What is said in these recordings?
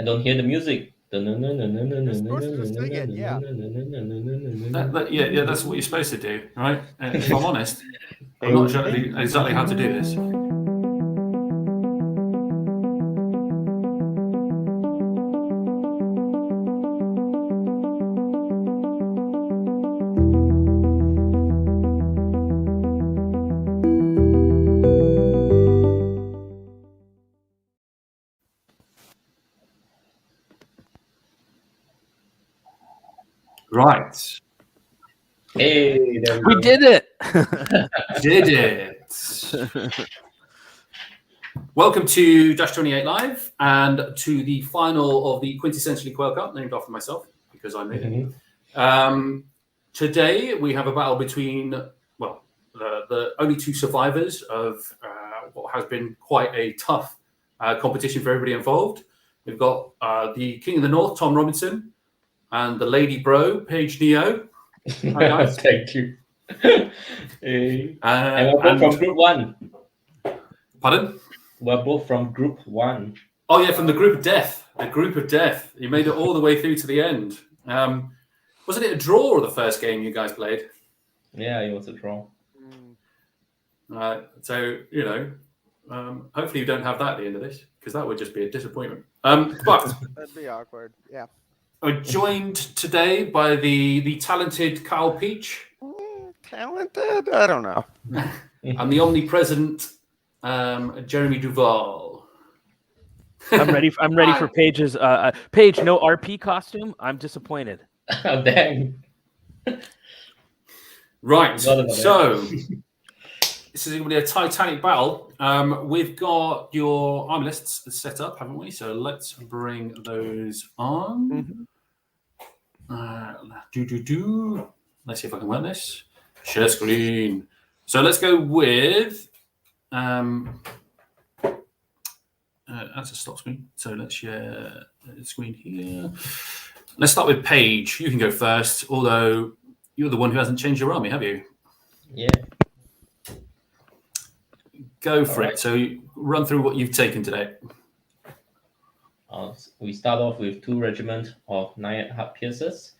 I don't hear the music. You're supposed to just sing it, yeah. Yeah, that's what you're supposed to do, right? If I'm honest, I'm not sure exactly how to do this. Right. Hey, there We did it. Did it. Welcome to Dash 28 Live and to the final of the Quintessentially Quayle Cup, named after myself because I made it. Today we have a battle between, the only two survivors of what has been quite a tough competition for everybody involved. We've got the King of the North, Tom Robinson, and the Lady Bro, Paige Neo. Hi, guys. Thank you. Hey. And we're both from Group 1. Pardon? We're both from Group 1. Oh, yeah, from the Group of Death. The Group of Death. You made it all the way through to the end. Wasn't it a draw or the first game you guys played? Yeah, it was a draw. So, hopefully you don't have that at the end of this, because that would just be a disappointment. But That'd be awkward, yeah. I'm joined today by the talented Kyle Peach. Talented? I don't know. And the omnipresent Jeremy Duval. I'm ready for Paige's Paige, no RP costume. I'm disappointed. Oh, dang. Right. So this is going to be a titanic battle. We've got your army lists set up, haven't we? So let's bring those on. Let's see if I can run this. Share screen. So let's go with that's a stop screen. So let's share the screen here. Let's start with Paige. You can go first, although you're the one who hasn't changed your army, have you? Yeah. Go for it. So run through what you've taken today. We start off with 2 regiments of 9 Heart Piercers,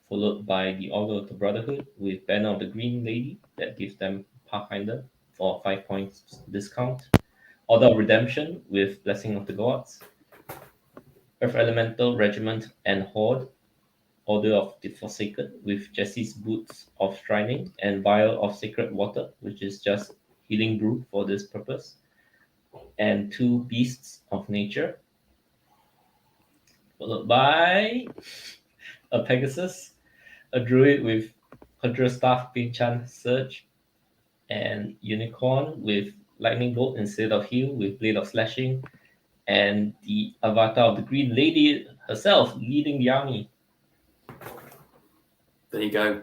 followed by the Order of the Brotherhood with Banner of the Green Lady that gives them Pathfinder for 5 points discount. Order of Redemption with Blessing of the Gods. Earth Elemental Regiment and Horde. Order of the Forsaken with Jesse's Boots of Shrining and Vial of Sacred Water, which is just healing brew for this purpose. And 2 Beasts of Nature. Followed by a Pegasus, a Druid with Conjure Staff, Pinchan Surge, and Unicorn with Lightning Bolt instead of Heal with Blade of Slashing, and the Avatar of the Green Lady herself leading the army. There you go.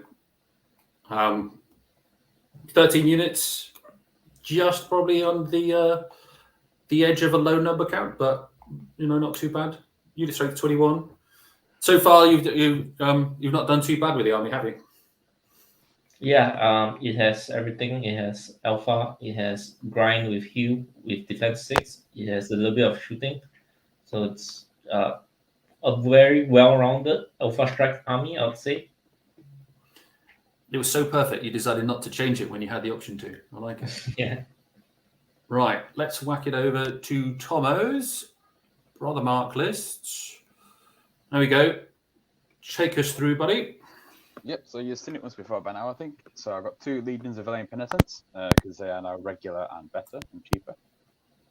13 units, just probably on the edge of a low number count, but not too bad. Unit strength 21. So far, you've not done too bad with the army, have you? Yeah, it has everything. It has Alpha. It has Grind with Heal with Defense 6. It has a little bit of shooting, so it's a very well-rounded Alpha Strike army, I would say. It was so perfect, you decided not to change it when you had the option to. I like it. Yeah. Right, let's whack it over to Tomo's Brothermark lists. There we go. Take us through, buddy. Yep, so you've seen it once before by now, I think. So I've got 2 Legions of Villain Penitents, because they are now regular and better and cheaper.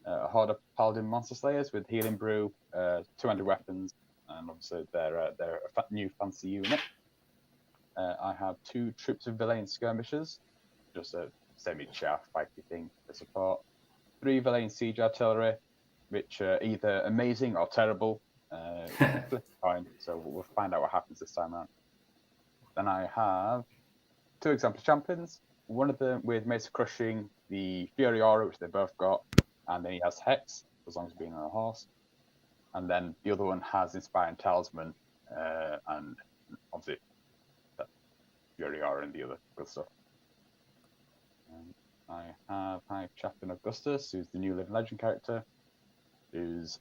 A Horde of Paladin Monster Slayers with Healing Brew, 200 weapons, and obviously they're a new fancy unit. I have 2 Troops of Villain Skirmishers, just a semi-chaff fighty thing to support. 3 Villain Siege Artillery, which are either amazing or terrible. Flip a coin, so we'll find out what happens this time around. Then I have 2 Example Champions, one of them with Mace Crushing, the Fury Aura, which they both got, and then he has Hex, as long as being on a horse. And then the other one has Inspiring Talisman, and obviously Fury Aura and the other good stuff. And I have High Chaplain Augustus, who's the new Living Legend character, who's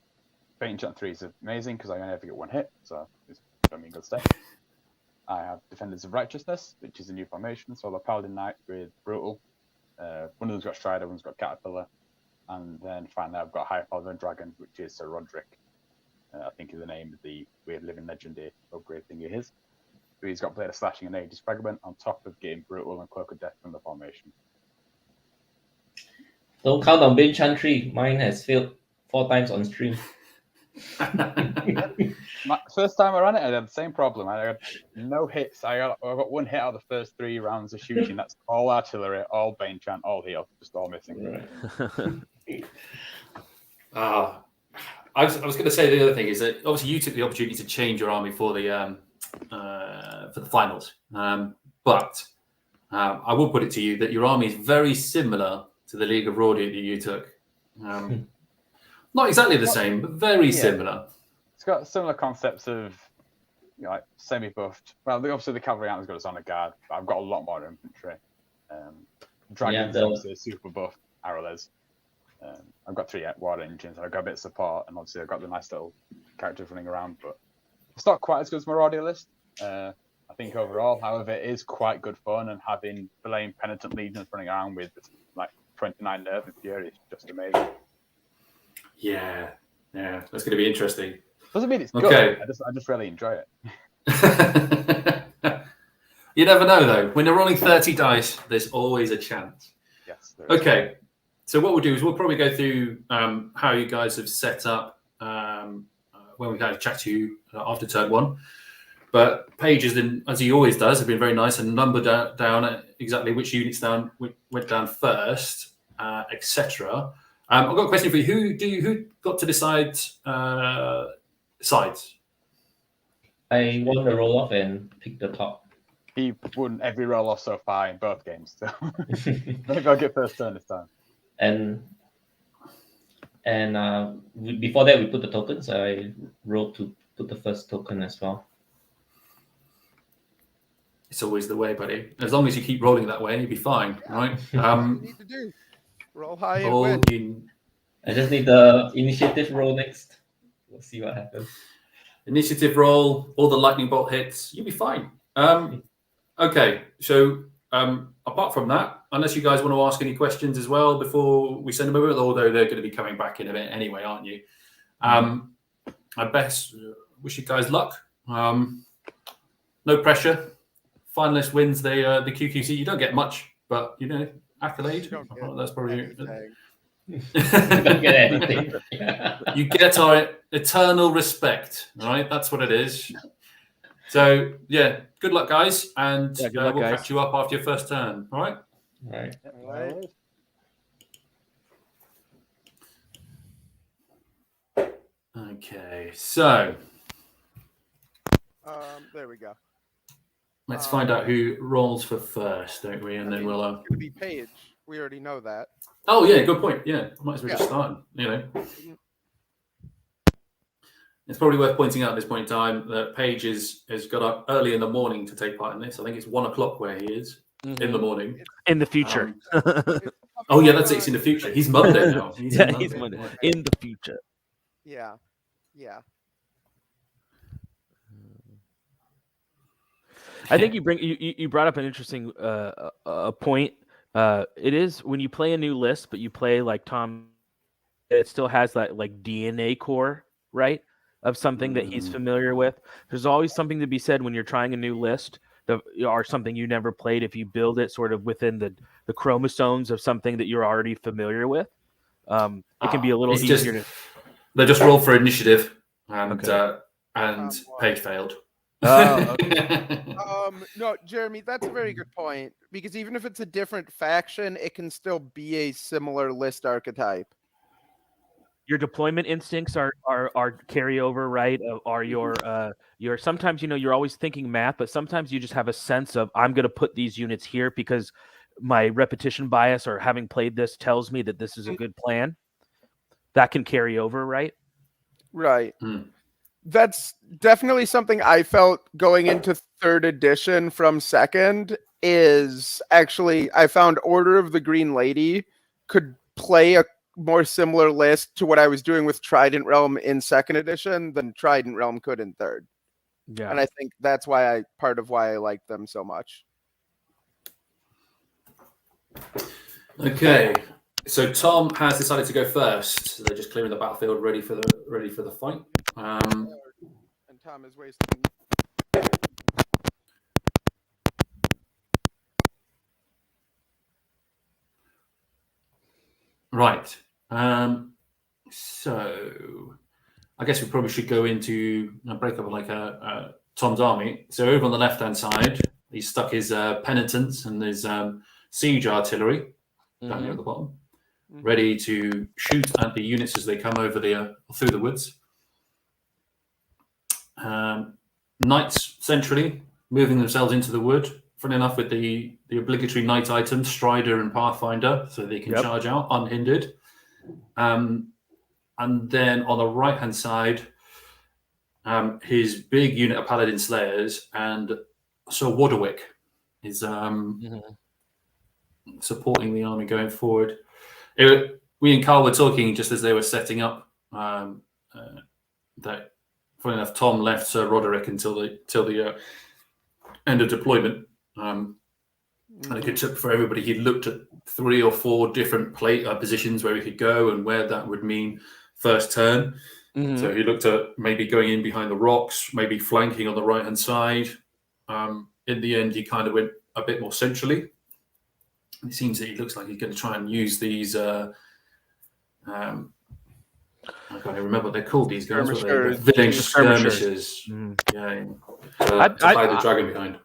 Paint Enchant 3 is amazing because I only ever get one hit, so it's put me in good stead. I have Defenders of Righteousness, which is a new formation, so the Paladin Knight with Brutal. One of them's got Strider, one's got Caterpillar. And then finally I've got High Paladin Dragon, which is Sir Roderick. I think is the name of the weird living legendary upgrade thing of his. So he's got Blade of Slashing and Aegis Fragment on top of getting Brutal and Cloak of Death from the formation. Don't count on Ben Chan 3. Mine has failed 4 times on stream. My first time I ran it, I had the same problem. I had no hits. I got 1 hit out of the first 3 rounds of shooting. That's all artillery, all Bane Chant, all heal, just all missing. Right. I was going to say the other thing is that obviously you took the opportunity to change your army for the finals, but I will put it to you that your army is very similar to the League of Rawdian that you took. Not exactly the same, but very similar. It's got similar concepts of like semi-buffed. Well, obviously the cavalry has got its honor guard, but I've got a lot more infantry. Dragons obviously super buffed, arrowless. I've got 3 war engines, I've got a bit of support, and obviously I've got the nice little characters running around, but it's not quite as good as my Raudia list. I think overall, however, it is quite good fun, and having Belaying Penitent Legions running around with like 29 Nerve and Fury is just amazing. Yeah, that's going to be interesting. Doesn't mean it's good. Okay. I just really enjoy it. You never know, though. When you're rolling 30 dice, there's always a chance. Yes. There is. Okay. So what we'll do is we'll probably go through how you guys have set up when we chat to you after turn 1. But Paige, as he always does, has been very nice and numbered down exactly which units went down first, etc. I've got a question for you. Who got to decide sides? I won the roll off and picked the top. He won every roll off so far in both games. So maybe I'll get first turn this time. And before that, we put the tokens. I rolled to put the first token as well. It's always the way, buddy. As long as you keep rolling that way, you'll be fine, right? What you need to do? Roll high and win. I just need the initiative roll next. We'll see what happens. Initiative roll, all the lightning bolt hits, you'll be fine. Okay, so apart from that, unless you guys want to ask any questions as well before we send them over, although they're going to be coming back in a bit anyway, aren't you? I best wish you guys luck. No pressure. Finalist wins the QQC. You don't get much, but accolade. That's probably You don't get anything. You get our eternal respect, right? That's what it is. So yeah, good luck, guys, and we'll catch you up after your first turn. All right. Right. All right. Okay, so There we go. let's find out who rolls for first, don't we? And then we'll. It's gonna be Paige. We already know that. Oh yeah, good point. Yeah, might as well just start. It's probably worth pointing out at this point in time that Paige has got up early in the morning to take part in this. I think it's 1 o'clock where he is in the morning. In the future. Oh yeah, that's it. It's in the future. He's Monday now. He's Monday. In the future. Yeah. I think you brought up an interesting point. It is when you play a new list, but you play like Tom, it still has that like DNA core, right? Of something that he's familiar with. There's always something to be said when you're trying a new list or something you never played. If you build it sort of within the chromosomes of something that you're already familiar with, it can be a little easier. They just rolled for initiative, and Paige failed. Oh, okay. No, Jeremy, that's a very good point, because even if it's a different faction, it can still be a similar list archetype. Your deployment instincts are carryover, right? Are your sometimes you're always thinking math, but sometimes you just have a sense of I'm going to put these units here because my repetition bias or having played this tells me that this is a good plan. That can carry over, right? Right. That's definitely something I felt going into 3rd edition from 2nd is actually I found Order of the Green Lady could play more similar list to what I was doing with Trident Realm in 2nd edition than Trident Realm could in 3rd. Yeah. And I think that's part of why I like them so much. Okay, so Tom has decided to go first. So they're just clearing the battlefield, ready for the fight. And Tom is wasting. Right. So I guess we probably should go into a breakup like Tom's army. So over on the left-hand side, he's stuck his penitents and his siege artillery down here at the bottom, ready to shoot at the units as they come over through the woods. Knights centrally, moving themselves into the wood. Funny enough, with the obligatory knight items, Strider and Pathfinder, so they can charge out unhindered. And then on the right-hand side, his big unit of Paladin Slayers and Sir Waterwick is supporting the army going forward. We and Carl were talking just as they were setting up that, funny enough, Tom left Sir Roderick until the end of deployment. And it could took for everybody. He looked at 3 or 4 different positions where he could go and where that would mean first turn. So he looked at maybe going in behind the rocks, maybe flanking on the right-hand side. In the end, he kind of went a bit more centrally. It seems that he looks like he's going to try and use these. I can't even remember what they're called. These guys, village skirmishers. Yeah, to hide the dragon behind.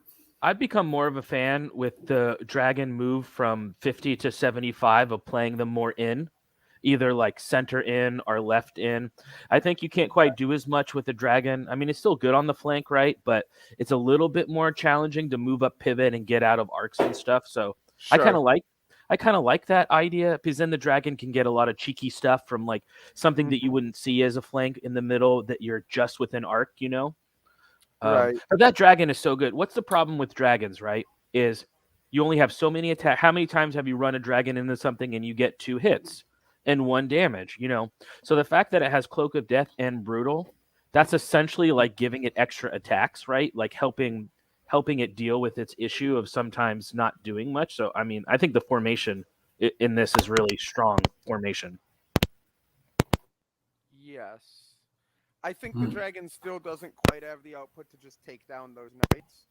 I've become more of a fan with the dragon move from 50 to 75 of playing them more in, either like center in or left in. I think you can't quite do as much with the dragon. I mean, it's still good on the flank, right? But it's a little bit more challenging to move up pivot and get out of arcs and stuff. So sure. I kind of like that idea, because then the dragon can get a lot of cheeky stuff from like something that you wouldn't see as a flank in the middle that you're just within arc, you know? Right. But that dragon is so good. What's the problem with dragons, right? Is you only have so many attacks. How many times have you run a dragon into something and you get 2 hits and 1 damage, you know? So the fact that it has Cloak of Death and Brutal, that's essentially like giving it extra attacks, right? Like helping it deal with its issue of sometimes not doing much. So, I mean, I think the formation in this is really strong formation. Yes. I think the dragon still doesn't quite have the output to just take down those knights,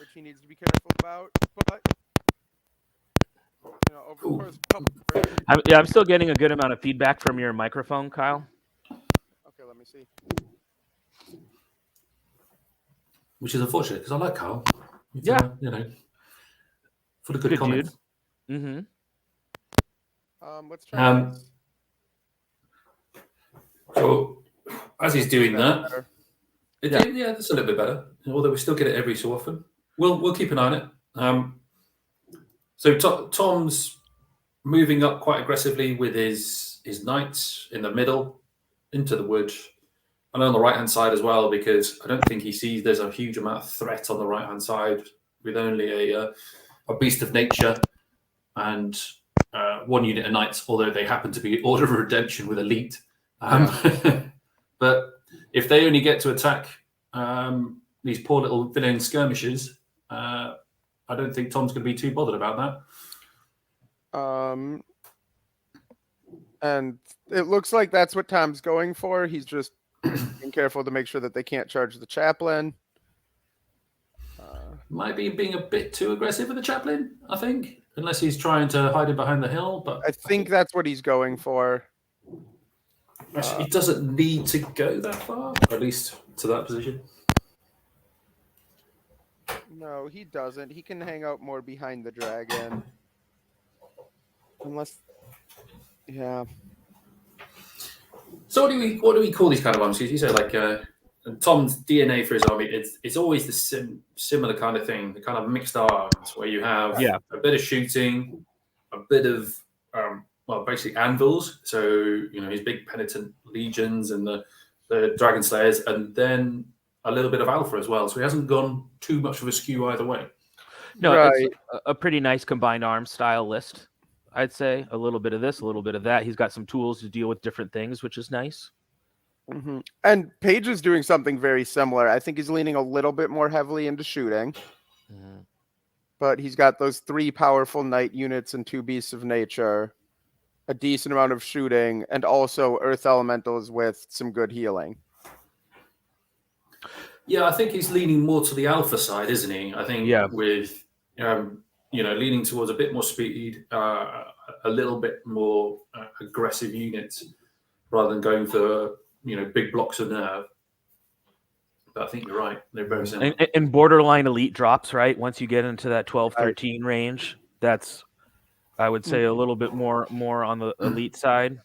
which he needs to be careful about. But you know, over the course of I'm still getting a good amount of feedback from your microphone, Kyle. Okay, let me see. Which is unfortunate because I like Kyle. Yeah, you know, for the good comments. Dude. Let's try this. So as he's doing that, it's a little bit better. Although we still get it every so often. We'll keep an eye on it. So Tom's moving up quite aggressively with his knights in the middle into the wood, and on the right hand side as well, because I don't think he sees there's a huge amount of threat on the right hand side with only a beast of nature and 1 unit of knights, although they happen to be Order of Redemption with elite. But if they only get to attack these poor little villain skirmishers, I don't think Tom's going to be too bothered about that. And it looks like that's what Tom's going for. He's just being careful to make sure that they can't charge the chaplain. Might be being a bit too aggressive with the chaplain, I think, unless he's trying to hide it behind the hill. But I think that's what he's going for. Actually, he doesn't need to go that far, or at least to that position. No, he doesn't. He can hang out more behind the dragon. Unless, yeah. So what do we call these kind of armies? You said like Tom's DNA for his army. It's always the similar kind of thing, the kind of mixed arms where you have a bit of shooting, a bit of basically anvils. So his big penitent legions and the dragon slayers, and then a little bit of alpha as well. So he hasn't gone too much of a skew either way. No, it's a pretty nice combined arms style list. I'd say. A little bit of this, a little bit of that. He's got some tools to deal with different things, which is nice. Mm-hmm. And Page is doing something very similar. I think he's leaning a little bit more heavily into shooting. Mm-hmm. But he's got those 3 powerful knight units and 2 beasts of nature, a decent amount of shooting, and also earth elementals with some good healing. Yeah, I think he's leaning more to the alpha side, isn't he? I think with leaning towards a bit more speed, a little bit more aggressive units, rather than going for big blocks of nerve. But I think you're right; they're very similar. And borderline elite drops, right? Once you get into that 12, 13 range, that's, I would say, a little bit more on the elite side.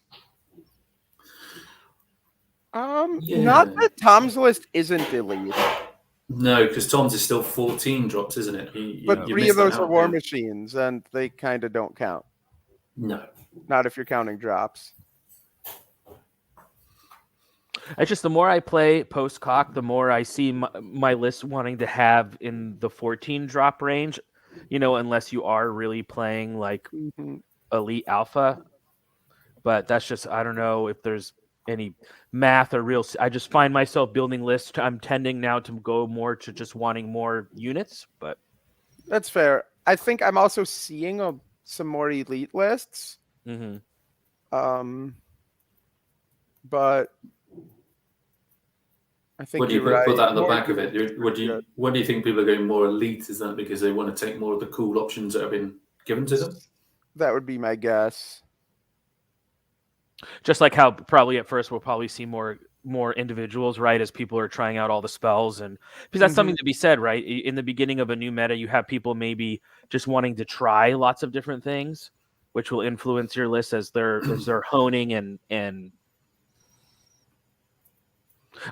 Not that Tom's list isn't elite. No, because Tom's is still 14 drops, isn't it? But 3 of those are war machines, and they kind of don't count. No. Not if you're counting drops. It's just the more I play post-cock, the more I see my list wanting to have in the 14 drop range, unless you are really playing like elite alpha. But that's just, I don't know if there's any math or real. I just find myself building lists. I'm tending now to go more to just wanting more units, but that's fair. I think I'm also seeing some more elite lists. Mm-hmm. But I think what do you you're right. Put that on the back of it? What do you think people are going more elite? Is that because they want to take more of the cool options that have been given to them? That would be my guess. Just like how probably at first we'll probably see more individuals, right, as people are trying out all the spells, and because that's something to be said, right? In the beginning of a new meta, you have people maybe just wanting to try lots of different things, which will influence your list as they're honing and.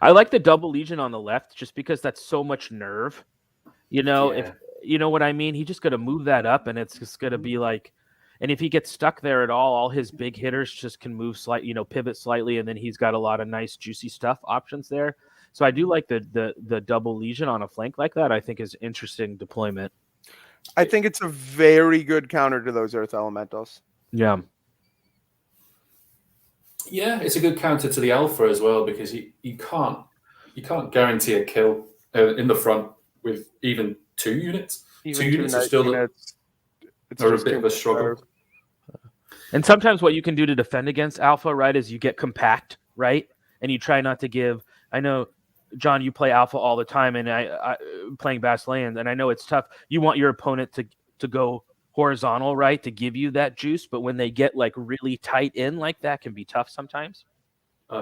I like the double legion on the left just because that's so much nerve. If you know what I mean, he's just gonna move that up, and it's just gonna be like. And if he gets stuck there at all his big hitters just can move slightly, pivot slightly, and then he's got a lot of nice juicy stuff options there. So I do like the double legion on a flank like that. I think is interesting deployment. I think it's a very good counter to those earth elementals. Yeah. Yeah, it's a good counter to the alpha as well because you can't guarantee a kill in the front with even 2 units. Even 2 units are still a bit of a struggle. And sometimes what you can do to defend against alpha, right, is you get compact, right, and you try not to give. I know, John, you play alpha all the time, and I playing Basileans, and I know it's tough. You want your opponent to go horizontal, right, to give you that juice, but when they get like really tight in like that, can be tough sometimes.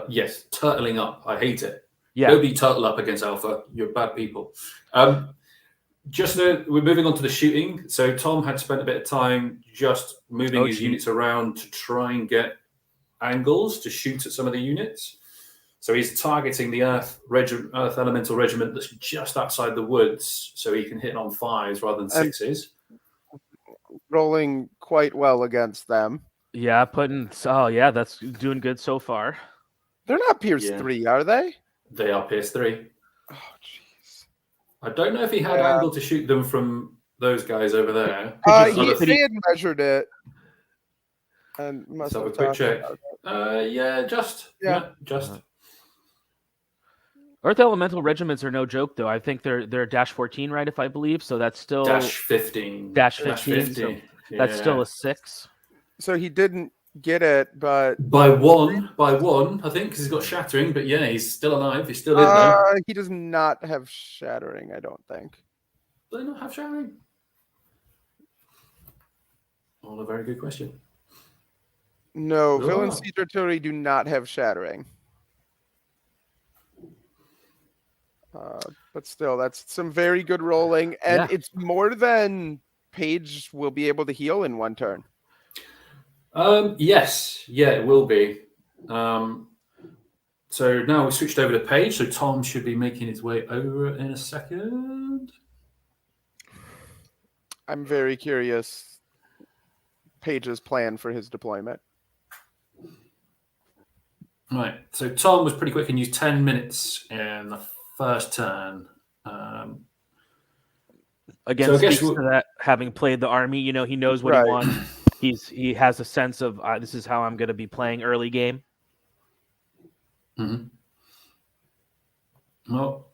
Yes, turtling up. I hate it. Yeah. Nobody turtle up against alpha. You're bad people. We're moving on to the shooting. So Tom had spent a bit of time just moving his units around to try and get angles to shoot at some of the units. So he's targeting the Earth Elemental Regiment that's just outside the woods, so he can hit on 5s rather than 6s. Rolling quite well against them. Yeah, that's doing good so far. They're not Pierce 3, are they? They are Pierce 3. Oh, jeez. I don't know if he had angle to shoot them from those guys over there. They had measured it. And must have a quick check. Just. Earth Elemental regiments are no joke, though. I think they're dash 14, right? If I believe so, that's still dash 15. Dash 15. So that's still a 6. So he didn't get it, but by one, I think, because he's got shattering. But yeah, he's still alive. He's still in there. He does not have shattering. I don't think. Do they not have shattering? Well, a very good question. No, Villain Siege Artillery do not have shattering. But still, that's some very good rolling, and it's more than Page will be able to heal in one turn. Yes, it will be. So now we switched over to Page, so Tom should be making his way over in a second. I'm very curious Page's plan for his deployment. Right, so Tom was pretty quick and used 10 minutes in the first turn. Again, speaks to that, having played the army, he knows what he wants. he has a sense of this is how I'm going to be playing early game. Mm-hmm. Well,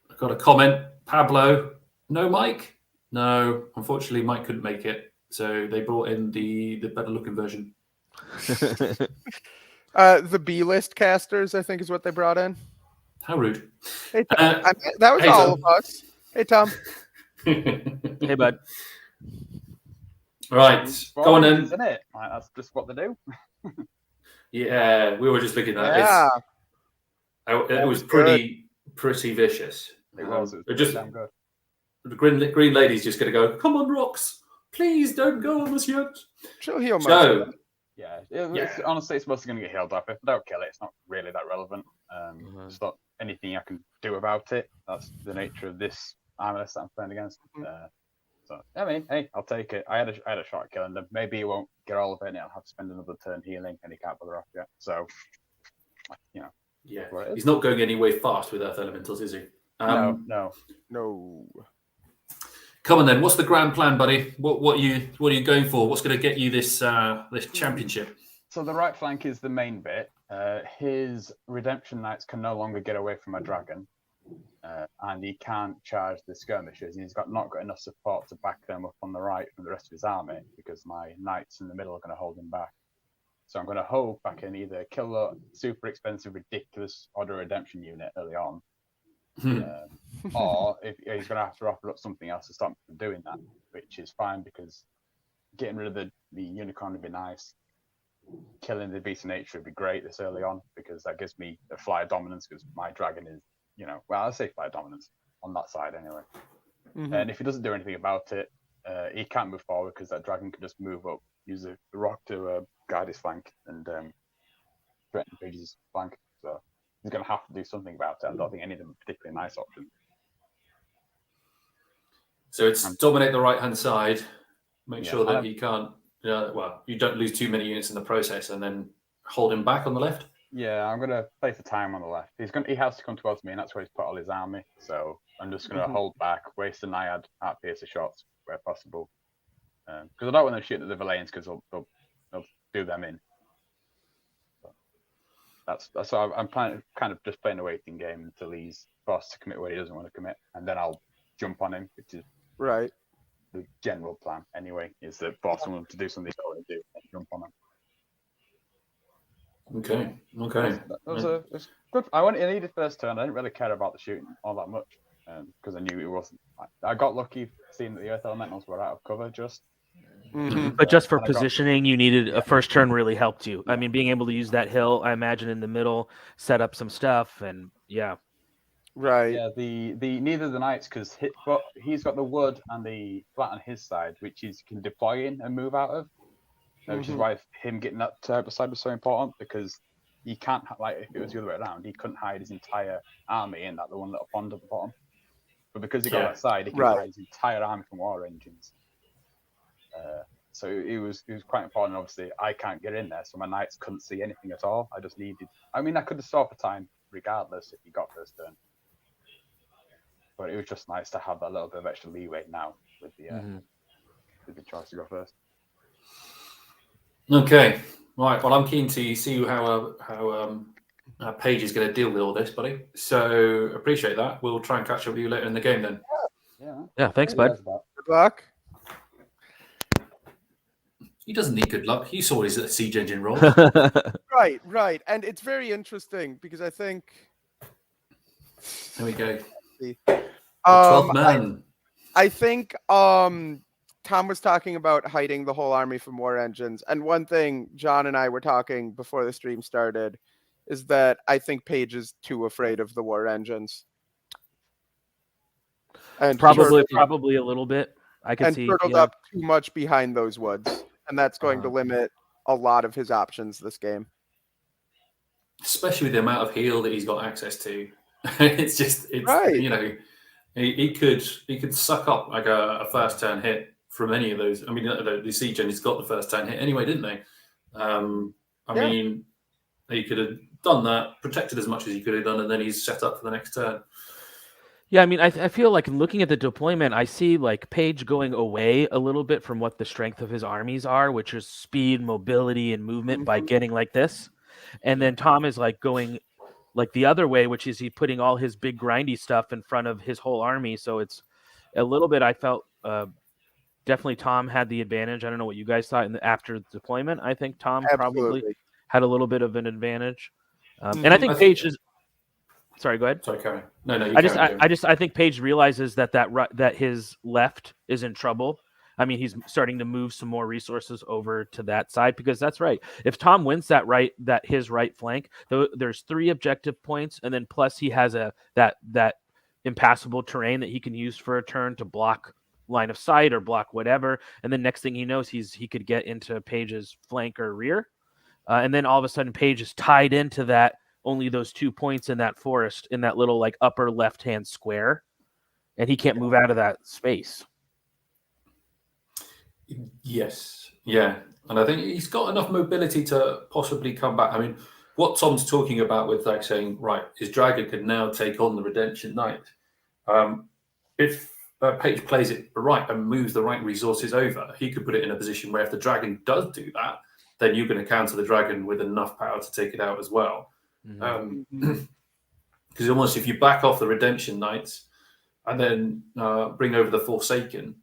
I've got a comment. Pablo, no Mike? No, unfortunately, Mike couldn't make it. So they brought in the better looking version. The B list casters, I think, is what they brought in. How rude. Hey, that was hey, all Tom. of us. Hey, Tom. Hey, bud. Right, go on then. Isn't it? Like, that's just what they do. Yeah, we were just thinking that. Yeah. It was pretty vicious. It was. It was just damn good. The green lady's just going to go, come on, rocks. Please don't go on us yet. She'll heal most So, of it. It's, honestly, it's mostly going to get healed up. If I don't kill it, it's not really that relevant. It's not anything I can do about it. That's the nature of this armor list that I'm playing against. So, I mean, hey, I'll take it. I had a shot at killing them. Maybe he won't get all of it, and I'll have to spend another turn healing, and he can't bother off yet. So, you know. Yeah, he's not going anywhere fast with Earth Elementals, is he? No. Come on then. What's the grand plan, buddy? What are you going for? What's going to get you this championship? So the right flank is the main bit. His Redemption Knights can no longer get away from a dragon, and he can't charge the skirmishers. He's not got enough support to back them up on the right from the rest of his army because my knights in the middle are going to hold him back. So I'm going to hope I can either kill a super expensive, ridiculous Order Redemption unit early on, or if he's going to have to offer up something else to stop him from doing that, which is fine because getting rid of the unicorn would be nice. Killing the beast of nature would be great this early on because that gives me a flyer dominance because my dragon is, well, I say flyer dominance on that side anyway. And if he doesn't do anything about it, he can't move forward because that dragon can just move up, use the rock to guide his flank and threaten Page's flank. So he's going to have to do something about it. I don't think any of them are particularly nice options. So it's dominate the right-hand side, make sure that he can't, you don't lose too many units in the process, and then hold him back on the left. Yeah, I'm going to place a time on the left. He has to come towards me, and that's where he's put all his army. So I'm just going to hold back, waste the Naiad at piercer shots where possible. Because I don't want them shooting at the Valains because they'll do them in. So that's why I'm kind of just playing a waiting game until he's forced to commit where he doesn't want to commit, and then I'll jump on him, which is right. The general plan anyway, is that force someone to do something they don't want to do and jump on them. Okay. It's good. I needed first turn. I didn't really care about the shooting all that much because I knew it wasn't. I got lucky seeing that the Earth Elementals were out of cover just. But just for positioning, you needed a first turn really helped you. I mean, being able to use that hill, I imagine in the middle, set up some stuff, and yeah. Right. Yeah, the neither of the knights because he's got the wood and the flat on his side, which he can deploy in and move out of, which is why him getting that turbo side was so important because he can't if it was the other way around, he couldn't hide his entire army in the one little pond at the bottom. But because he got that side, he can hide his entire army from war engines. So it was quite important. Obviously, I can't get in there, so my knights couldn't see anything at all. I just needed. I mean, I could have stopped for time regardless if he got first turn. But it was just nice to have that little bit of extra leeway now with the choice to go first. Okay, right. Well, I'm keen to see how Paige is going to deal with all this, buddy. So appreciate that. We'll try and catch up with you later in the game then. Yeah. Thanks, bud. Good luck. He doesn't need good luck. You saw his siege engine roll. Right. And it's very interesting because I think. There we go. The 12th man. I think Tom was talking about hiding the whole army from war engines. And one thing John and I were talking before the stream started is that I think Paige is too afraid of the war engines. And probably a little bit. I could see turtled up too much behind those woods. And that's going to limit a lot of his options this game. Especially with the amount of heal that he's got access to. it's right. He could suck up like a first turn hit from any of those. I mean, the siege engines got the first turn hit anyway, didn't they? I mean, he could have done that, protected as much as he could have done, and then he's set up for the next turn. Yeah, I mean, I feel like in looking at the deployment, I see like Page going away a little bit from what the strength of his armies are, which is speed, mobility, and movement by Mhm. getting like this. And then Tom is like going like the other way, which is he putting all his big grindy stuff in front of his whole army. So it's a little bit, I felt definitely Tom had the advantage. I don't know what you guys thought after the deployment. I think Tom probably Absolutely. had a little bit of an advantage. And I Mhm. think Page is, sorry, go ahead. Sorry, carry. No, you carry on, Jim. I think Page realizes that his left is in trouble. I mean, he's starting to move some more resources over to that side because that's right. If Tom wins his right flank, there's 3 objective points, and then plus he has that impassable terrain that he can use for a turn to block line of sight or block whatever. And then next thing he knows, he could get into Page's flank or rear, and then all of a sudden Page is tied into that. Only those 2 points in that forest, in that little like upper left-hand square, and he can't move out of that space. Yes, yeah, and I think he's got enough mobility to possibly come back. I mean, what Tom's talking about with like saying, right, his dragon can now take on the Redemption Knight. If Page plays it right and moves the right resources over, he could put it in a position where if the dragon does do that, then you're going to counter the dragon with enough power to take it out as well. Because almost if you back off the Redemption Knights and then bring over the Forsaken,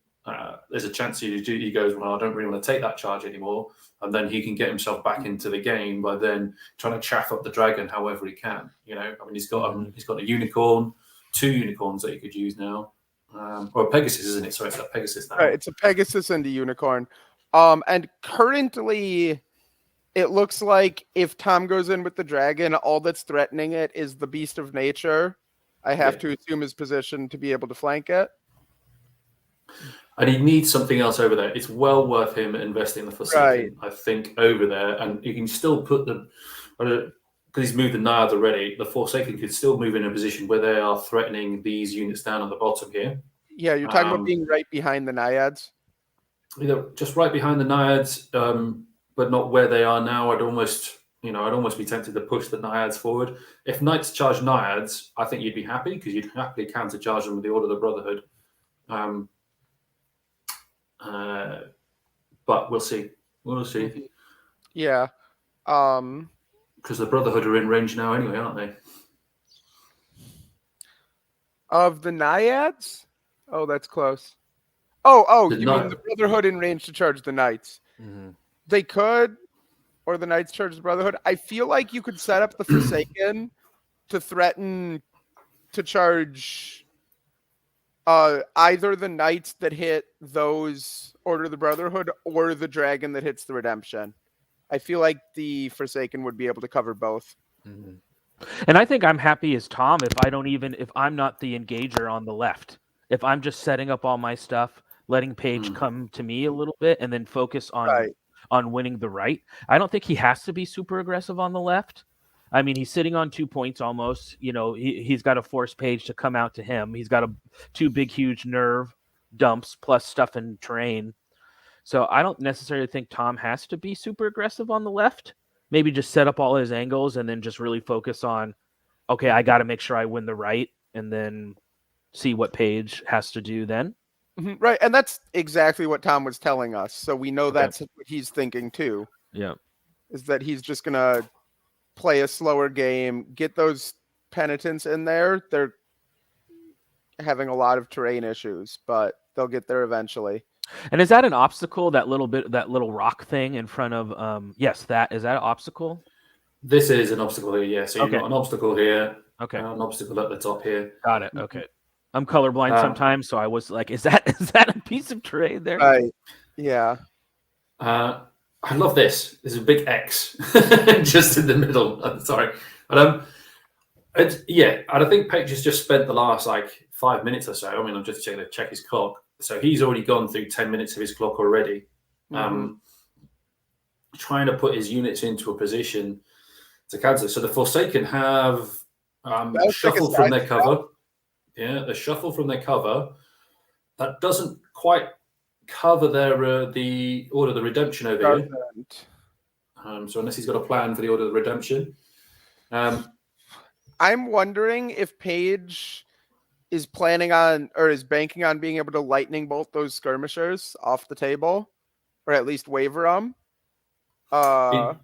there's a chance he goes, well, I don't really want to take that charge anymore, and then he can get himself back into the game by then trying to chaff up the dragon however he can. You know, I mean, he's got a unicorn, 2 unicorns that he could use now, or a Pegasus, isn't it? So it's a Pegasus now. Right, it's a Pegasus and a unicorn. And currently, it looks like if Tom goes in with the dragon, all that's threatening it is the beast of nature. I have to assume his position to be able to flank it. And he needs something else over there. It's well worth him investing the Forsaken, I think, over there. And you can still put because he's moved the Naiads already, the Forsaken could still move in a position where they are threatening these units down on the bottom here. Yeah, you're talking about being right behind the Naiads? Just right behind the Naiads, but not where they are now. I'd almost be tempted to push the Naiads forward. If Knights charge Naiads, I think you'd be happy because you'd happily counter-charge them with the Order of the Brotherhood. But we'll see. We'll see. Yeah. Because the Brotherhood are in range now anyway, aren't they? Of the Naiads? Oh, that's close. Oh, you mean the Brotherhood in range to charge the Knights? Mm-hmm. They could, or the Knights charge the Brotherhood. I feel like you could set up the Forsaken to threaten to charge either the Knights that hit those Order of the Brotherhood or the Dragon that hits the Redemption. I feel like the Forsaken would be able to cover both. Mm-hmm. And I think I'm happy as Tom if I'm not the engager on the left. If I'm just setting up all my stuff, letting Page come to me a little bit, and then focus on winning the right. I don't think he has to be super aggressive on the left. I mean, he's sitting on 2 points almost. You know, he's got to force Page to come out to him. He's got 2 big, huge nerve dumps plus stuff in terrain. So I don't necessarily think Tom has to be super aggressive on the left. Maybe just set up all his angles and then just really focus on, okay, I got to make sure I win the right, and then see what Page has to do then. Right, and that's exactly what Tom was telling us. So we know that's what he's thinking too. Yeah. Is that he's just going to play a slower game, get those penitents in there. They're having a lot of terrain issues, but they'll get there eventually. And is that an obstacle, that little rock thing in front of is that an obstacle? This is an obstacle here, yeah. So you've got an obstacle here, an obstacle at the top here. Got it. Okay. I'm colorblind sometimes, so I was like, is that a piece of terrain there? Right. Yeah. I love this. There's a big X just in the middle. Sorry. But and I think Page has just spent the last 5 minutes or so. I mean, I'm just checking to check his clock. So he's already gone through 10 minutes of his clock already. Trying to put his units into a position to counter. So the Forsaken have shuffled from their cover. Yeah, the shuffle from their cover. That doesn't quite cover their the Order of the Redemption over here. So unless he's got a plan for the Order of the Redemption. I'm wondering if Page is planning on or is banking on being able to lightning bolt those skirmishers off the table, or at least waiver them. I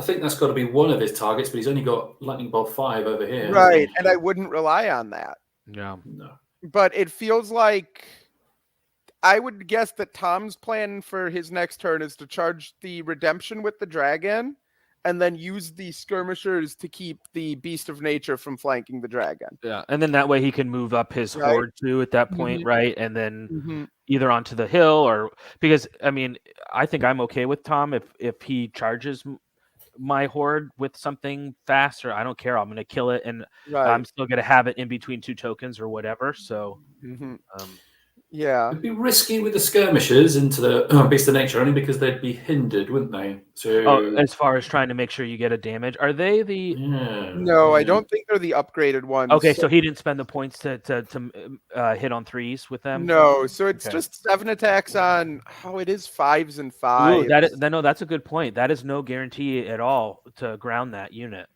think that's got to be one of his targets, but he's only got lightning bolt 5 over here. Right, and I wouldn't rely on that. Yeah. No. But it feels like I would guess that Tom's plan for his next turn is to charge the redemption with the dragon and then use the skirmishers to keep the beast of nature from flanking the dragon. Yeah, and then that way he can move up his Right. horde too at that point, Mhm. right? And then either onto the hill or because I mean, I think I'm okay with Tom if he charges my horde with something faster. I don't care. I'm going to kill it, and Right. I'm still going to have it in between 2 tokens or whatever. So, Yeah. It'd be risky with the skirmishers into the beast of nature only because they'd be hindered, wouldn't they? So as far as trying to make sure you get a damage, are they the? yeah, No, I yeah. don't think they're the upgraded ones. Okay, so he didn't spend the points to hit on 3s with them. No, so it's Okay. just 7 attacks on. Oh, it is 5s and Ooh, 5s. no, that's a good point. That is no guarantee at all to ground that unit.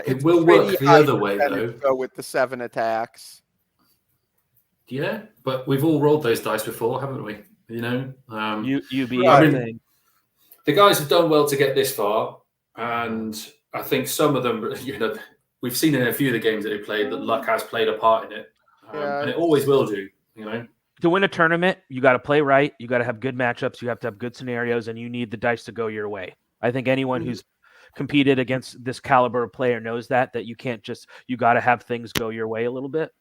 It's will pretty work the high other way, percentage, though. with the 7 attacks. Yeah, but we've all rolled those dice before, haven't we? You know, UB Right. thing. the guys have done well to get this far, and I think some of them, you know, we've seen in a few of the games that they played that luck has played a part in it, Yeah. and it always will do. You know, To win a tournament, you got to play right. You got to have good matchups. You have to have good scenarios, and you need the dice to go your way. I think anyone who's competed against this caliber of player knows that you can't just you got to have things go your way a little bit.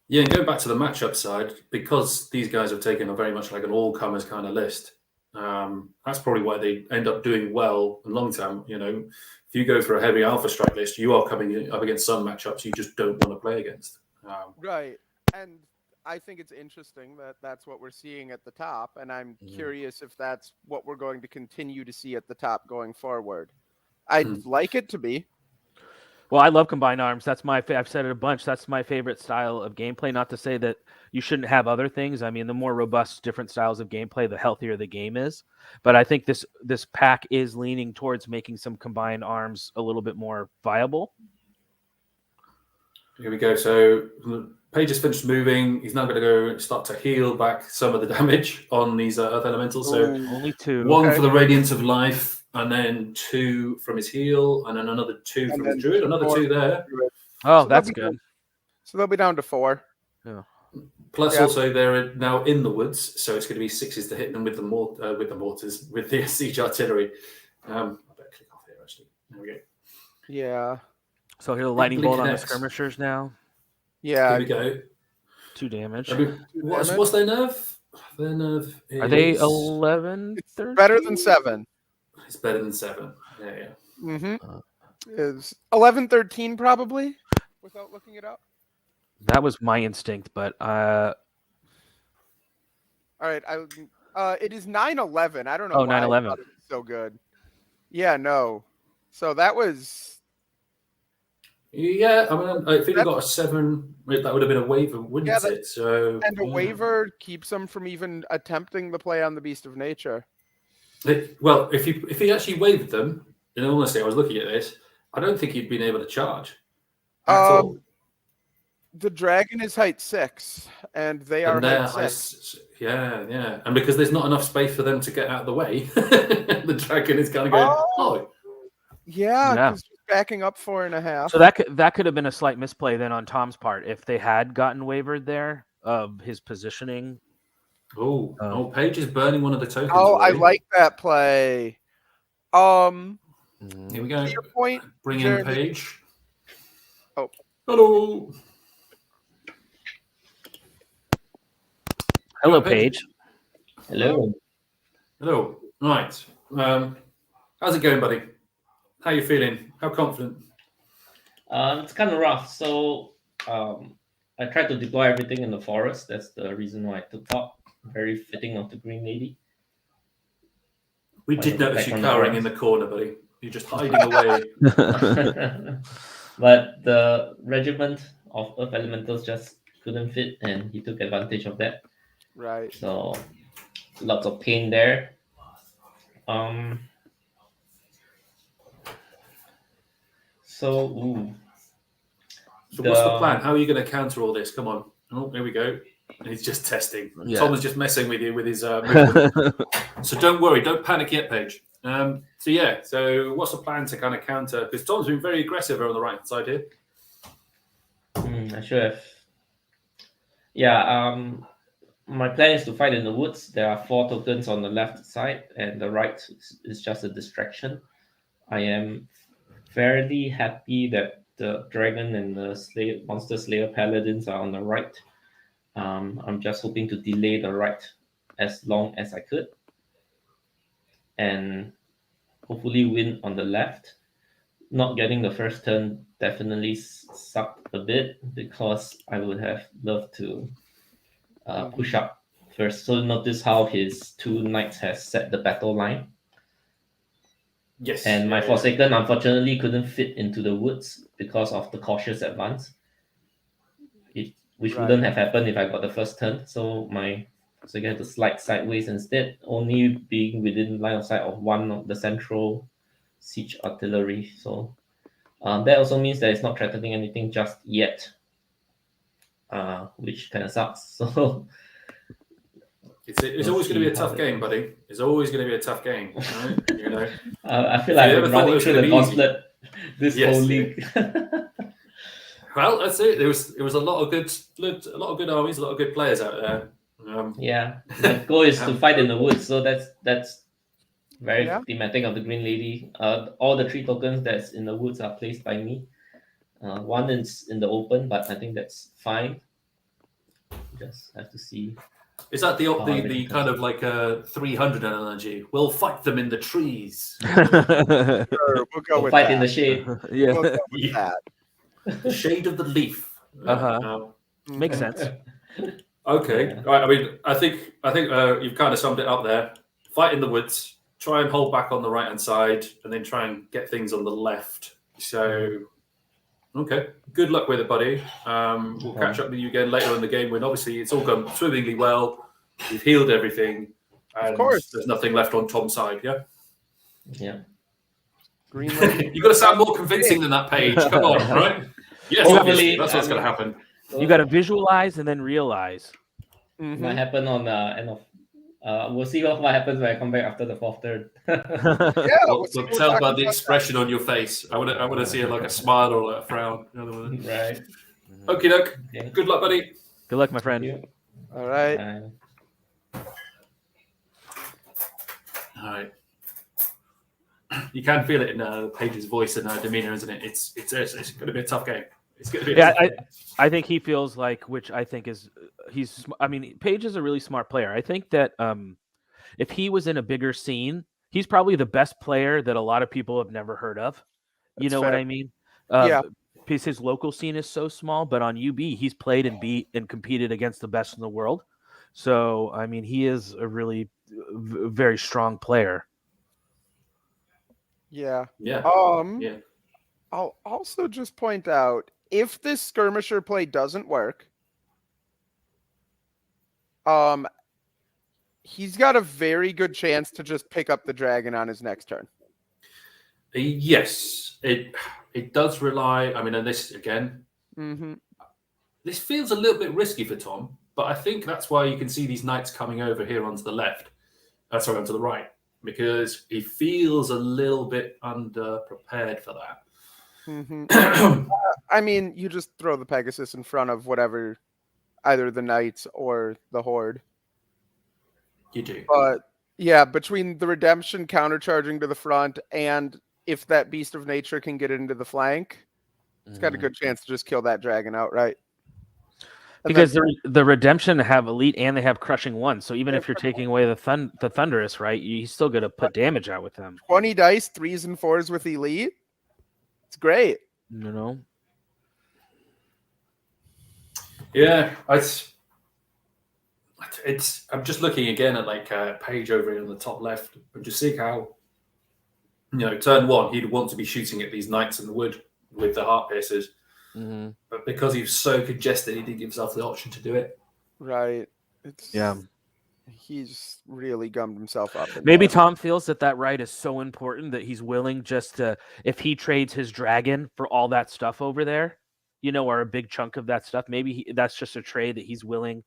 yeah. And going back to the matchup side, because these guys have taken a very much like an all-comers kind of list. That's probably why they end up doing well in long term. You know, if you go for a heavy alpha strike list, you are coming up against some matchups you just don't want to play against. Right. And I think it's interesting that that's what we're seeing at the top. And I'm curious if that's what we're going to continue to see at the top going forward. I'd like it to be. Well, I love combined arms. That's I've said it a bunch. That's my favorite style of gameplay. Not to say that you shouldn't have other things. I mean, the more robust, different styles of gameplay, the healthier the game is. But I think this pack is leaning towards making some combined arms a little bit more viable. Here we go. So Page has finished moving. He's now going to go start to heal back some of the damage on these earth elementals. So only 2. one for the Radiance of Life, and then 2 from his heal, and then another 2 from his Druid. Another 2 there. Oh, So that's they'll be good. So they'll be down to 4. Plus, Yeah. also they're now in the woods, so it's going to be 6s to hit them with the mortars, with the siege artillery. I better click off here. Actually, there we go. Yeah. So here the lightning Hopefully bolt on the connects. skirmishers now. Yeah. Here we go. 2 damage. What's their nerve? Their nerve is... Are they 11? It's better than 7. It's better than 7. Yeah. Mm-hmm. Is 11-13 probably, without looking it up. That was my instinct, but All right. It is 9-11. I don't know Oh, why 9/11. I thought it was so good. Yeah, no. So that was Yeah, I mean, if he'd have got a 7, that would have been a waiver, wouldn't Yeah, it? So and a yeah. waiver keeps them from even attempting the play on the Beast of Nature. Well, if he actually waived them, in all honesty, I was looking at this. I don't think he'd been able to charge at all. The dragon is height 6, and they are And they're height 6. yeah. And because there's not enough space for them to get out of the way, the dragon is kind of going, oh. Yeah, Yeah. because backing up 4.5. so that could have been a slight misplay then on Tom's part if they had gotten wavered there of his positioning. Oh, Page is burning one of the tokens. Oh, I already. like that play. Here we go. To your point, Bring in Jeremy. Page. Oh. Hello. Hello, Paige. Hello. Hello. Right. How's it going, buddy? How you feeling? How confident? It's kind of rough. So I tried to deploy everything in the forest. That's the reason why I took top. Very fitting of the Green Lady. We did notice you cowering in the corner, buddy. You're just hiding away. But the regiment of Earth Elementals just couldn't fit, and he took advantage of that. Right. So lots of pain there. So what's the plan? How are you going to counter all this? Come on. Oh, here we go. He's just testing. Yeah. Tom is just messing with you with his movement. So don't worry. Don't panic yet, Paige. So what's the plan to kind of counter? Because Tom's been very aggressive over on the right side here. I should have. Yeah, my plan is to fight in the woods. There are 4 tokens on the left side, and the right is just a distraction. I am fairly happy that the dragon and the monster slayer paladins are on the right. I'm just hoping to delay the right as long as I could, and hopefully win on the left. Not getting the first turn definitely sucked a bit, because I would have loved to push up first. So notice how his 2 knights has set the battle line. Yes. And my Forsaken unfortunately couldn't fit into the woods because of the cautious advance, which wouldn't have happened if I got the first turn. So my Forsaken had to slide sideways instead, only being within line of sight of one of the central siege artillery. So that also means that it's not threatening anything just yet, which kind of sucks. So it's always going to be a tough game, buddy. It's always going to be a tough game. Right? You know. I feel like I've been running through the gauntlet this whole league. Well, that's it. There was a lot of good armies, a lot of good players out there. The goal is to fight in the woods, so that's very thematic of the Green Lady. All the 3 tokens that's in the woods are placed by me. 1 is in the open, but I think that's fine. Just have to see. Is that the kind of like 300 analogy? We'll fight them in the trees. Sure, we'll go with fight that. in the shade. We'll go with that. The shade of the leaf. Makes sense. Okay. Yeah. Right. I mean, I think you've kind of summed it up there. Fight in the woods. Try and hold back on the right hand side, and then try and get things on the left. So, okay. Good luck with it, buddy. We'll catch up with you again later in the game when obviously it's all gone swimmingly well. We've healed everything, and of course, there's nothing left on Tom's side. Yeah. Yeah. You've got to sound more convincing than that Page. Come on, right? Yes, obviously. That's what's going to happen. You got to visualize and then realize. It might happen on the end of. We'll see what happens when I come back after the 4th turn. We'll tell by the expression on your face. I want to see a smile or a frown. Right. Okay, doke. Okay. Good luck, buddy. Good luck, my friend. All right. All right. You can feel it in Paige's voice and demeanor, isn't it? It's going to be a tough game. It's going to be. I think he feels like, which I think is, Paige is a really smart player. I think that if he was in a bigger scene, he's probably the best player that a lot of people have never heard of. You know what I mean? Because his local scene is so small, but on UB, he's played and beat and competed against the best in the world. So, I mean, he is a really very strong player. Yeah. Yeah. I'll also just point out, if this skirmisher play doesn't work, he's got a very good chance to just pick up the dragon on his next turn. Yes, it does rely. I mean, and this again, this feels a little bit risky for Tom, but I think that's why you can see these knights coming over here onto the left. Onto the right, because he feels a little bit underprepared for that. I mean, you just throw the Pegasus in front of whatever, either the knights or the horde. You do. But yeah, between the redemption countercharging to the front, and if that beast of nature can get into the flank, it's got a good chance to just kill that dragon outright. Because the redemption have elite and they have crushing 1. So even if you're taking away the thunderous, right, you still got to put damage out with them. 20 dice, 3s and 4s with elite. It's great. You know. Yeah, it's. I'm just looking again at Page over here on the top left, and just see how, turn 1 he'd want to be shooting at these knights in the wood with the heart piercers. But because he was so congested, he didn't give himself the option to do it. Right. He's really gummed himself up. Maybe Tom feels that right is so important that he's willing just to, if he trades his dragon for all that stuff over there, are a big chunk of that stuff. Maybe that's just a trade that he's willing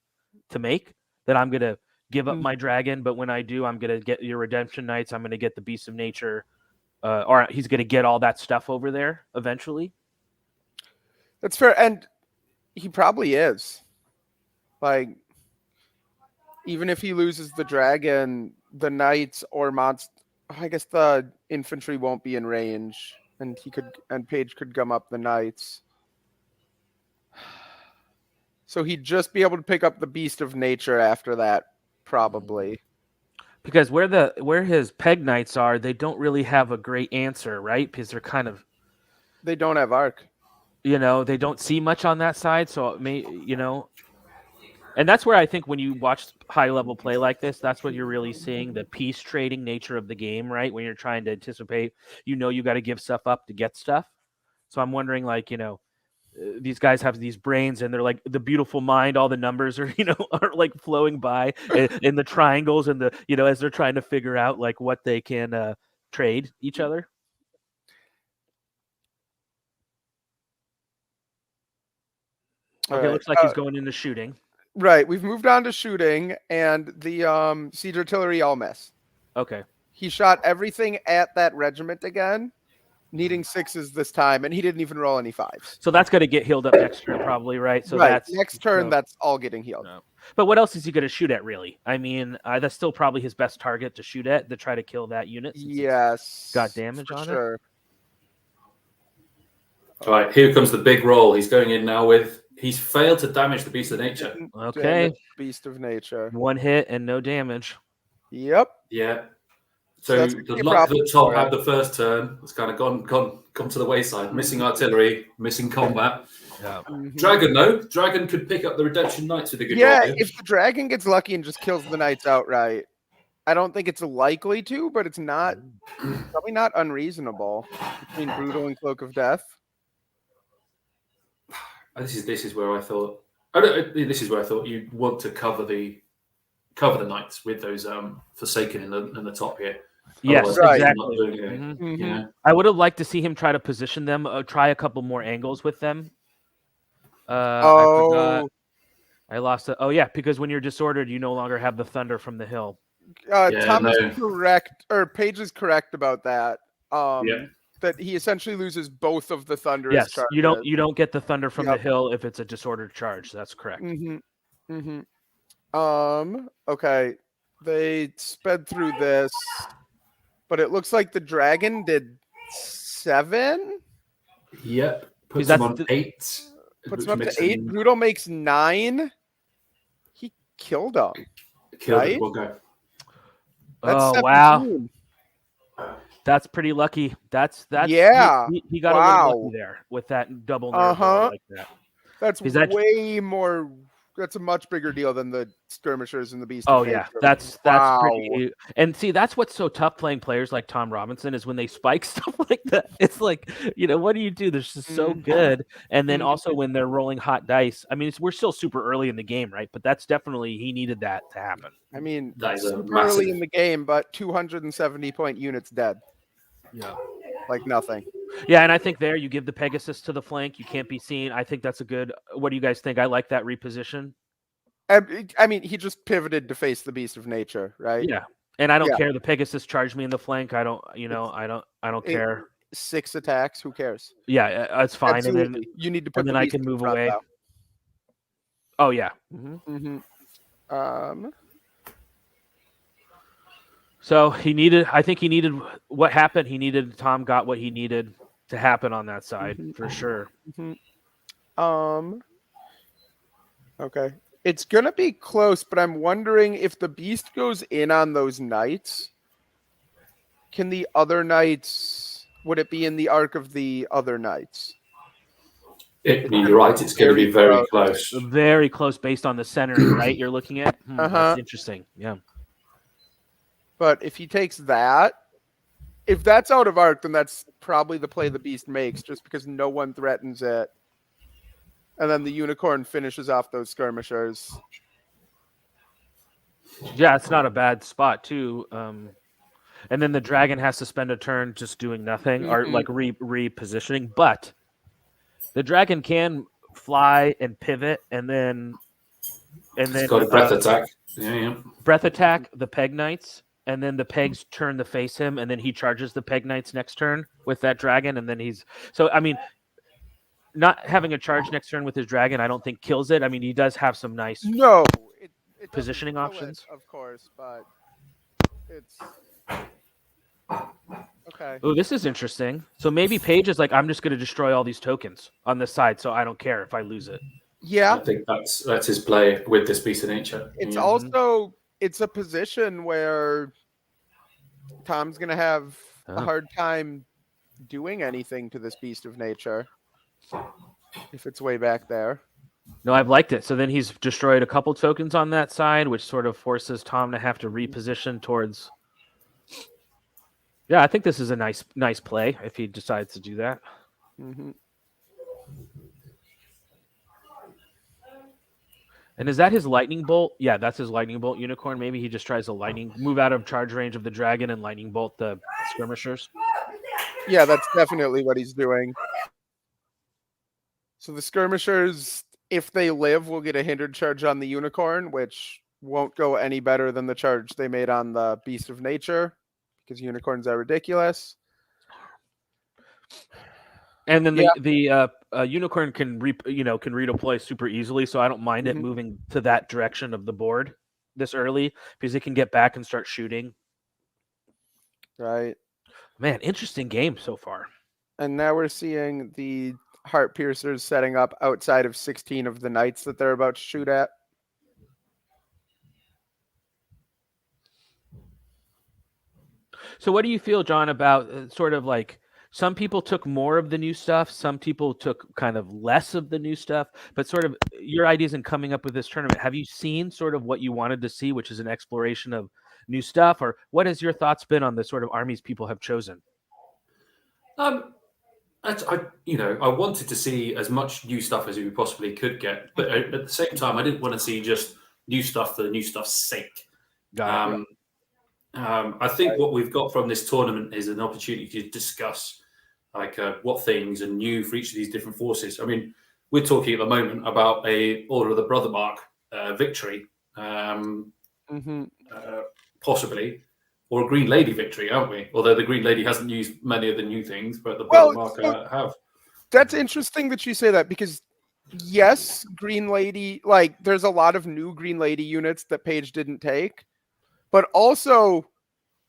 to make, that I'm going to give up my dragon, but when I do, I'm going to get your redemption knights. I'm going to get the beast of nature, or he's going to get all that stuff over there eventually. That's fair, and he probably is. Like, even if he loses the dragon, the knights or monster, I guess the infantry won't be in range, and Paige could gum up the knights. So he'd just be able to pick up the beast of nature after that, probably. Because where his peg knights are, they don't really have a great answer, right? Because they're kind of, They don't have arc. they don't see much on that side. So it may, and that's where I think when you watch high level play like this, that's what you're really seeing, the piece trading nature of the game, right? When you're trying to anticipate, you got to give stuff up to get stuff. So I'm wondering, like, these guys have these brains, and they're like the beautiful mind. All the numbers are, are like flowing by in the triangles, and as they're trying to figure out like what they can trade each other. Okay, Right. looks like he's going into shooting. Right, we've moved on to shooting, and the siege artillery all miss. Okay. He shot everything at that regiment again, needing 6s this time, and he didn't even roll any 5s. So that's going to get healed up next turn, probably, right? So right. that's Next turn, that's all getting healed. No. But what else is he going to shoot at, really? I mean, that's still probably his best target to shoot at, to try to kill that unit. Yes. Got damage on it. All right, here comes the big roll. He's going in now with. He's failed to damage the beast of nature. Okay. Beast of nature. 1 hit and no damage. Yep. Yeah. So the luck that Tom had the first turn has kind of gone to the wayside. Missing artillery, missing combat. Yeah. Dragon, though. Dragon could pick up the redemption knights with a good Yeah, roll. if the dragon gets lucky and just kills the knights outright. I don't think it's likely to, but it's probably not unreasonable between Brutal and Cloak of Death. This is where I thought. This is where I thought you'd want to cover the knights with those Forsaken in the top here. Yes, exactly. Yeah. I would have liked to see him try to position them, try a couple more angles with them. I forgot. I lost it. Oh yeah, because when you're disordered, you no longer have the thunder from the hill. Tom is correct, or Paige is correct about that. That he essentially loses both of the thunderous charges. You don't get the thunder from the hill if it's a disordered charge. That's correct. Okay. They sped through this, but it looks like the dragon did 7. Yep. Puts him on 8. Puts him up to 8. Brutal makes 9. He killed him. Him. We'll go. Oh wow. That's pretty lucky. That's yeah. He got a little lucky there with that double nerve like that. That's way more. That's a much bigger deal than the skirmishers and the beast. Oh yeah, that's pretty. And see, that's what's so tough playing players like Tom Robinson is when they spike stuff like that. It's like, what do you do? They're just so good. And then also when they're rolling hot dice. I mean, we're still super early in the game, right? But that's definitely, he needed that to happen. I mean, super early in the game, but 270 point units dead. Yeah, like nothing. Yeah, and I think there you give the Pegasus to the flank. You can't be seen. I think that's a good. What do you guys think? I like that reposition. I mean, he just pivoted to face the beast of nature, right? Yeah, and I don't care. The Pegasus charged me in the flank. I don't. I don't care. 6 attacks. Who cares? Yeah, that's fine. Absolutely. And then you need to put. And then I can move away. Now. Oh yeah. So I think he needed what happened. Tom got what he needed to happen on that side for sure. Okay. It's going to be close, but I'm wondering if the beast goes in on those knights, can the other knights, would it be in the arc of the other knights? You're right. It's going to be very close. Very close based on the centering, right? You're looking at? That's interesting. Yeah. But if he takes that, if that's out of arc, then that's probably the play the beast makes, just because no one threatens it. And then the unicorn finishes off those skirmishers. Yeah, it's not a bad spot too. And then the dragon has to spend a turn just doing nothing or like repositioning. But The dragon can fly and pivot, and then It's got a breath attack. Yeah. breath attack the peg knights, and then the pegs turn to face him, and then he charges the peg knights next turn with that dragon, and then he's so. I mean, not having a charge next turn with his dragon, I don't think kills it. I mean, he does have some nice No, it doesn't positioning kill it, options. of course, but it's okay. Oh, this is interesting. So maybe Paige is like, I'm just going to destroy all these tokens on this side, so I don't care if I lose it. Yeah, I think that's his play with this beast of nature. it's Yeah. also it's a position where Tom's gonna have a hard time doing anything to this beast of nature if it's way back there. No, I've liked it. So then he's destroyed a couple tokens on that side, which sort of forces Tom to have to reposition towards. Yeah, I think this is a nice play if he decides to do that. Mm-hmm. And is that his lightning bolt? Yeah, that's his lightning bolt unicorn. Maybe he just tries to move out of charge range of the dragon and lightning bolt the skirmishers. Yeah, that's definitely what he's doing. So the skirmishers, if they live, will get a hindered charge on the unicorn, which won't go any better than the charge they made on the beast of nature, because unicorns are ridiculous. And then the unicorn can redeploy super easily, so I don't mind it moving to that direction of the board this early because it can get back and start shooting. Right. Man, interesting game so far. And now we're seeing the heart piercers setting up outside of 16 of the knights that they're about to shoot at. So what do you feel, John, about sort of like some people took more of the new stuff, some people took kind of less of the new stuff, but sort of your ideas in coming up with this tournament, have you seen sort of what you wanted to see, which is an exploration of new stuff, or what has your thoughts been on the sort of armies people have chosen? I wanted to see as much new stuff as we possibly could get, but at the same time, I didn't want to see just new stuff for the new stuff's sake. Got it. I think what we've got from this tournament is an opportunity to discuss what things are new for each of these different forces. I mean, we're talking at the moment about a Order of the Brothermark victory, possibly, or a Green Lady victory, aren't we? Although the Green Lady hasn't used many of the new things, but the Brothermark have. That's interesting that you say that because, yes, Green Lady, there's a lot of new Green Lady units that Paige didn't take. But also,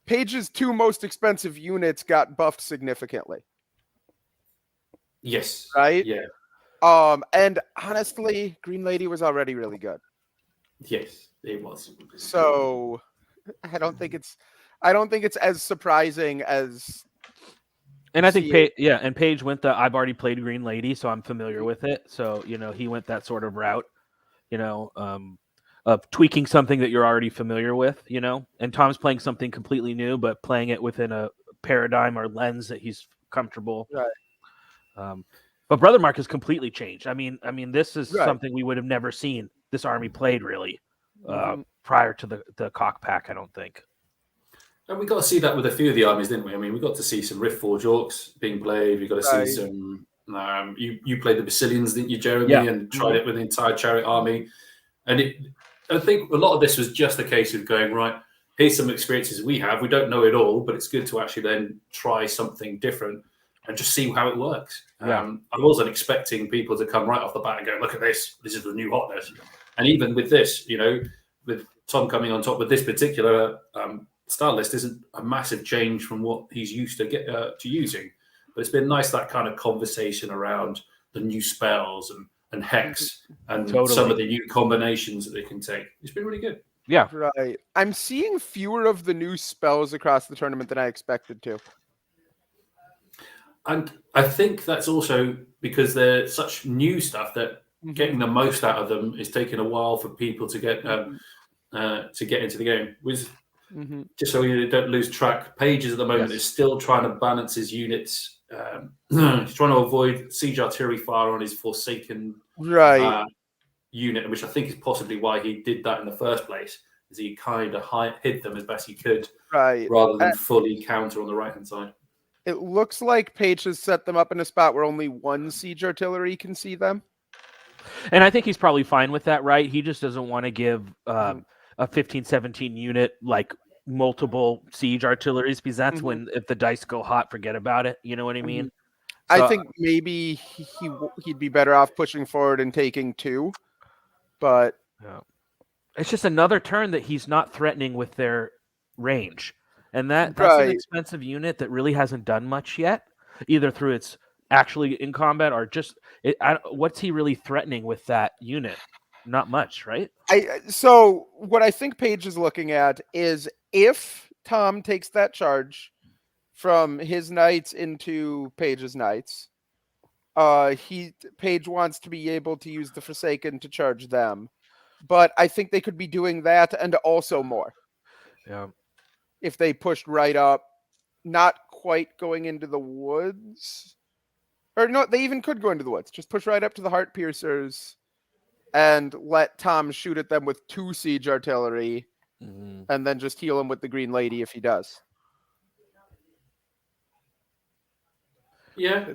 Paige's two most expensive units got buffed significantly. Yes. Right? Yeah. And honestly, Green Lady was already really good. Yes, it was. So I don't think it's as surprising as. And I think Paige went I've already played Green Lady, so I'm familiar with it. So, he went that sort of route, of tweaking something that you're already familiar with, and Tom's playing something completely new, but playing it within a paradigm or lens that he's comfortable. Right. But Brothermark has completely changed. I mean, this is something we would have never seen this army played really prior to the cock pack, I don't think. And we got to see that with a few of the armies, didn't we? I mean, we got to see some Riftforge Orcs being played. We got to see some. You played the Basilians, didn't you, Jeremy? Yeah. And tried it with the entire Chariot army. And I think a lot of this was just a case of going, right, here's some experiences we have. We don't know it all, but it's good to actually then try something different and just see how it works. Yeah. I wasn't expecting people to come right off the bat and go, look at this. This is the new hotness. And even with this, with Tom coming on top with this particular style list isn't a massive change from what he's used to using. But it's been nice, that kind of conversation around the new spells and hex and some of the new combinations that they can take. It's been really good. Yeah. Right. I'm seeing fewer of the new spells across the tournament than I expected to. And I think that's also because they're such new stuff that getting the most out of them is taking a while for people to get into the game. Just so you don't lose track, Pages at the moment is still trying to balance his units. He's trying to avoid siege artillery fire on his Forsaken unit, which I think is possibly why he did that in the first place, is he kind of hid them as best he could, rather than fully counter on the right-hand side. It looks like Paige has set them up in a spot where only one siege artillery can see them. And I think he's probably fine with that, right? He just doesn't want to give a 15, 17 unit like multiple siege artilleries because that's when if the dice go hot, forget about it. You know what I mean? I So, think maybe he'd be better off pushing forward and taking 2, but yeah. It's just another turn that he's not threatening with their range, and that's an expensive unit that really hasn't done much yet, either through its actually in combat or just what's he really threatening with that unit? Not much, right? So what I think Paige is looking at is if Tom takes that charge from his knights into Paige's knights, Paige wants to be able to use the Forsaken to charge them. But I think they could be doing that and also more. Yeah. If they pushed right up, not quite going into the woods. Or no, they even could go into the woods. Just push right up to the Heart Piercers and let Tom shoot at them with 2 siege artillery and then just heal him with the Green Lady if he does. Yeah.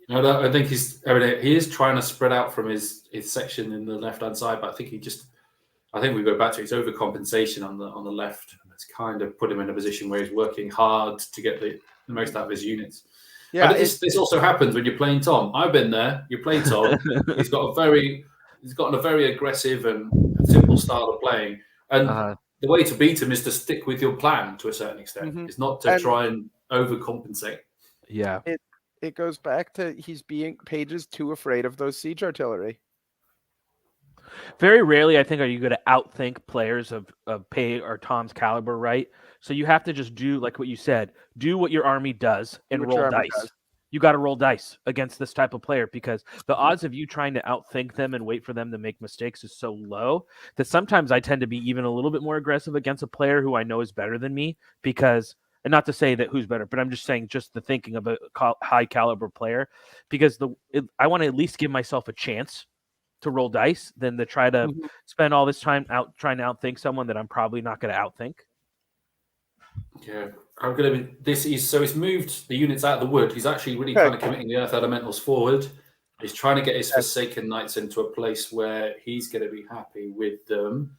I think he is trying to spread out from his section in the left-hand side, but I think we go back to his overcompensation on the left. It's kind of put him in a position where he's working hard to get the most out of his units. Yeah, this also happens when you're playing Tom. I've been there. You play Tom. He's gotten a very aggressive and simple style of playing, and the way to beat him is to stick with your plan to a certain extent. It's not to try and overcompensate. Yeah. It goes back to Paige is too afraid of those siege artillery. Very rarely, I think, are you going to outthink players of Paige or Tom's caliber, right? So you have to just do, like what you said, do what your army does and roll dice. You got to roll dice against this type of player because the odds of you trying to outthink them and wait for them to make mistakes is so low that sometimes I tend to be even a little bit more aggressive against a player who I know is better than me because... And not to say that who's better, but I'm just saying just the thinking of a high caliber player, because I want to at least give myself a chance to roll dice than to try to spend all this time trying to outthink someone that I'm probably not going to outthink. Yeah, I'm going to be. He's moved the units out of the wood. He's actually really kind of committing the Earth Elementals forward. He's trying to get his Forsaken Knights into a place where he's going to be happy with them.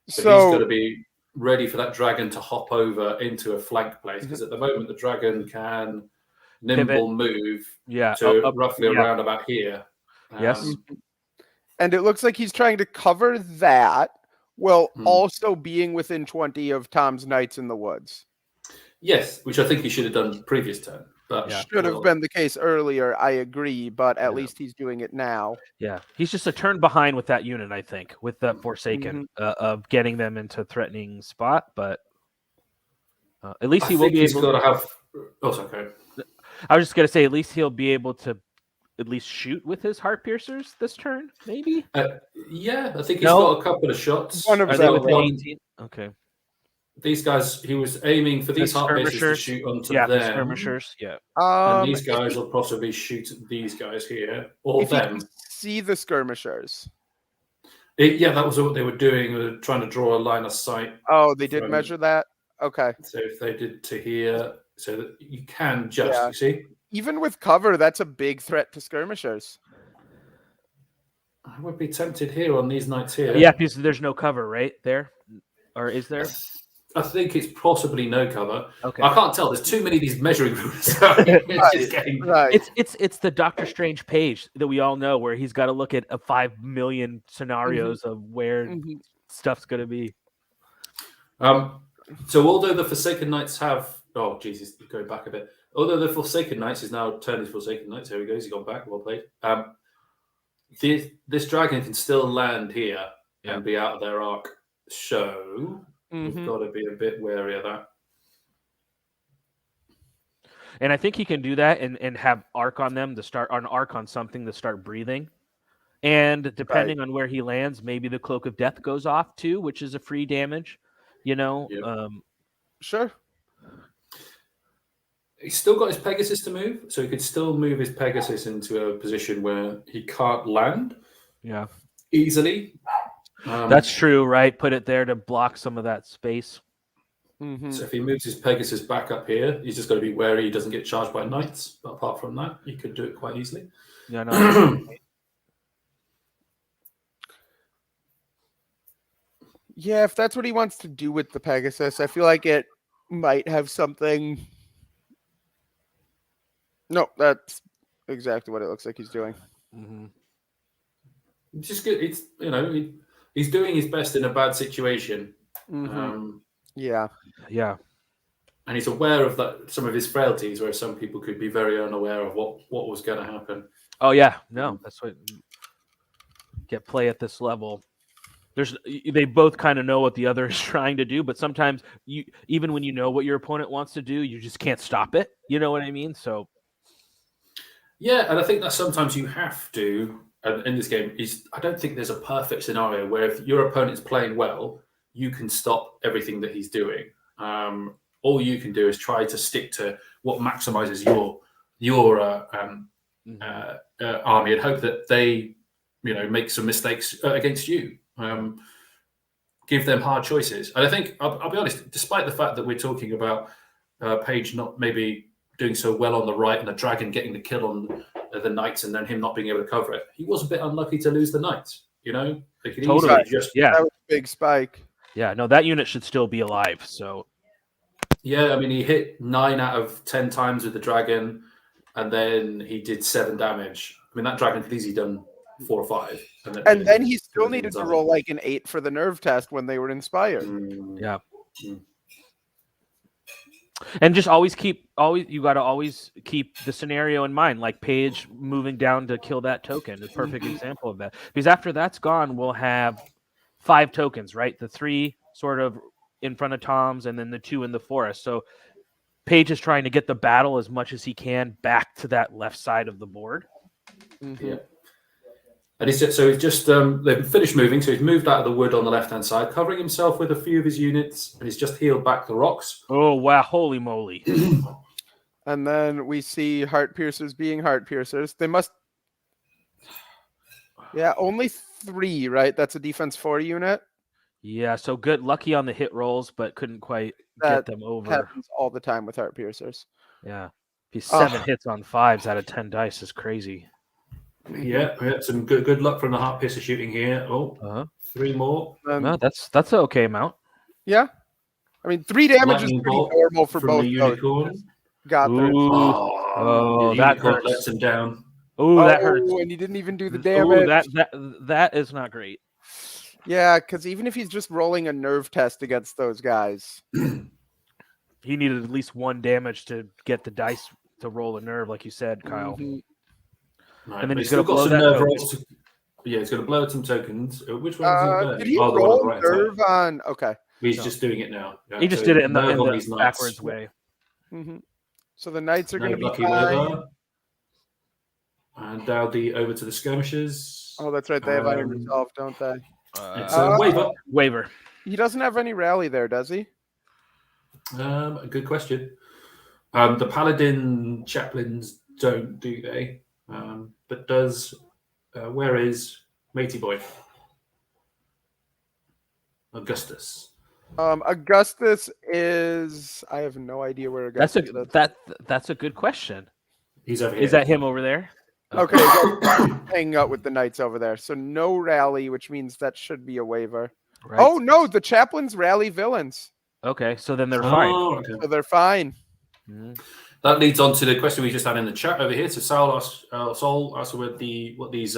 But he's got to be ready for that dragon to hop over into a flank place because at the moment the dragon can nimble move to roughly around about here. Yes. And it looks like he's trying to cover that while also being within 20 of Tom's knights in the woods. Yes, which I think he should have done previous turn. But should have been the case earlier, I agree, but at least he's doing it now. Yeah, he's just a turn behind with that unit, I think, with the Forsaken of getting them into threatening spot. But at least he will be able. He's got to have. Oh, okay. I was just gonna say, at least he'll be able to at least shoot with his Heart Piercers this turn, maybe. Yeah, I think he's got a couple of shots. One of them. Okay. These guys, he was aiming for these Heart Piercers to shoot onto them. The skirmishers, and these guys will possibly shoot these guys here, or them. See the skirmishers. That was what they were doing. They were trying to draw a line of sight. Oh, they did measure that? Okay. So if they did to here, so that you can just, you see? Even with cover, that's a big threat to skirmishers. I would be tempted here on these knights here. Yeah, because there's no cover, right? There? Or is there? I think it's possibly no cover. Okay. I can't tell. There's too many of these measuring rulers. It's the Doctor Strange page that we all know where he's got to look at 5 million scenarios of where stuff's going to be. So although the Forsaken Knights have... Oh, Jesus, go back a bit. Although the Forsaken Knights is now turned his Forsaken Knights. Here he goes. He's gone back. Well played. This dragon can still land here and be out of their arc. So... We've got to be a bit wary of that. And I think he can do that and have arc on them to start, or an arc on something to start breathing. And depending on where he lands, maybe the Cloak of Death goes off too, which is a free damage. Sure. He's still got his Pegasus to move, so he could still move his Pegasus into a position where he can't land easily. That's true, right? Put it there to block some of that space. So if he moves his Pegasus back up here, he's just got to be wary he doesn't get charged by knights. But apart from that, he could do it quite easily. Yeah, no. Yeah, if that's what he wants to do with the Pegasus, I feel like it might have something. No, that's exactly what it looks like he's doing. Mm-hmm. It's just good. It's he's doing his best in a bad situation. Yeah. Yeah. And he's aware of that some of his frailties, where some people could be very unaware of what was going to happen. Oh yeah, no, that's what get play at this level. They both kind of know what the other is trying to do, but sometimes even when you know what your opponent wants to do, you just can't stop it. You know what I mean? So yeah, and I think that sometimes you have to. And in this game, I don't think there's a perfect scenario where if your opponent's playing well, you can stop everything that he's doing. All you can do is try to stick to what maximizes your army and hope that they, make some mistakes against you. Give them hard choices. And I think, I'll be honest, despite the fact that we're talking about Page not maybe doing so well on the right and the dragon getting the kill on the knights and then him not being able to cover it, he was a bit unlucky to lose the knights. They could totally, easily just yeah, That was a big spike. yeah. No, that unit should still be alive. So yeah. I mean, he hit 9 out of 10 times with the dragon, and then he did 7 damage. I mean, that dragon could easily done 4 or 5, And then he still needed to roll like an 8 for the nerve test when they were inspired. yeah. And just you got to always keep the scenario in mind, like Paige moving down to kill that token is a perfect example of that. Because after that's gone, we'll have 5 tokens, right? The 3 sort of in front of Tom's and then the 2 in the forest. So Paige is trying to get the battle as much as he can back to that left side of the board. Yeah. And he's just they've finished moving, so he's moved out of the wood on the left-hand side, covering himself with a few of his units, and he's just healed back the rocks. Oh, wow. Holy moly. And then we see Heart Piercers being Heart Piercers. They must... Yeah, only 3, right? That's a defense 4 unit. Yeah, so good. Lucky on the hit rolls, but couldn't quite get them over. Happens all the time with Heart Piercers. Yeah. He's 7 hits on 5s out of 10 dice is crazy. Yeah, we had some good luck from the Heart Piercer shooting here. 3 more. No, that's an okay amount. Yeah. I mean, 3 damage Lightning is pretty bolt normal for from both the unicorn. those. Got there. The that unicorn hurts. lets him down. Oh, that hurts. And he didn't even do the damage. That is not great. Yeah, because even if he's just rolling a nerve test against those guys, he needed at least 1 damage to get the dice to roll a nerve, like you said, Kyle. Right, and then he's he's going to blow some that nerve token. rolls. Yeah, he's going to blow some tokens. Which one is he did he the one roll on the right nerve side. on? Okay. He's just doing it now. Yeah, He just did it in nerve on the these knights. backwards way. So the knights are going to be Lucky fine. Weather. And Dowdy over to the skirmishers. Oh, that's right. They have Iron Resolve, don't they? It's a Waver. He doesn't have any rally there, does he? A good question. The Paladin chaplains don't, do they? But does where is Matey Boy? Augustus. Augustus is. I have no idea where Augustus is. That's a good question. He's over here. Is that him over there? Okay, hanging out with the knights over there. So no rally, which means that should be a waiver. Right. Oh no, the chaplains rally villains. Okay, so then they're fine. Okay. So they're fine. Mhm. That leads on to the question we just had in the chat over here. So Saul asked what these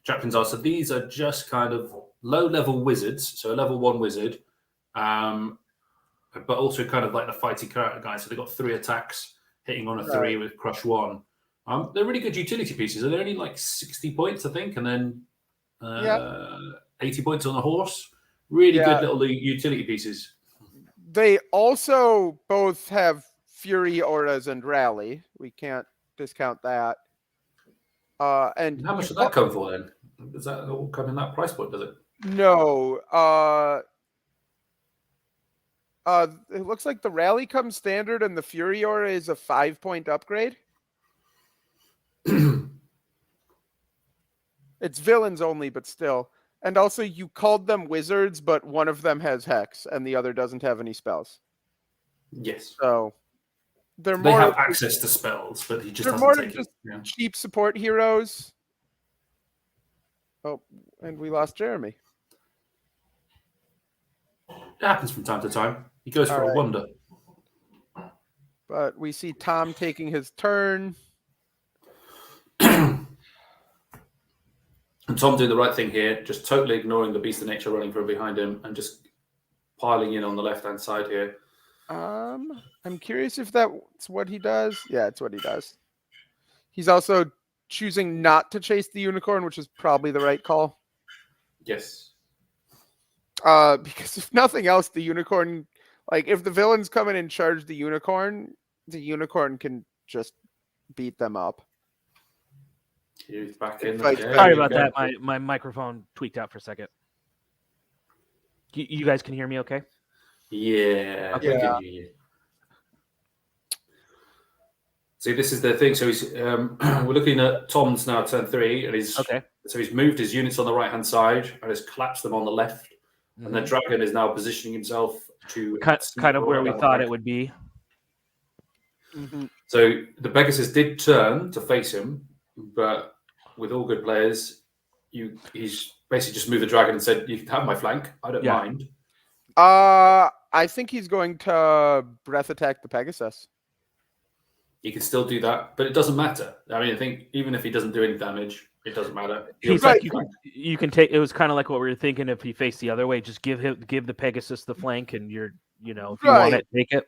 chaplains are. So these are just kind of low-level wizards, so a level 1 wizard, but also kind of like the fighting character guys. So they've got 3 attacks, hitting on a 3 with crush 1. They're really good utility pieces. They're only like 60 points, I think, and then 80 points on a horse. Really good little utility pieces. They also both have Fury auras and rally. We can't discount that. And how much does that come for then? Does that all come in that price point? Does it? No. It looks like the rally comes standard, and the Fury aura is a 5-point upgrade. It's villains only, but still. And also, you called them wizards, but one of them has Hex, and the other doesn't have any spells. Yes. So they're They more have access to spells, but he just they're hasn't more taken just it. Yeah. cheap support heroes. Oh, and we lost Jeremy. It happens from time to time. He goes for All a right. wander. But we see Tom taking his turn. And Tom doing the right thing here, just totally ignoring the Beast of Nature running from behind him and just piling in on the left-hand side here. I'm curious if that's what he does. Yeah, it's what he does. He's also choosing not to chase the unicorn, which is probably the right call. Yes. Because if nothing else, the unicorn, like if the villains come in and charge the unicorn can just beat them up. He's back in. Fights Okay, back. Sorry there you about go. that. My microphone tweaked out for a second. You guys can hear me okay? Yeah, Okay. we can hear you. See, this is the thing. So he's we're looking at Tom's now turn 3, and he's Okay. so he's moved his units on the right hand side and has collapsed them on the left, and the dragon is now positioning himself to Kind of where we down the thought back. it would be. Mm-hmm. So the Pegasus did turn to face him, but with all good players, he's basically just moved the dragon and said, "You can have my flank. I don't Yeah. mind." I think he's going to breath attack the Pegasus. He can still do that, but it doesn't matter. I mean, I think even if he doesn't do any damage, it doesn't matter. He's Right. like you can take. It was kind of like what we were thinking. If he faced the other way, just give the Pegasus the flank, and if you want it, take it.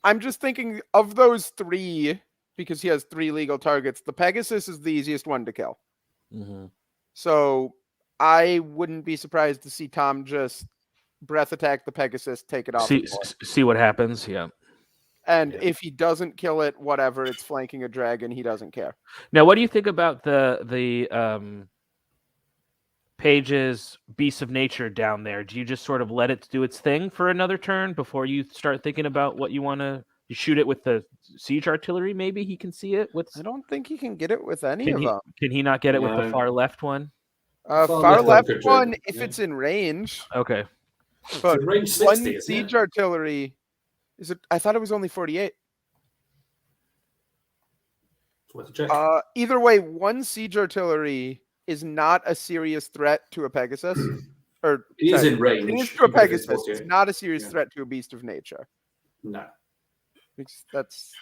I'm just thinking of those 3, because he has 3 legal targets. The Pegasus is the easiest one to kill. Mm-hmm. So I wouldn't be surprised to see Tom just breath attack the Pegasus, take it off. See what happens. Yeah. And if he doesn't kill it, whatever, it's flanking a dragon. He doesn't care. Now, what do you think about the Page's Beast of Nature down there? Do you just sort of let it do its thing for another turn before you start thinking about what you want to shoot it with the siege artillery? Maybe he can see it with. I don't think he can get it with any of them. Can he not get it with the No. far left one? Far left could one, do, if yeah. it's in range. Okay. But range 60, one isn't it? siege artillery is it? I thought it was only 48. It's worth a check. Either way, one siege artillery is not a serious threat to a Pegasus. Or He is sorry, in range. it is to a even if it's Pegasus. It's 48. not a serious Yeah. threat to a Beast of Nature. No. Because that's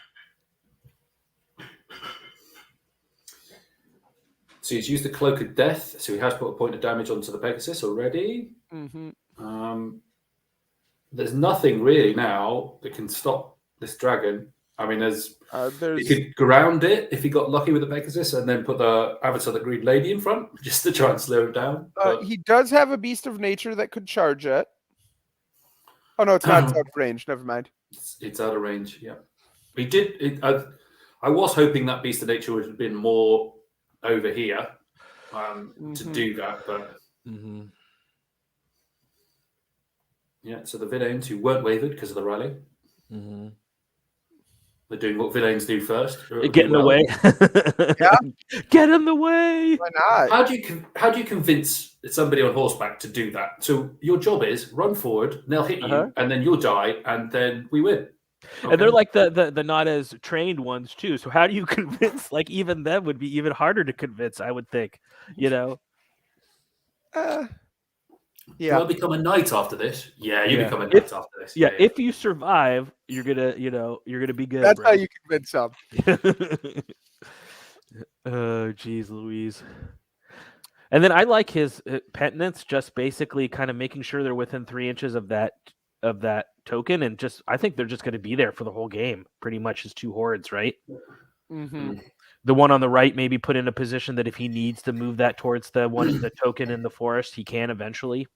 So he's used the Cloak of Death, so he has put a point of damage onto the Pegasus already. There's nothing really now that can stop this dragon. I mean, he could ground it if he got lucky with the Pegasus, and then put the Avatar the Green Lady in front just to try and slow him down. But he does have a Beast of Nature that could charge it. Oh no, it's not. It's out of range. Never mind. it's out of range. Yeah, he did. I was hoping that Beast of Nature would have been more over here to do that, but yeah. So the villains who weren't wavered because of the rally, they're doing what villains do first. Get in the way. Yeah. Get in the way. Why not? How do you convince somebody on horseback to do that? So your job is run forward, and they'll hit you, and then you'll die, and then we win. Okay. And they're like the not as trained ones too. So how do you convince? Like even them would be even harder to convince, I would think. Yeah. You'll become a knight after this. Yeah, you become a knight after this. Yeah, if you survive, you're gonna be good. That's bro. how you convince them. Oh, geez, Louise. And then I like his penitence, just basically kind of making sure they're within 3 inches of that token, and just I think they're just going to be there for the whole game. Pretty much his 2 hordes, right? The one on the right maybe put in a position that if he needs to move that towards the token in the forest, he can eventually.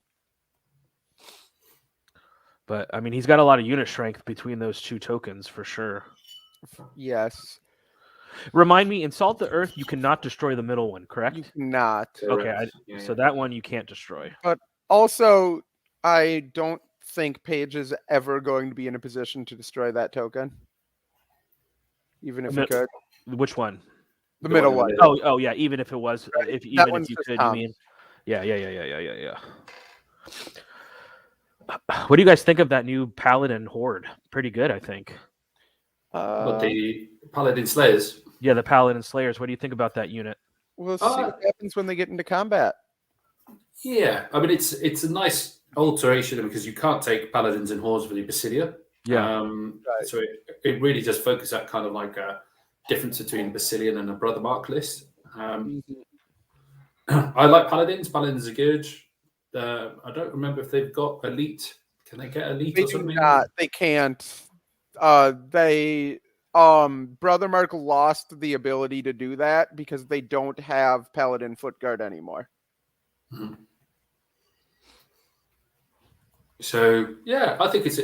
But I mean, he's got a lot of unit strength between those 2 tokens for sure. Yes. Remind me, in Salt the Earth, you cannot destroy the middle one, correct? You cannot. Okay, so that one you can't destroy. But also, I don't think Paige is ever going to be in a position to destroy that token. Even if he could. Which one? The middle one. Oh yeah, even if it was, even if you could, you mean? Yeah. What do you guys think of that new Paladin Horde? Pretty good, I think. But the Paladin Slayers. Yeah, the Paladin Slayers. What do you think about that unit? We'll see what happens when they get into combat. Yeah, I mean it's a nice alteration because you can't take Paladins and Hordes with the Basilia. Yeah. Right. So it really just focuses that kind of like a difference between Basilian and a Brothermark list. I like Paladins. Paladins are good. I don't remember if they've got elite. Can they get elite They or do something? not. They can't. Brothermark lost the ability to do that because they don't have Paladin Footguard anymore. Mhm. So yeah, I think it's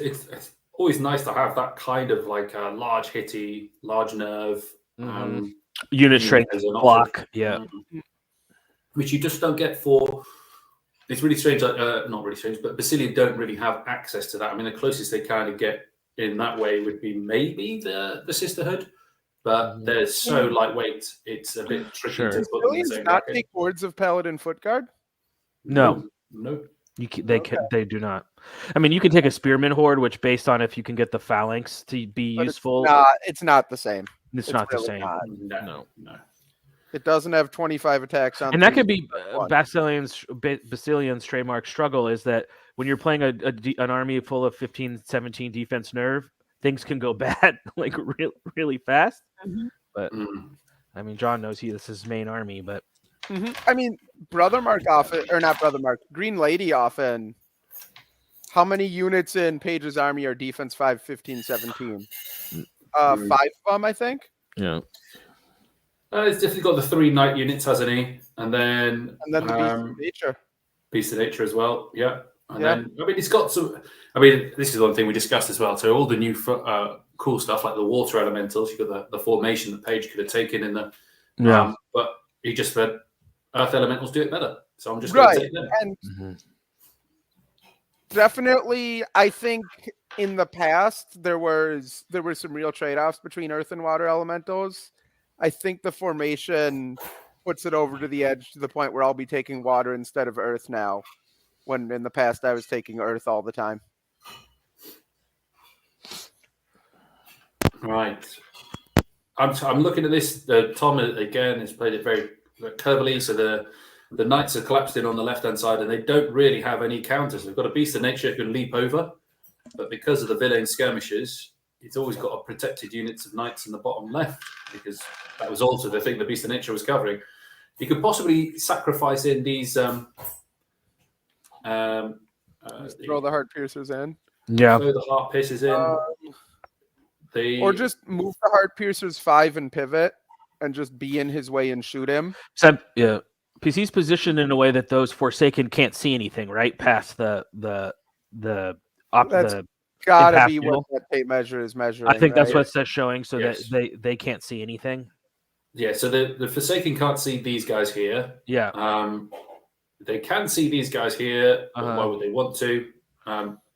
always nice to have that kind of like a large hitty, large nerve Unit strength as an option. block. Yeah. Which you just don't get for. It's really strange. Not really strange, but Basilian don't really have access to that. I mean, the closest they kind of get in that way would be maybe the Sisterhood, but they're so lightweight. It's a bit tricky Sure. to Does put them in the Billions same not bracket. take hordes of Paladin Footguard? No. They do not. I mean, you can take a Spearman Horde, which based on if you can get the Phalanx to be But useful, it's not the same. it's not the really same. not. No. It doesn't have 25 attacks on. And that could be one. Basilian's trademark struggle is that when you're playing an army full of 15, 17 defense nerve, things can go bad like really fast. But I mean, John knows this is his main army, but I mean, Brothermark often, or not Brothermark, Green Lady often. How many units in Page's army are defense 5, 15, 17? 5 of them, I think. yeah. It's definitely got the 3 knight units, hasn't he? And then the Beast of Nature. Beast of Nature as well. Yeah. And then I mean, it's got some. I mean, this is one thing we discussed as well. So all the new cool stuff like the water elementals. You got the formation that Page could have taken in the. But he just said Earth elementals do it better. So I'm just going to take them. And definitely, I think in the past there were some real trade-offs between Earth and Water elementals. I think the formation puts it over to the edge to the point where I'll be taking Water instead of Earth now, when in the past I was taking Earth all the time. Right. I'm looking at this. Tom again has played it very cleverly. So the knights are collapsed in on the left hand side, and they don't really have any counters. They've got a Beast of Nature who can leap over, but because of the villain skirmishes, it's always got a protected units of knights in the bottom left, because that was also the thing the Beast of Nature was covering. You could possibly sacrifice in these. Throw the Heart Piercers in. Throw the Heart Piercers in. Or just move the Heart Piercers 5 and pivot, and just be in his way and shoot him. So PC's positioned in a way that those Forsaken can't see anything, right? Past the gotta be what that tape measure is measuring. I think that's right? what that's showing, so that they can't see anything. Yeah, so the Forsaken can't see these guys here. Yeah. They can see these guys here. But why would they want to?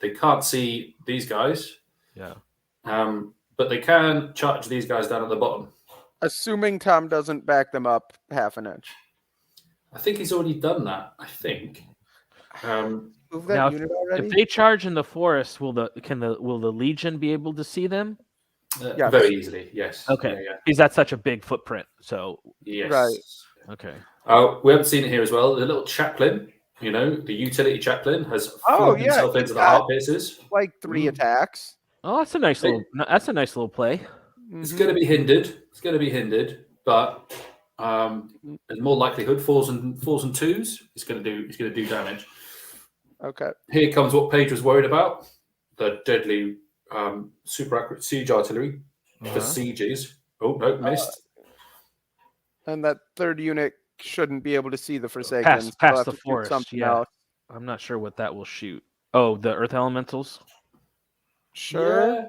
They can't see these guys. Yeah. But they can charge these guys down at the bottom. Assuming Tom doesn't back them up half an inch. I think he's already done that. I think. Move that Now, unit already? if they charge in the forest, will the Legion be able to see them? Yes. Very easily, yes. Okay. Yeah. Because that's such a big footprint. So Yes. Right. okay. We haven't seen it here as well. The little chaplain, the utility chaplain has flung himself into the Heart Piercers. Like 3 attacks. Oh, that's a nice little play. It's going to be hindered. But there's more likelihood 4s and 2s. It's going to do damage. Okay. Here comes what Page was worried about: the deadly super accurate siege artillery for sieges. Oh no, missed. And that 3rd unit shouldn't be able to see the Forsaken. Past the forest. Yeah. Else. I'm not sure what that will shoot. Oh, the Earth Elementals. Sure. Yeah.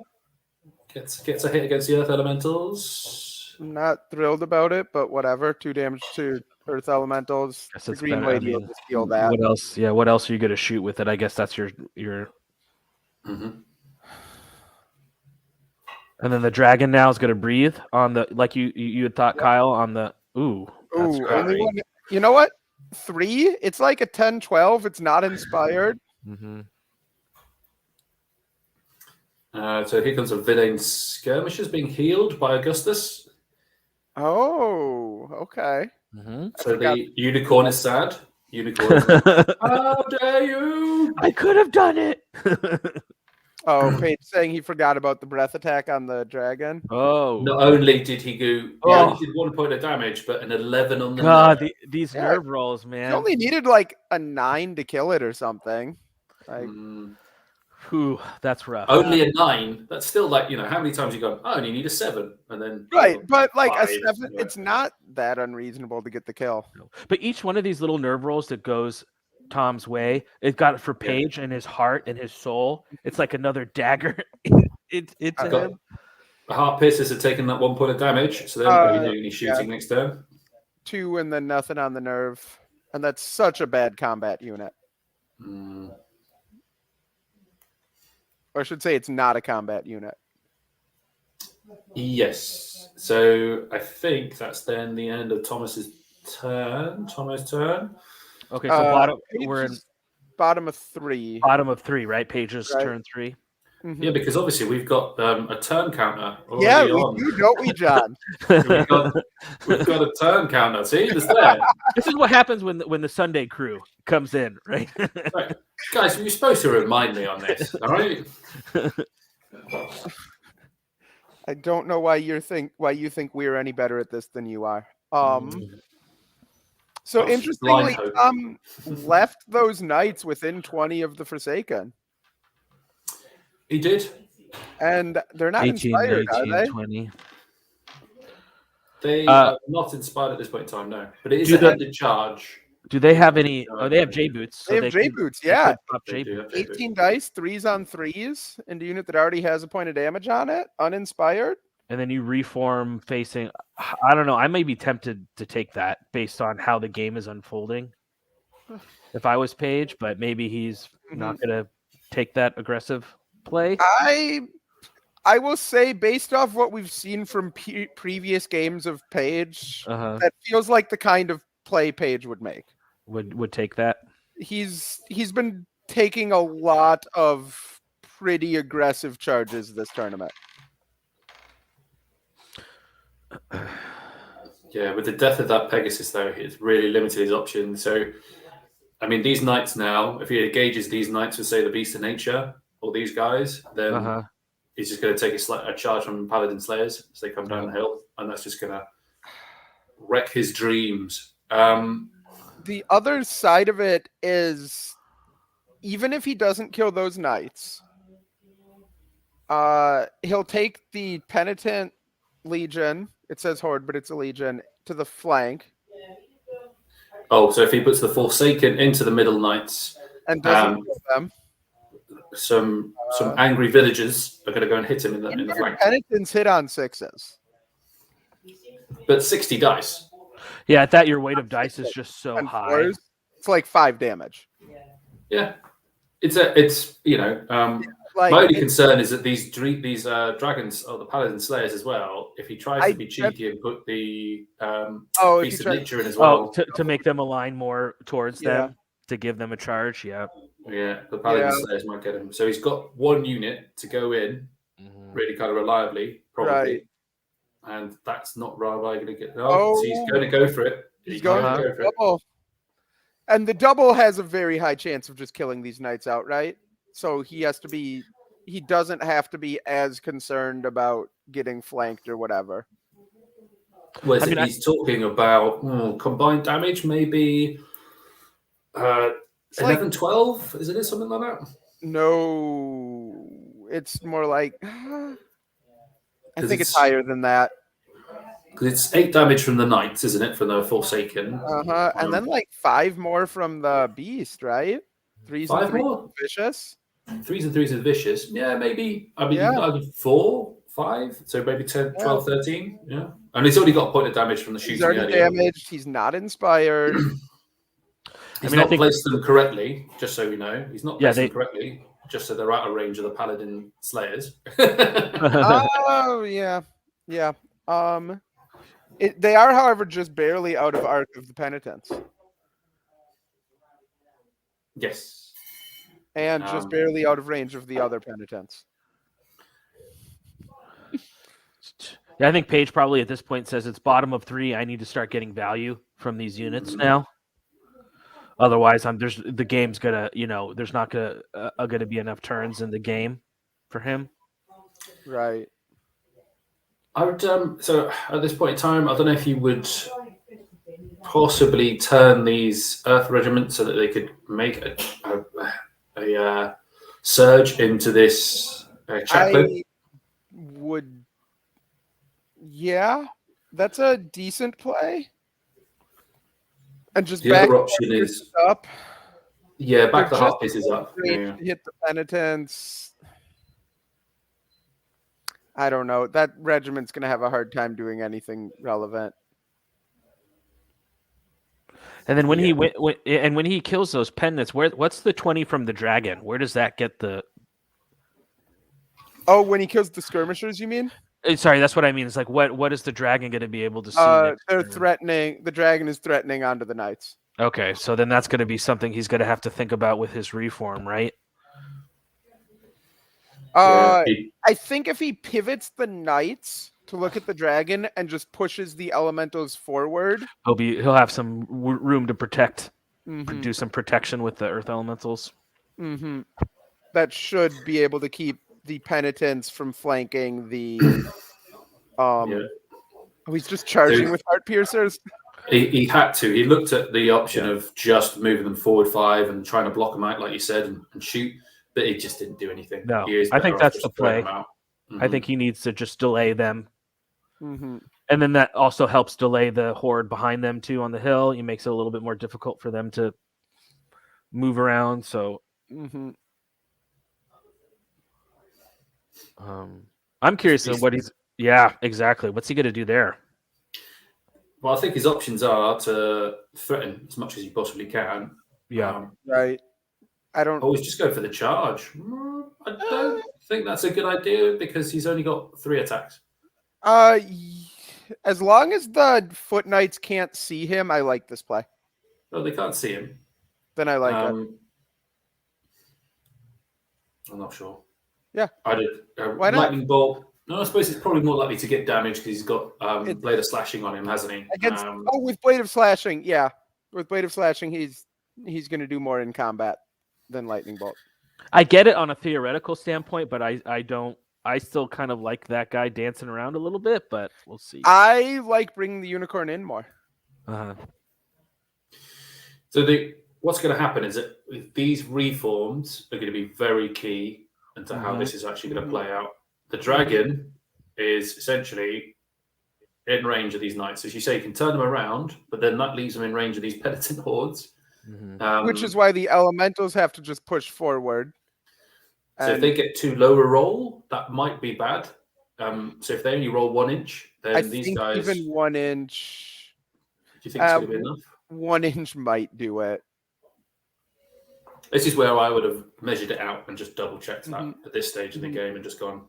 Gets a hit against the Earth Elementals. Not thrilled about it, but whatever. 2 damage to Earth Elementals. The Green Lady will just steal that. What else? Yeah, what else are you going to shoot with it? I guess that's your. And then the dragon now is going to breathe on the you had thought, Kyle, on the That's only one. You know what? 3. It's like a 10-12. It's not inspired. So here comes a villain skirmishers being healed by Augustus. Oh, okay. Mhm. I So forgot. the unicorn is sad. Unicorn is like, how dare you? I could have done it. Oh, Paige saying he forgot about the breath attack on the dragon. Oh, Not only did he go, he Oh. only did 1 point of damage, but an 11 on the God, nerve. these Yeah. nerve rolls, He man. only needed like a 9 to kill it or something. Like, Whew, that's rough. Only a 9. That's still like, how many times you go, I only need a 7. And then. right, but like a 5, 7, it's not that unreasonable to get the kill. But each one of these little nerve rolls that goes Tom's way, it got it for Yeah. Paige and his heart and his soul. It's like another dagger. It's I've got the heart piercers have taken that 1 point of damage, so they're not going to be doing any shooting next turn. 2 and then nothing on the nerve. And that's such a bad combat unit. Or I should say it's not a combat unit. Yes. So I think that's then the end of Thomas's turn. Tomo's turn. Okay, so Paige we're in is bottom of 3. bottom of 3, right? Paige's Right. turn 3. Mhm. Yeah, because obviously we've got a turn counter already Yeah, we on. do, don't we, John? We've got a turn counter. See, it's there. This is what happens when the Sunday crew comes in, right? Right. Guys, you're supposed to remind me on this, all right? I don't know why you think we're any better at this than you are. So That's interestingly, blind left those knights within 20 of the Forsaken, He did. and they're not 18, inspired, 19, are they? 20. They are not inspired at this point in time, no. But it is Do a the- handed charge. Do they have any? Oh, they have J boots. They have J boots, yeah. They do have J boots. 18 dice, 3s on 3s, and a unit that already has a point of damage on it, uninspired. And then you reform facing. I don't know. I may be tempted to take that based on how the game is unfolding. If I was Paige, but maybe he's not going to take that aggressive play. I will say, based off what we've seen from previous games of Paige, that feels like the kind of play Paige would make. Would take that. He's been taking a lot of pretty aggressive charges this tournament. Yeah, with the death of that Pegasus, though, it's really limited his options. So, I mean, these knights now, if he engages these knights with, say, the Beast of Nature or these guys, then he's just going to take a charge from Paladin Slayers as they come down the hill, and that's just going to wreck his dreams. The other side of it is, even if he doesn't kill those knights, he'll take the Penitent Legion. It says Horde, but it's a Legion, to the flank. Oh, so if he puts the Forsaken into the middle knights and doesn't kill them, some angry villagers are going to go and hit him in the flank. Penitents hit on 6s. But 60 dice. Yeah, at that your weight of dice is just so high. 4s, it's like 5 damage. Yeah, it's my only concern is that these dragons are the Paladin Slayers as well. If he tries to be cheeky and put the Beast of Nature in as well, to make them align more towards them, to give them a charge. Yeah, the Paladin Slayers might get him. So he's got 1 unit to go in, really kind of reliably, probably. Right. And that's not Rabbi going to get. So he's going to go for it. He's going to go for double. And the double has a very high chance of just killing these knights outright. So he doesn't have to be as concerned about getting flanked or whatever. Well, he's talking about combined damage, maybe 11, 12? Isn't it something like that? No, it's more like... I think it's higher than that. Because it's 8 damage from the knights, isn't it? From the Forsaken. And then like 5 more from the beast, right? 3s and 3s more? Vicious. 3s and 3s is vicious. Yeah, maybe. I mean, 4, 5. So maybe 10, 12, 13. Yeah. And he's already got a point of damage from the shooting. He's already damaged. He's not inspired. He's not placed them correctly, just so we know. He's not placed them correctly. Just so they're out of range of the Paladin Slayers. Oh, yeah. Yeah. They are, however, just barely out of arc of the Penitents. Yes. And just barely out of range of the other Penitents. Yeah, I think Paige probably at this point says it's bottom of 3. I need to start getting value from these units now. Otherwise, the game's gonna, there's not gonna be enough turns in the game for him. Right. I would so at this point in time, I don't know if you would possibly turn these Earth regiments so that they could make a surge into this chaplain. I would. Yeah, that's a decent play. And just The back other option is up. back They're the heart pieces up. Range to hit the penitents. I don't know. That regiment's going to have a hard time doing anything relevant. And then when he kills those pendants, what's the 20 from the dragon? Where does that get the? Oh, when he kills the skirmishers, you mean? Sorry, that's what I mean. It's like what is the dragon going to be able to see? They're threatening. The dragon is threatening onto the knights. Okay, so then that's going to be something he's going to have to think about with his reform, right? I think if he pivots the knights to look at the dragon and just pushes the elementals forward, he'll have some room to protect, mm-hmm. do some protection with the earth elementals. Mm-hmm. That should be able to keep the penitents from flanking the. He's just charging with heart piercers. He had to. He looked at the option of just moving them forward 5 and trying to block them out, like you said, and shoot. But he just didn't do anything. No, I think that's the play. Mm-hmm. I think he needs to just delay them. Mm-hmm. And then that also helps delay the horde behind them, too, on the hill. It makes it a little bit more difficult for them to move around. So I'm curious on what he's... Yeah, exactly. What's he going to do there? Well, I think his options are to threaten as much as he possibly can. Yeah. Right. I don't always just go for the charge. I don't think that's a good idea because he's only got 3 attacks. As long as the foot knights can't see him, I like this play. No, they can't see him. Then I like it. I'm not sure. Yeah. I did. Why not? Lightning bolt. No, I suppose he's probably more likely to get damage because he's got Blade of Slashing on him, hasn't he? With Blade of Slashing, yeah. With Blade of Slashing, he's going to do more in combat than Lightning Bolt. I get it on a theoretical standpoint, but I still kind of like that guy dancing around a little bit, but we'll see. I like bringing the unicorn in more. Uh-huh. So what's going to happen is that these reforms are going to be very key into how this is actually going to play out. The dragon is essentially in range of these knights. As you say, you can turn them around, but then that leaves them in range of these penitent hordes. Which is why the elementals have to just push forward. So if they get too low a roll, that might be bad. So if they only roll 1 inch, then these guys... even 1 inch... Do you think it's going to be enough? 1 inch might do it. This is where I would have measured it out and just double-checked that at this stage of the game and just gone...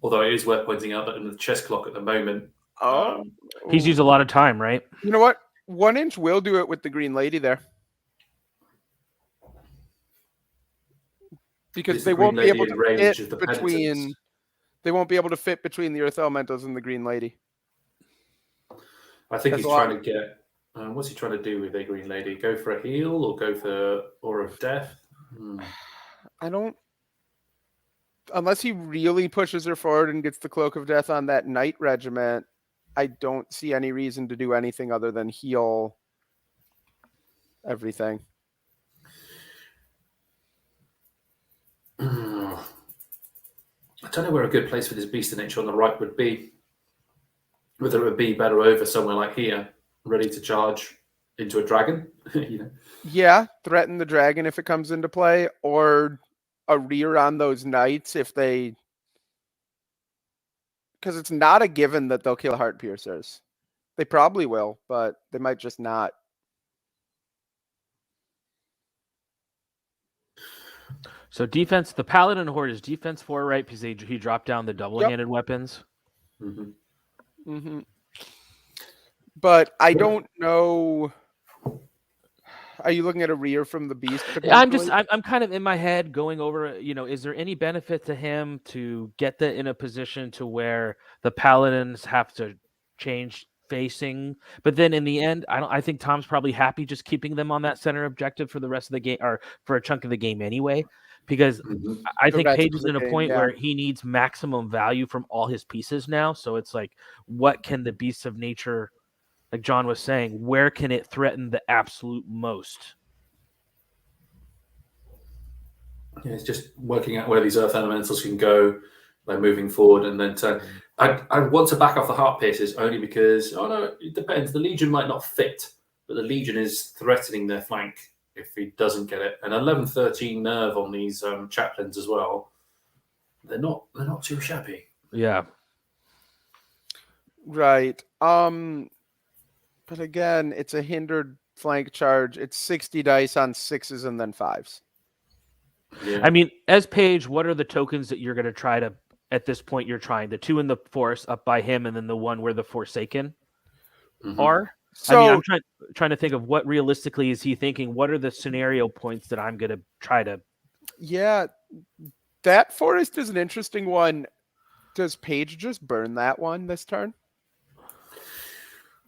although it is worth pointing out that in the chess clock at the moment... he's used a lot of time, right? You know what? 1 inch will do it with the green lady there. Because they won't be able to fit between... They won't be able to fit between the Earth Elementals and the green lady. I think he's trying to get... what's he trying to do with a green lady? Go for a heal or go for Aura of Death? I don't... Unless he really pushes her forward and gets the Cloak of Death on that Knight regiment, I don't see any reason to do anything other than heal everything. I don't know where a good place for this Beast of Nature on the right would be. Whether it would be better over somewhere like here, ready to charge into a dragon. Yeah, threaten the dragon if it comes into play, or a rear on those knights if they... Because it's not a given that they'll kill heart piercers. They probably will, but they might just not. So defense, the Paladin Horde is defense 4, right? Because he dropped down the double-handed weapons. But I don't know. Are you looking at a rear from the beast? I'm kind of in my head going over, is there any benefit to him to get in a position to where the paladins have to change facing, but then in the end, I think Tom's probably happy just keeping them on that center objective for the rest of the game or for a chunk of the game anyway, because I think Paige is in a point where he needs maximum value from all his pieces now. So it's like, what can the beasts of nature, like John was saying, where can it threaten the absolute most? Yeah, it's just working out where these earth elementals can go by moving forward, and then I want to back off the heart pierces only because it depends. The Legion might not fit, but the Legion is threatening their flank if he doesn't get it. And 11-13 nerve on these chaplains as well. They're not too shabby. Yeah. Right. But again, it's a hindered flank charge. It's 60 dice on 6s and then 5s. Yeah. I mean, as Paige, what are the tokens that you're going to try to, at this point, you're trying? The 2 in the forest up by him, and then the one where the Forsaken are? So, I mean, I'm trying to think of what realistically is he thinking? What are the scenario points that I'm going to try to... Yeah, that forest is an interesting one. Does Paige just burn that one this turn?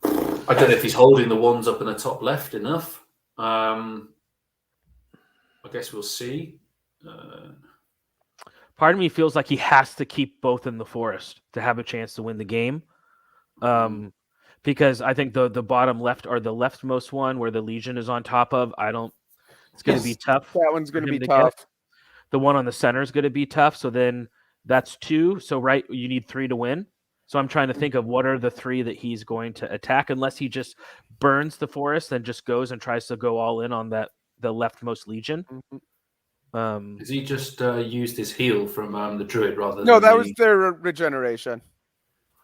I don't know if he's holding the ones up in the top left enough. I guess we'll see. Part of me feels like he has to keep both in the forest to have a chance to win the game. Because I think the bottom left or the leftmost one where the Legion is on top of, it's going to be tough. That one's going to be tough. The one on the center is going to be tough. So then that's 2. So you need 3 to win. So I'm trying to think of what are the 3 that he's going to attack, unless he just burns the forest and just goes and tries to go all in on the leftmost Legion. Has he just used his heal from the Druid rather than... No, that was their regeneration.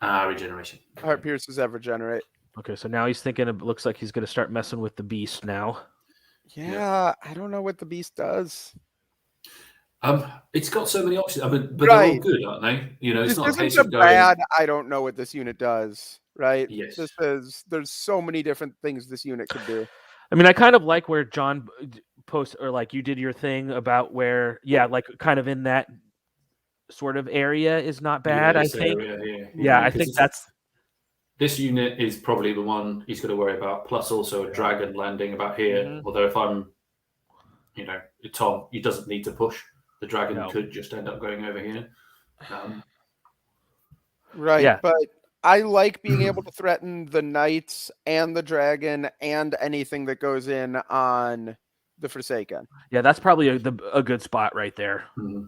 Regeneration. Heart pierces ever regenerate. Okay, so now he's thinking it looks like he's going to start messing with the beast now. Yeah, I don't know what the beast does. It's got so many options. I mean, but they're all good, aren't they? It's not a case of going... bad. I don't know what this unit does. Right? Yes. There's so many different things this unit could do. I mean, I kind of like where John post, or like you did your thing about where, like kind of in that sort of area is not bad. I think. I think that's... This unit is probably the one he's going to worry about. Plus, also a dragon landing about here. Although, if I'm, Tom, he doesn't need to push. The dragon could just end up going over here. Right, yeah. But I like being able to threaten the knights and the dragon and anything that goes in on the Forsaken. Yeah, that's probably a good spot right there.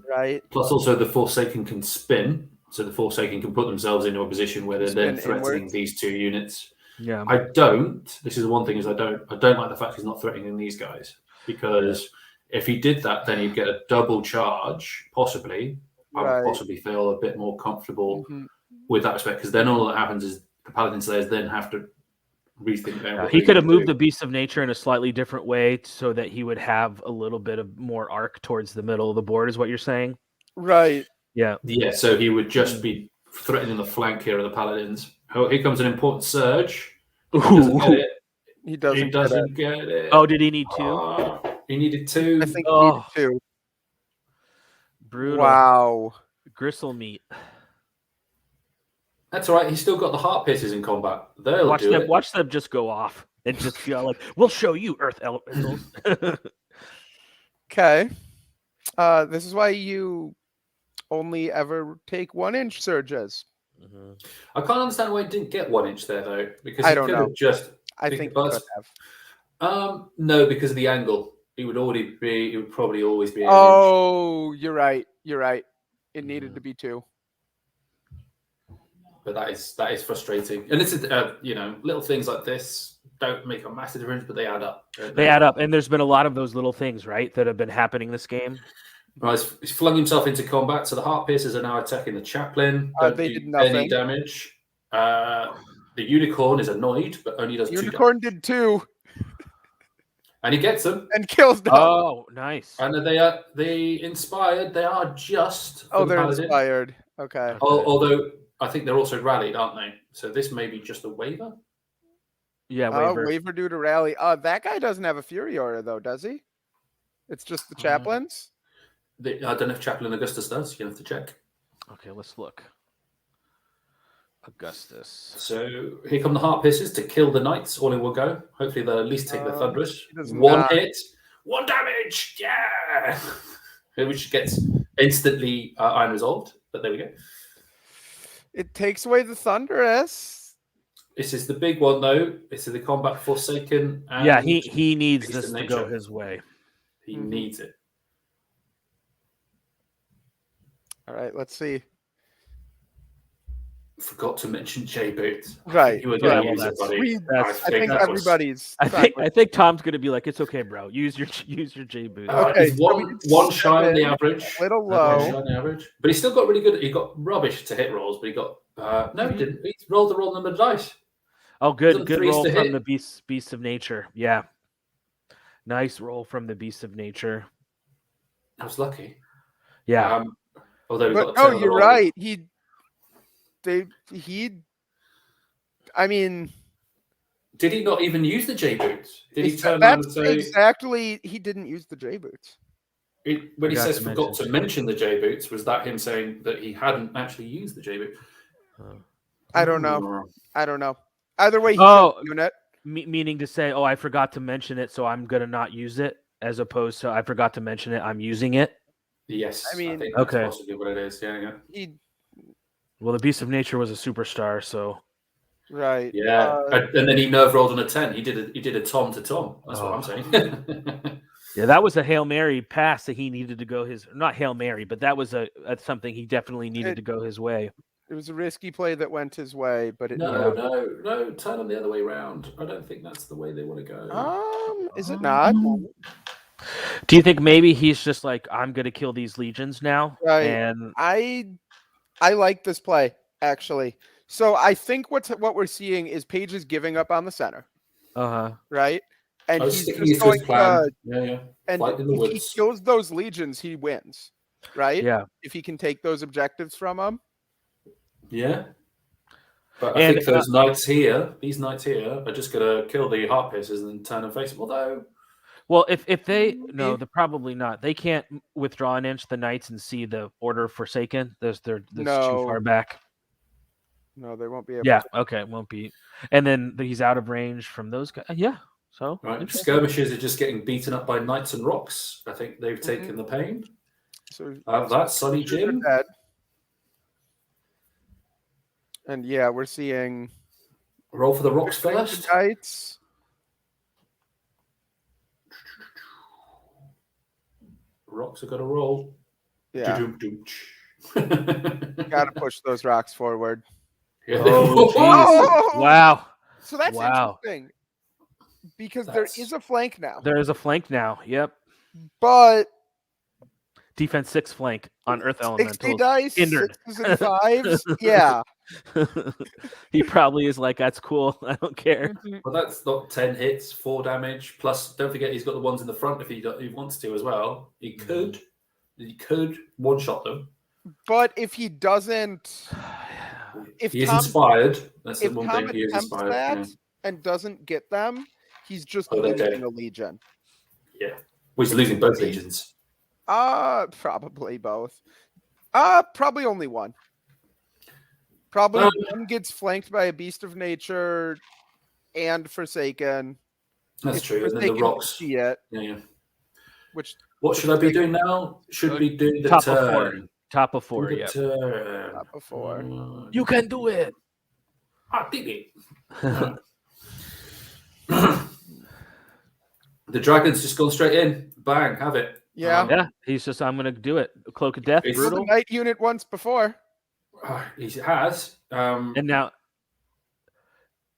Right. Plus, also the Forsaken can spin, so the Forsaken can put themselves into a position where they're then threatening these 2 units. Yeah, This is one thing is I don't like the fact he's not threatening these guys, because if he did that, then he'd get a double charge, possibly. I would possibly feel a bit more comfortable with that respect, because then all that happens is the Paladin Slayers then have to rethink their... he could have moved the Beasts of Nature in a slightly different way so that he would have a little bit of more arc towards the middle of the board, is what you're saying? Right. Yeah. Yeah, so he would just be threatening the flank here of the Paladins. Oh, here comes an important surge. He doesn't get it. He doesn't get it. Oh, did he need 2? He needed 2. I think he needed 2. Brutal. Wow. Gristle meat. That's all right. He's still got the heart pierces in combat. They'll watch them just go off and just feel like, we'll show you, Earth Elementals. Okay. This is why you only ever take 1-inch surges. I can't understand why he didn't get 1 inch there, though. Because I don't know. I think he could have. No, because of the angle. It would probably always be. Oh, you're right. It needed to be 2. But that is frustrating, and this is little things like this don't make a massive difference, but they add up. They add up, and there's been a lot of those little things, right, that have been happening this game. Right, he's flung himself into combat, so the heart piercers are now attacking the chaplain. They did nothing. Any damage. The unicorn is annoyed, but only does 2 damage. Unicorn did 2. And he gets them and kills them. Oh, nice! And they inspired. They are just. They're inspired. Okay. Although I think they're also rallied, aren't they? So this may be just a waiver. Yeah, Oh, waiver. waiver due to rally. That guy doesn't have a Fury Aura though, does he? It's just the chaplains. I don't know if Chaplain Augustus does. You have to check. Okay, let's look. Augustus. So here come the Heart Piercers to kill the Knights all in one go. Hopefully they'll at least take the Thunderous. he does One not. hit, 1 damage. Yeah. Which gets instantly Iron Resolved. But there we go. It takes away the Thunderous. This is the big one, though. This is the Combat Forsaken. And Yeah, he needs Beast of this to go Nature. his way. He needs it. All right, let's see. Forgot to mention J-Boot. Right. You were Yeah, going to well, use it, that's- buddy. that's- I think that was- everybody's. I think Tom's gonna be like, it's okay, bro. Use your J boot. Okay, he's so one shy on the 7, average. a little One shy low. on the average. But he still got really good. He got rubbish to hit rolls, but he got no, he didn't. He rolled the roll number of dice. Oh, Done good threes roll to from hit. the beast of nature. Yeah, nice roll from the beast of nature. I was lucky. Yeah, Although he But got 10 no, on the you're roll. right. I mean, Did he not even use the J boots? Did he it's- turn around and that's say exactly. He didn't use the J boots. when he Forgot says to forgot mention. to mention the J boots? Was that him saying that he hadn't actually used the J boot? I don't know. I don't know. Either way, he's Oh. doing it. meaning to say, oh, I forgot to mention it, so I'm gonna not use it, as opposed to I forgot to mention it, I'm using it. Yes, I mean- think that's Okay. possibly what it is. Yeah. Well, the beast of nature was a superstar, so Right. Yeah, and then he nerve rolled on a 10. He did a Tom to Tom. That's what I'm saying. yeah, that was a Hail Mary pass that he needed to go his not Hail Mary, but that was that's something he definitely needed to go his way. It was a risky play that went his way, but it. No, turn them the other way round. I don't think that's the way they want to go. Is it not? Do you think maybe he's just like, I'm gonna kill these legions now? Right. And I like this play actually. So I think what we're seeing is Paige is giving up on the center, right? And I was he's sticking just his good going. plan. Yeah. And Fight in the if he woods. kills those legions, he wins, right? yeah. If he can take those objectives from them. Yeah. But I And, think those knights here, these knights here, are just going to kill the heart piercers and then turn and face them. Although, Well, if they no, they're probably not. They can't withdraw an inch the knights and see the order Forsaken. They're too No. far back. No, they won't be able. Yeah, okay, it won't be. And then he's out of range from those guys. Yeah, so right, interesting. skirmishers are just getting beaten up by knights and rocks. I think they've taken the pain. So That Sonny they're Jim. dead. And yeah, we're seeing Roll for the rocks first. Knights. Rocks are going to roll. Yeah, Doom-doom-doom. got to push those rocks forward. Yeah. Oh, Oh! Wow. So that's Wow. interesting because That's- there is a flank now, There is a flank now. Yep. but Defense 6 flank on Earth 60 Elementals. dice, hindered. 6s and 5s. Yeah. He probably is like, that's cool. I don't care. Well, that's not 10 hits, 4 damage. Plus, don't forget he's got the ones in the front if he wants to as well. He could one-shot them. But if he doesn't, if He is Tom, inspired. That's the if one Tom thing. He is attempts inspired. that and doesn't get them, he's just Oh, they're losing dead. a legion. Yeah. Well, he's losing both legions. Probably both. Probably only one. Probably one gets flanked by a beast of nature and Forsaken. That's If true. And then the Forsaken rocks. see it, Yeah. which What should I be doing now? Should be doing the Top of turn. Top of Do 4, the yeah. turn. not before. You can do it. I did it. The dragon's just gone straight in. Bang, have it. Yeah. Yeah, he's just, I'm going to do it. A Cloak of Death, It's- Killed brutal. the knight unit once before. He has. And now,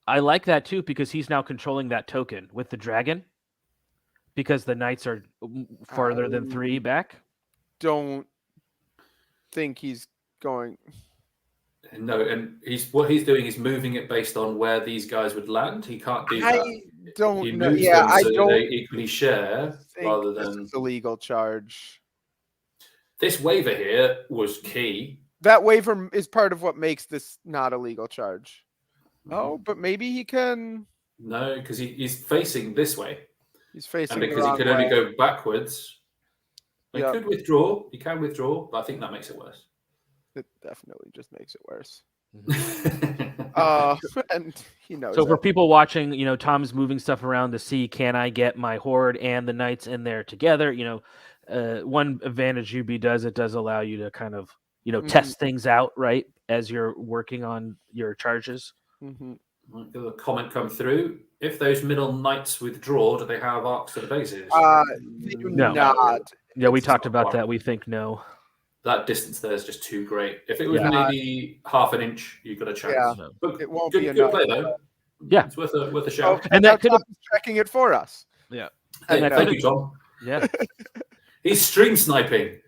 I like that too because he's now controlling that token with the dragon because the knights are farther than 3 back. Don't think he's going. No, and what he's doing is moving it based on where these guys would land. He can't do that. I don't He know. moves Yeah, them I so that don't they equally share think rather this than is a legal charge. this waiver here was key. That waiver is part of what makes this not a legal charge. Oh, but maybe he can. No, because he's facing this way. He's facing And the because he wrong can way. only go backwards, he Yep. could withdraw. He can withdraw, but I think that makes it worse. It definitely just makes it worse. Mhm. And he knows So for it. people watching, Tom's moving stuff around to see, can I get my horde and the knights in there together? One advantage UB does, it does allow you to kind of, Mhm. test things out, right, as you're working on your charges. Mhm. Might get a comment come through. If those middle knights withdraw, do they have arcs to the bases? They do No. not. Yeah, we It's talked not about quite. that. We think no. That distance there is just too great. If it was Yeah. maybe half an inch, you've got a chance. Yeah. No. But It won't good, be good enough. play though. Yeah. It's worth a Oh, shout. And that now could've- Tom's checking it for us. Yeah. Hey, And thank you, Tom. Yeah. He's stream sniping.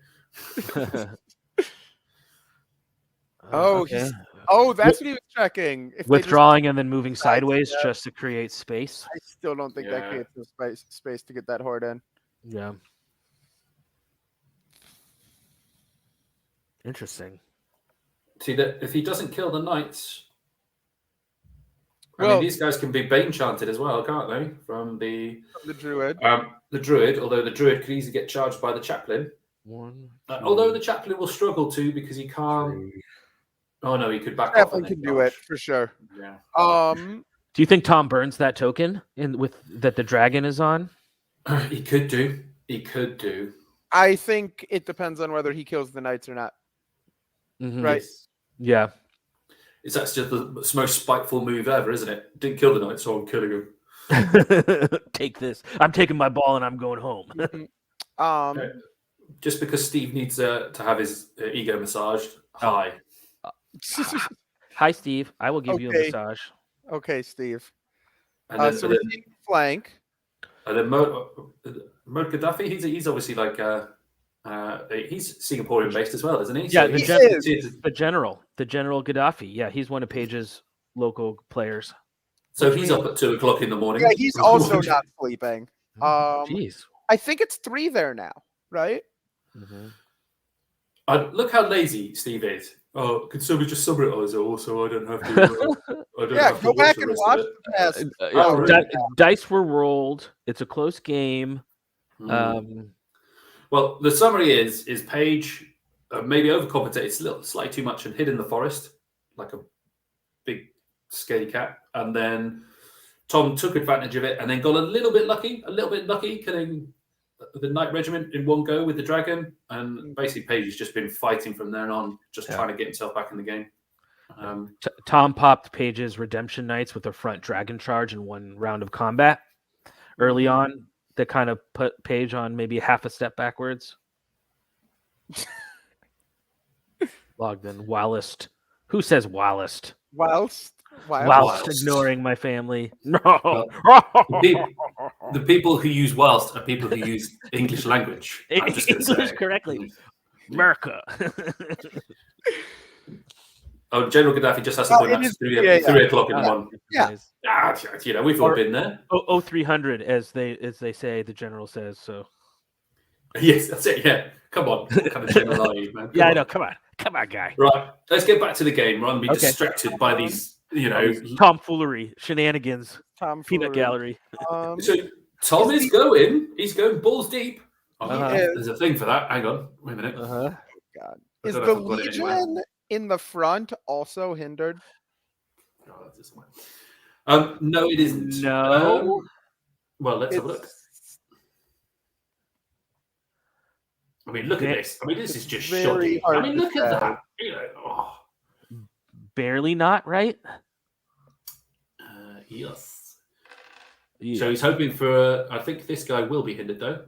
Oh, okay. Oh, that's what he was checking. If they just- Withdrawing and then moving Sides, sideways yeah. just to create space. I still don't think that Yeah. creates enough space to get that horde in. Yeah. Interesting. See that if he doesn't kill the knights, I Well- mean these guys can be bane chanted as well, can't they? From the Druid. druid, although the druid could easily get charged by the chaplain. One, Although the chaplain will struggle to because he can't. three. Oh no, he could back off. Definitely and then can do it charge. for sure. Yeah. Do you think Tom burns that token with that the dragon is on? He could do. He could do. I think it depends on whether he kills the knights or not. Mhm. Right. Yeah. It's that's just the most spiteful move ever, isn't it? Didn't kill the knight, so I'm killing him. Take this. I'm taking my ball and I'm going home. Just because Steve needs to have his ego massaged. Hi. Hi, Steve. I will give you a Okay. massage. Okay, Steve. And then, So we're seeing flank. Mo Gaddafi, he's obviously like he's Singaporean based as well, isn't he? Yeah, So the, he's- gen- he's- the general Gaddafi. Yeah, he's one of Paige's local players. so he's up at 2:00 in the morning. Yeah, he's also not sleeping. Jeez. I think it's 3 there now, right? Mhm. Look how lazy Steve is. Oh, could somebody just summarize it also? I don't have to. I don't Yeah, have to go back the and rest of watch it. the past. Oh, really? Dice were rolled. It's a close game. Well, the summary is Paige maybe overcompensated slightly too much and hid in the forest like a big scaredy cat, and then Tom took advantage of it and then got a little bit lucky, killing the Knight Regiment in one go with the dragon, and basically Paige has just been fighting from there on, just trying to get himself back in the game. Tom popped Paige's Redemption Knights with a front dragon charge in one round of combat early on. That kind of put Paige on maybe half a step backwards. Logged in. Wildest. Who says wildest? Whilst Whilst ignoring my family. No. The people who use whilst are people who use English language. I'm just gonna English say. correctly. America. Oh, General Gaddafi just has to Oh, point it out is- 3:00 in the morning. Yeah. We've all been there. 0300 as they say, the general says so. Yes, that's it. Yeah, come on. What kind of general are you, man? Yeah, Come I on. know. Come on, guy. Right, let's get back to the game. Rather than be Okay. distracted by these, Tomfoolery, shenanigans, Tom peanut gallery. So Tom is going. He's going balls deep. Oh, Uh-huh. There's a thing for that. Hang on. Wait a minute. Uh-huh. God. I Is don't the know if I've got it Legion anywhere. in the front also hindered? Oh, that's this one. No, it isn't. No. Well, let's have a look. It's I mean, look at Yeah. this. I mean, this is just very shocking. hard I mean, to look at say. that. You know, oh. Barely not, right? Yes. Yeah. So he's hoping for. I think this guy will be hindered though.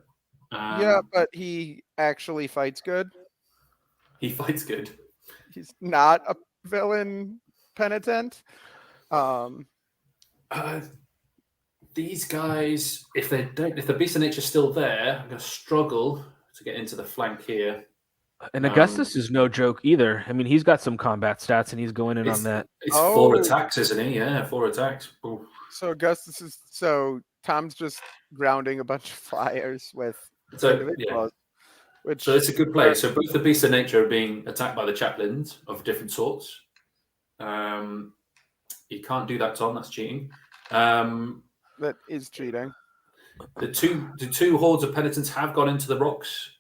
yeah, but he actually fights good. He fights good. He's not a villain penitent. These guys, if the beast of nature's still there, I'm going to struggle to get into the flank here. And Augustus is no joke either. I mean, he's got some combat stats, and he's going in on that. It's Oh. 4 attacks, isn't he? Yeah, 4 attacks. Ooh. So Tom's just grounding a bunch of flyers with So, individuals, which So it's a good play. So both the beasts of nature are being attacked by the chaplains of different sorts. You can't do that, Tom. That's cheating. That is cheating. The two hordes of penitents have gone into the rocks,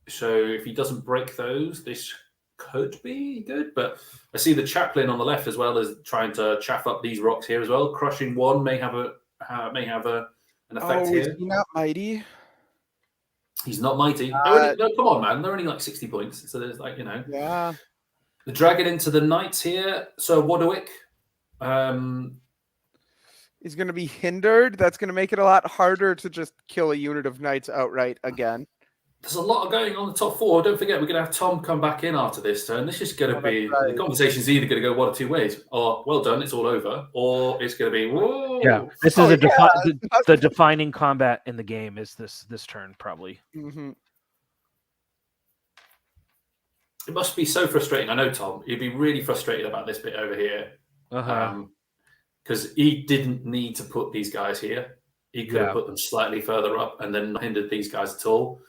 so if he doesn't break those, this could be good. But I see the chaplain on the left as well as trying to chaff up these rocks here as well. Crushing one may have an effect Is here. he not mighty? He's not mighty. No, come on, man. They're only like 60 points, so there's like Yeah. the dragon into the knights here. So Warwick. He's going to be hindered. That's going to make it a lot harder to just kill a unit of knights outright again. There's a lot going on the top four. Don't forget, we're going to have Tom come back in after this turn. This is going to be the conversation's either going to go one of two ways, or well done, it's all over, or it's going to be whoa. Yeah, this is the defining combat in the game is this turn probably. Mm-hmm. It must be so frustrating. I know, Tom, you'd be really frustrated about this bit over here. Because he didn't need to put these guys here. He could have put them slightly further up and then not hindered these guys at all.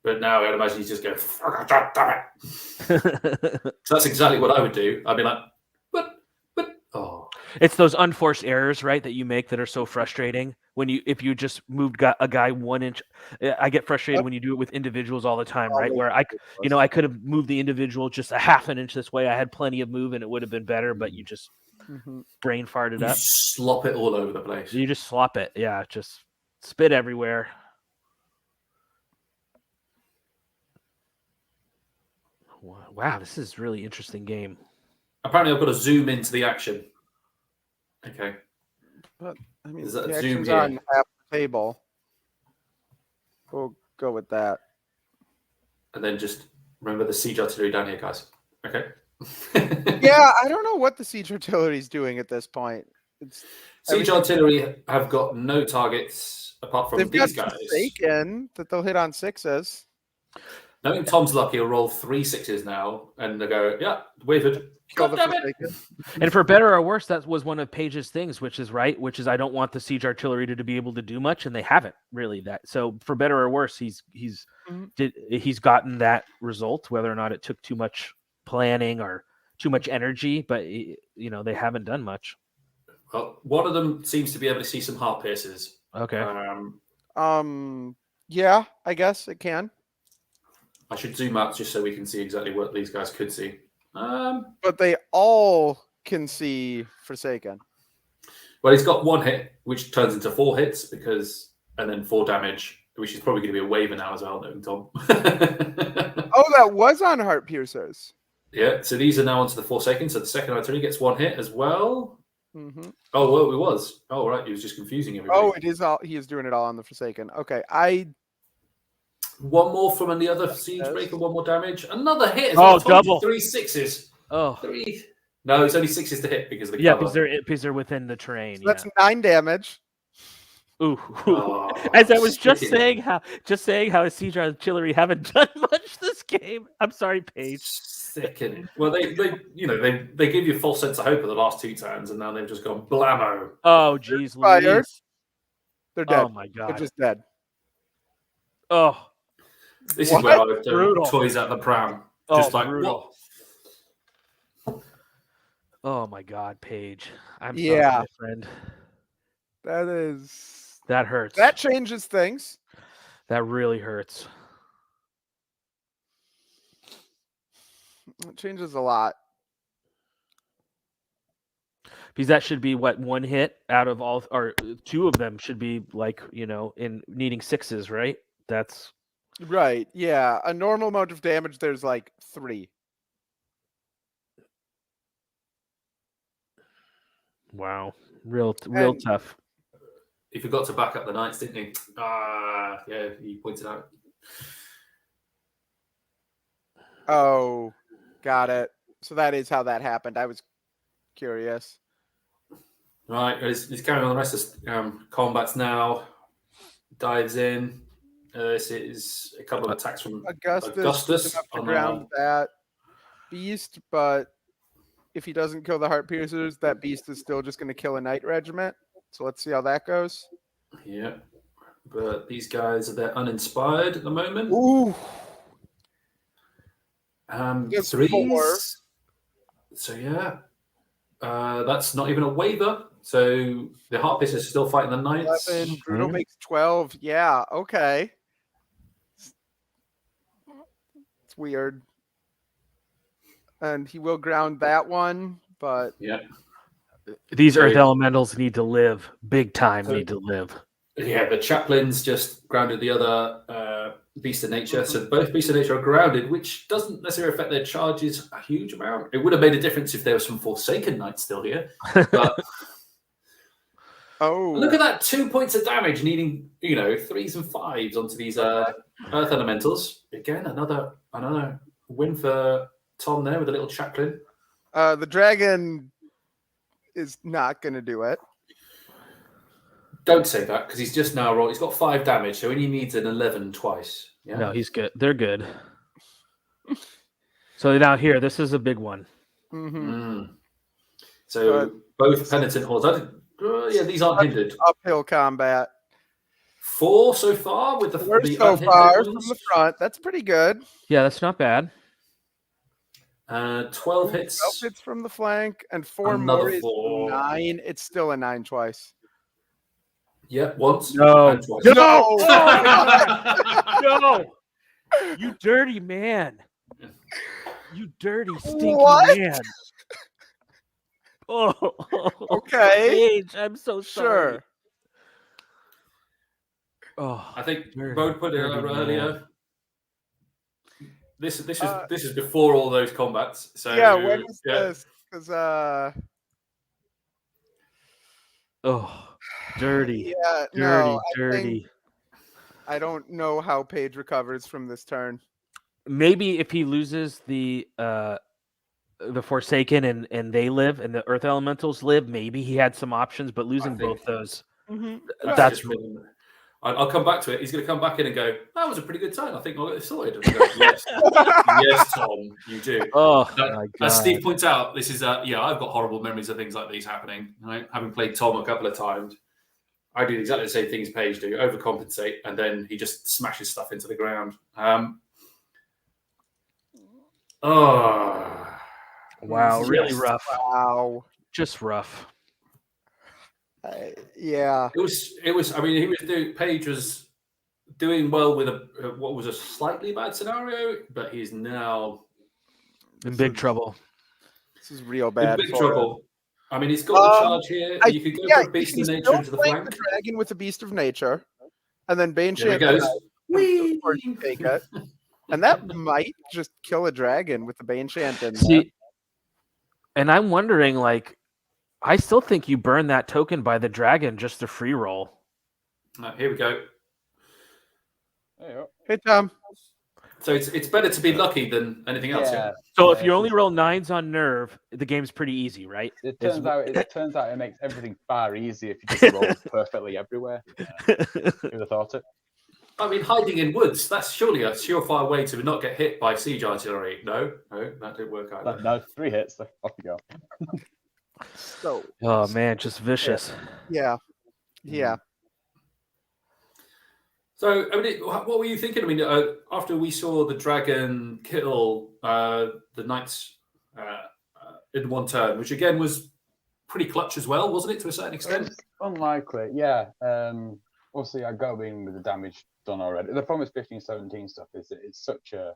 But now I'd imagine he's just going, damn it. So that's exactly what I would do. I'd be like, oh. It's those unforced errors, right, that you make that are so frustrating. If you just moved a guy 1 inch, I get frustrated when you do it with individuals all the time, right? Where I could have moved the individual just a half an inch this way. I had plenty of move and it would have been better, but you just brain farted up. Slop it all over the place. You just slop it. Yeah, just spit everywhere. Wow, this is a really interesting game. Apparently, I've got to zoom into the action. Okay. But I mean, Is that the zoom action's here? on half the table. We'll go with that. And then just remember the siege artillery down here, guys. Okay. Yeah, I don't know what the siege artillery is doing at this point. Siege artillery have got no targets apart from They've these got guys. Forsaken that they'll hit on 6s. Knowing Tom's lucky, he'll roll 3 6s now, and they go, yeah, wavered. Kill God the damn it. Forsaken. And for better or worse, that was one of Paige's things, which is I don't want the siege artillery to be able to do much, and they haven't really that. So for better or worse, he's gotten that result, whether or not it took too much planning or too much energy, but they haven't done much. Well, one of them seems to be able to see some heart pierces. Okay. Yeah, I guess it can. I should zoom out just so we can see exactly what these guys could see. But they all can see Forsaken. Well, he's got 1 hit, which turns into 4 hits and then 4 damage, which is probably going to be a waiver now as well, knowing Tom. Oh, that was on Heart Piercers. Yeah, so these are now onto the Forsaken. So the second artillery gets 1 hit as well. Mm-hmm. Oh, well, it was. Oh, right. He was just confusing everybody. Oh, it is all. He is doing it all on the Forsaken. Okay, 1 more from the other siege breaker, 1 more damage. Another hit. Double. 3 6s. Oh, 3. No, it's only 6s to hit because of the cover. because they're within the terrain. So that's 9 damage. Ooh. Oh, As I was just sticking. saying how siege artillery haven't done much this game. I'm sorry, Paige. Sickening. Well, they give you a false sense of hope of the last 2 turns, and now they've just gone blammo. Oh, geez, Fired. Louise. They're dead. Oh my god. They're just dead. Oh. This is where I've Brutal. toys at the pram. Oh, Just like brutal. what? Oh my god, Paige. I'm Yeah. sorry, my friend. That hurts. That changes things. That really hurts. It changes a lot. Because that should be what 1 hit out of all, or 2 of them should be like, in needing 6s, right? That's Right. Yeah. A normal amount of damage, there's like 3. wow. Real And- tough. He forgot to back up the knights, didn't he? Yeah, he pointed out. Oh, got it. So that is how that happened. I was curious. Right, he's carrying on the rest of combats now. Dives in. This is a couple of attacks from Augustus enough to on ground that beast, but if he doesn't kill the Heart Piercers, that beast is still just going to kill a knight regiment. So let's see how that goes. Yeah, but these guys they're uninspired at the moment. Ooh. 3s. So yeah, that's not even a waiver. So the Heart Piercers are still fighting the Knights. 11. Brutal makes 12. Yeah, okay. It's weird. And he will ground that one, but Yeah. These So- Earth Elementals need to live. Big time So- need to live. Yeah, the Chaplains just grounded the other Beast of Nature. So both Beast of Nature are grounded, which doesn't necessarily affect their charges a huge amount. It would have made a difference if there was some Forsaken Knights still here. But look at that, 2 points of damage, needing 3s and 5s onto these Earth Elementals. Again, another win for Tom there with a little Chaplain. the dragon is not going to do it. Don't say that because he's just now rolled. He's got 5 damage, so he only needs an 11 twice. Yeah. No, he's good. They're good. So now here, this is a big one. So both Penitent Hordes. These aren't hindered. Uphill combat. 4 so far with the We're the so unhindered far ones. from the front. That's pretty good. Yeah, that's not bad. 12 hits. 12 hits from the flank and 4 Another more is 4. 9. It's still a 9 twice. Yeah, once. No. And twice. No! No! You dirty man. You dirty, stinky What? man. Oh, Okay. Paige, I'm so sorry. Sure. Oh, I think Dirty, Bo put it dirty over man. earlier. This is before all those combats. So Yeah, when was this? Because oh, dirty, yeah, dirty, no, dirty. I don't know how Paige recovers from this turn. Maybe if he loses the Forsaken and they live and the Earth Elementals live, maybe he had some options. But losing both those, That's I'll come back to it. He's going to come back in and go, that was a pretty good turn. I think I'll get this sorted. And I go, yes. Yes, Tom, you do. oh Now, my as god! Steve points out, this is I've got horrible memories of things like these happening. Right? Having played Tom a couple of times, I do exactly the same thing as Paige do, overcompensate, and then he just smashes stuff into the ground. Wow, really Yes. rough. Wow. Just rough. Yeah. It was. I mean, Paige was doing well with what was a slightly bad scenario, but he's now In big trouble. This is real in bad. big for trouble. him. I mean, he's got the charge here. You could go for Beast you of can Nature still into the flank flank. the dragon with a Beast of Nature, and then Bane There he Champion. goes. Of course you take it. And that might just kill a dragon with the Bane Champion. See, and I'm wondering, like, I still think you burn that token by the dragon just to free roll. Here we go. There you go. Hey, Tom. So it's better to be lucky than anything else. Yeah. So if you only roll 9s on nerve, the game's pretty easy, right? It turns out it makes everything far easier if you just roll perfectly everywhere. Who would have thought it? I mean, hiding in woods, that's surely a surefire way to not get hit by siege artillery. No, that didn't work either. No, 3 hits. Off you go. So, Oh man, just vicious. yeah. So, I mean, what were you thinking? I mean, after we saw the dragon kill the knights in one turn, which again was pretty clutch as well, wasn't it, to a certain extent? It's unlikely, yeah. Obviously, I go in with the damage done already. The problem with 15-17 stuff is that it's such a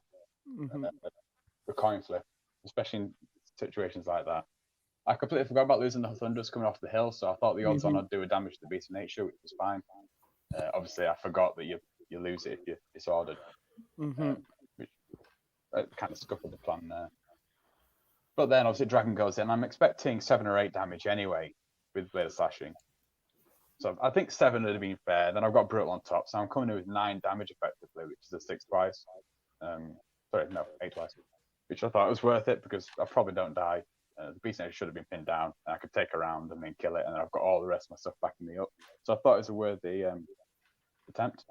coin flip, especially in situations like that. I completely forgot about losing the Thunders coming off the hill, so I thought the odds on I'd do a damage to the Beast of Nature, which was fine. Obviously, I forgot that you lose it if you're disordered, which kind of scuppered the plan there. But then, obviously, Dragon goes in. I'm expecting 7 or 8 damage anyway with Blade of Slashing. So I think 7 would have been fair. Then I've got Brutal on top, so I'm coming in with 9 damage effectively, which is a 6 twice. 8 twice, which I thought was worth it because I probably don't die. The Beast Nature should have been pinned down, and I could take a round and then kill it, and then I've got all the rest of my stuff backing me up. So I thought it was a worthy attempt.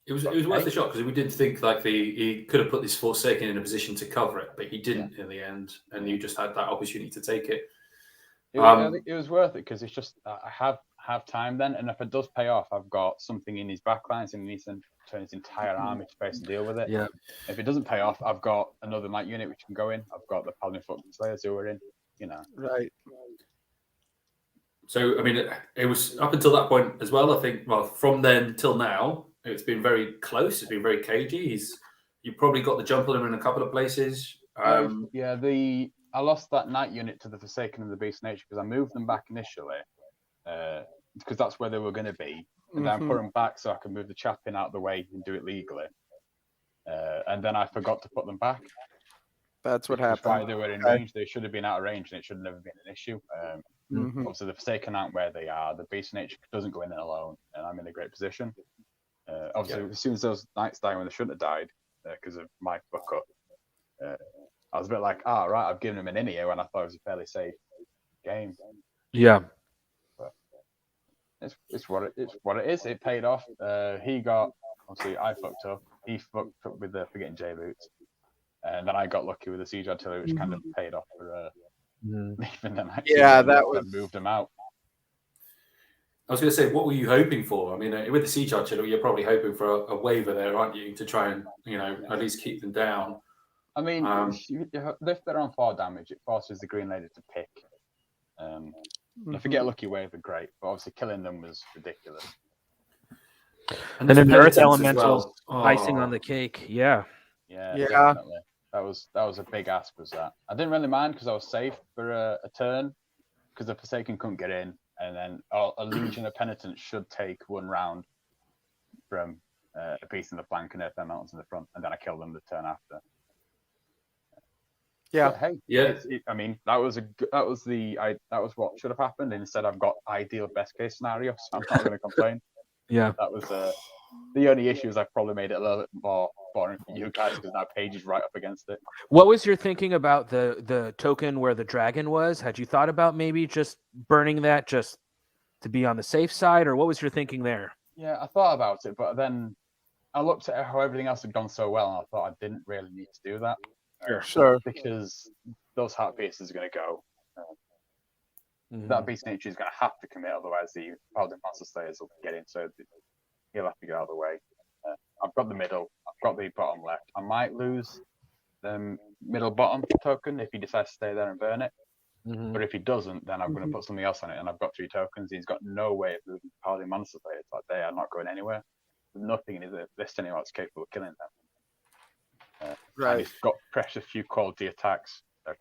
It was worth a shot because we did think like he could have put this Forsaken in a position to cover it, but he didn't in the end, and you just had that opportunity to take it. I think it was worth it because it's just I have time then, and if it does pay off, I've got something in his backlines and he needs to turn his entire army to face and deal with it. Yeah. If it doesn't pay off, I've got another knight unit which can go in. I've got the Paladin Foot Slayers who are in. Right. So, I mean, it was up until that point as well. I think, well, from then till now, it's been very close. It's been very cagey. You probably got the jump on him in a couple of places. Yeah, I lost that night unit to the Forsaken and the Beast Nature because I moved them back initially because that's where they were going to be. And then I put them back so I could move the chap in out of the way and do it legally. And then I forgot to put them back. That's what happened. Why they were in range. They should have been out of range and it should have never been an issue. Mm-hmm. Obviously, the Forsaken aren't where they are. The Beast Nature doesn't go in there alone, and I'm in a great position. Obviously, as soon as those knights died when they shouldn't have died because of my fuck up, I was a bit like, right, I've given him an inio when I thought it was a fairly safe game. Yeah. But it's what it is. It paid off. He got, obviously, I fucked up. He fucked up with forgetting J-boots. And then I got lucky with the siege artillery, which kind of paid off for leaving them. Yeah, that was moved them out. I was going to say, what were you hoping for? I mean, with the siege artillery, you're probably hoping for a waiver there, aren't you, to try and at least keep them down. I mean, if they're on 4 damage, it forces the Green Lady to pick. If you get a lucky waiver, great. But obviously, killing them was ridiculous. And then the Earth penitence as Elementals well. icing on the cake. Yeah. Yeah, Yeah. definitely. That was a big ask, was that. I didn't really mind because I was safe for a turn because the Forsaken couldn't get in, and then a Legion of Penitents should take 1 round from a piece in the flank and Earth Elementals in the front, and then I killed them the turn after. Yeah. But hey, Yeah. I mean, that was what should have happened. Instead, I've got ideal best case scenario, so I'm not going to complain. Yeah. That was the only issue is I've probably made it a little bit more boring for you guys because now Paige is right up against it. What was your thinking about the token where the dragon was? Had you thought about maybe just burning that just to be on the safe side, or what was your thinking there? Yeah, I thought about it, but then I looked at how everything else had gone so well, and I thought I didn't really need to do that. Sure. Because those heart pieces are going to go. That Beast Nature is going to have to commit, otherwise the Paladin Monster Slayers will get in, so he'll have to get out of the way. I've got the middle, I've got the bottom left. I might lose the middle bottom token if he decides to stay there and burn it. But if he doesn't, then I'm going to put something else on it, and I've got 3 tokens. He's got no way of moving Paladin Monster Slayers. Like, they are not going anywhere. There's nothing in his list anymore that's capable of killing them. Right. And he's got precious few quantity of attacks, to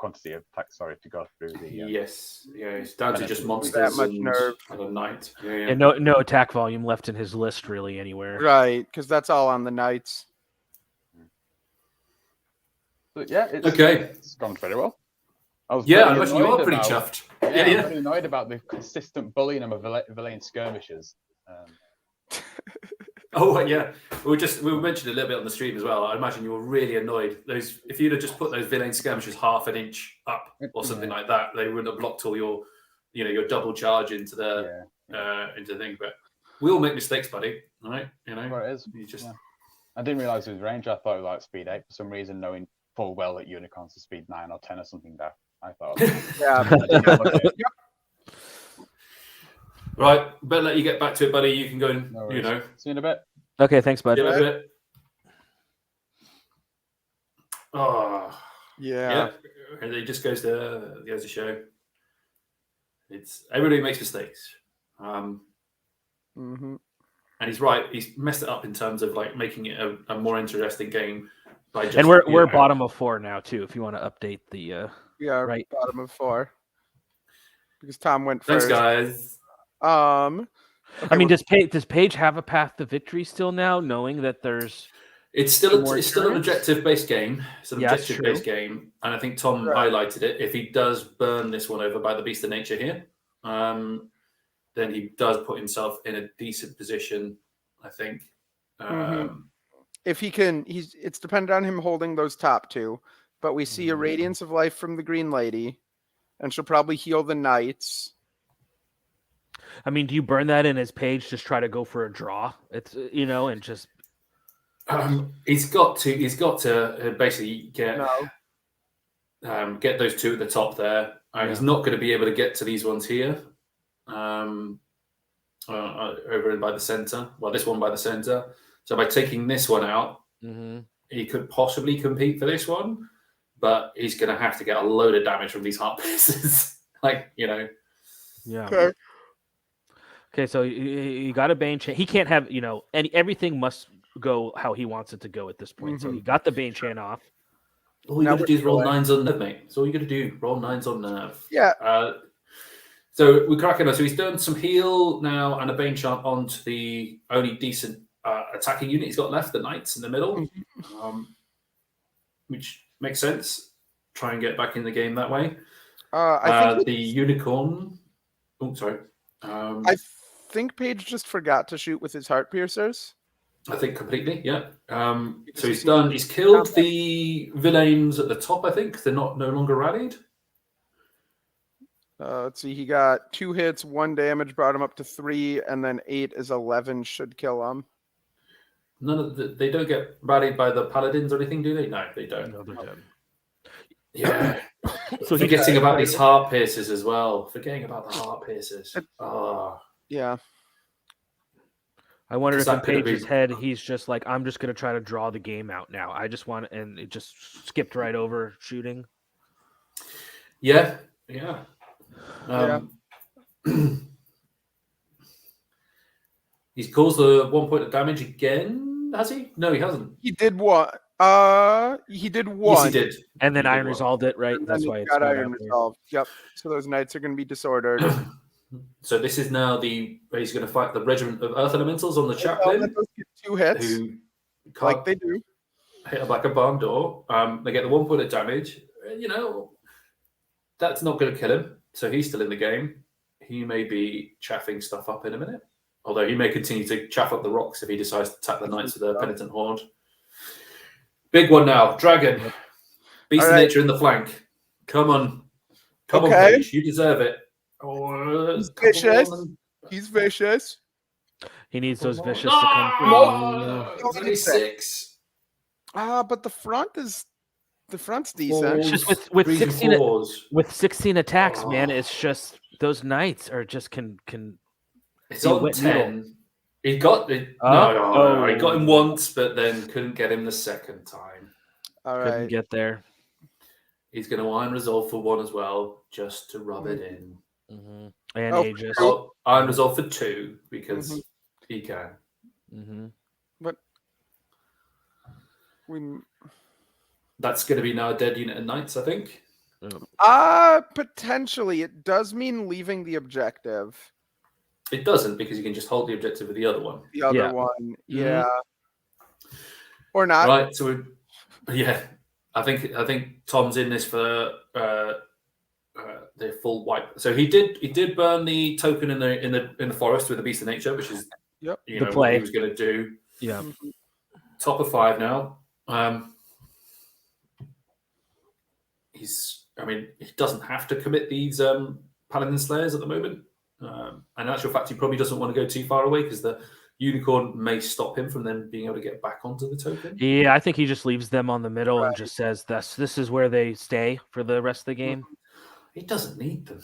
go through the. Yes, yeah, it's down to just monsters That much nerve. and a knight. Yeah, And no attack volume left in his list really anywhere. Right, because that's all on the knights. But yeah, it's gone very well. I was Yeah, I pretty imagine you are annoyed pretty about- chuffed. Yeah, Yeah. I'm pretty annoyed about the consistent bullying of Villain skirmishers. Oh yeah, we mentioned a little bit on the stream as well. I imagine you were really annoyed. If you'd have just put those villain skirmishers half an inch up or something like that, they wouldn't have blocked all your double charge into the into the thing. But we all make mistakes, buddy. All right, Well, it is. You just I didn't realize it was range. I thought it was like speed 8 for some reason, knowing full well that unicorns are speed 9 or 10 or something. That I thought. Yeah. I didn't look at it. right. Better let you get back to it, buddy. You can go and No worries. See you in a bit. Okay, thanks, bud. get a bit. Oh. Yeah. And it just goes to show. Everybody makes mistakes. Mm-hmm. And he's right. He's messed it up in terms of like making it a more interesting game. By just, And we're bottom of 4 now too. If you want to update the We are Right. bottom of 4 because Tom went Thanks, first. guys. I mean, does Paige have a path to victory still now, knowing that there's It's still more an endurance? objective-based game. It's an Yeah, it's objective-based game, and I think Tom highlighted it. If he does burn this one over by the Beast of Nature here, then he does put himself in a decent position, I think. If he can, it's dependent on him holding those top 2. But we see a Radiance of Life from the Green Lady, and she'll probably heal the knights. I mean, do you burn that in his Paige? Just try to go for a draw. It's and just He's got to basically get those 2 at the top there. He's not going to be able to get to these ones here, over and by the center. Well, this one by the center. So by taking this one out, he could possibly compete for this one, but he's going to have to get a load of damage from these heart pieces. Yeah. Okay. Okay, so you got a Bane chain. He can't have, everything must go how he wants it to go at this point. So he got the Bane chain off. All you Now got to do is roll we're 9s on nerve, mate. That's all you got to do. Roll 9s on nerve. Yeah. So we're cracking on. So he's done some heal now and a Bane chant onto the only decent attacking unit he's got left, the Knights in the middle, which makes sense. Try and get back in the game that way. I think the Unicorn. Oh, sorry. I think Paige just forgot to shoot with his heart piercers. I think completely, yeah. So he's done. He's killed the villains at the top. I think they're no longer rallied. Let's see. He got 2 hits, 1 damage, brought him up to 3, and then 8 is 11. Should kill him. They don't get rallied by the paladins or anything, do they? No, they don't. No, they're dead. Yeah. So Forgetting about these heart piercers as well. Forgetting about the heart piercers. Yeah. I wonder if in That could have Page's been- head he's just like, I'm just gonna try to draw the game out now. I just want, and it just skipped right over shooting. Yeah. He's caused the 1 point of damage again, has he? No, he hasn't. He did one. He did one. Yes, he did. And then He did Iron well. resolved it, right? And That's then why he it's got not Iron out there. resolved. Yep. So those knights are going to be disordered. So this is now where he's going to fight the regiment of Earth Elementals on the chaplain, Let those get 2 hits, who like can't they do. hit like a barn door. They get the 1 point of damage. That's not going to kill him. So he's still in the game. He may be chaffing stuff up in a minute. Although he may continue to chaff up the rocks if he decides to attack the knights with a penitent horde. Big one now. Dragon. Beast of nature in the flank. Come on. Come on, Paige. You deserve it. He's vicious. He's vicious. He needs those vicious to come through. 26. But the front's decent. It's just with 16 attacks, man. It's just those knights are just can. It's be on wet 10. noodle. He got it. No, he got him once, but then couldn't get him the second time. All Couldn't right. get there. He's going to Iron Resolve for 1 as well, just to rub it in. And Oh, Aegis. Oh, Iron Resolve for 2 because he can. But That's going to be now a dead unit of knights, I think. potentially it does mean leaving the objective. It doesn't because you can just hold the objective with the other one. The other one, yeah. Or not. Right. So, I think Tom's in this for the full wipe. So he did burn the token in the forest with the Beast of Nature, which is Yep. you The know play. what he was going to do. Yeah. Top of 5 now. He doesn't have to commit these Paladin Slayers at the moment. And in actual fact, he probably doesn't want to go too far away because the Unicorn may stop him from then being able to get back onto the token. Yeah, I think he just leaves them on the middle and just says this is where they stay for the rest of the game. He doesn't need them.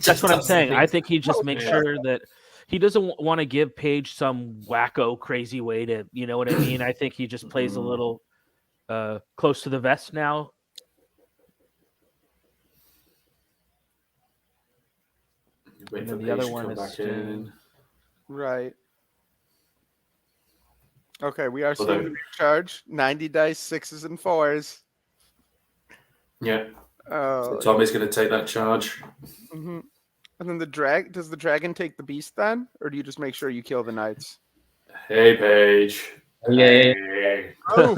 That's what I'm saying. I think he just makes sure that he doesn't want to give Paige some wacko crazy way to, you know what I mean? I think he just plays a little close to the vest now. Wait And for then the other Paige to one come is back in. Right. Okay, we are Although- seeing the big charge. 90 dice, 6s and 4s. Yeah. So Tommy's going to take that charge. And then does the dragon take the beast then? Or do you just make sure you kill the knights? Hey, Paige. Yeah. Hey. Oh,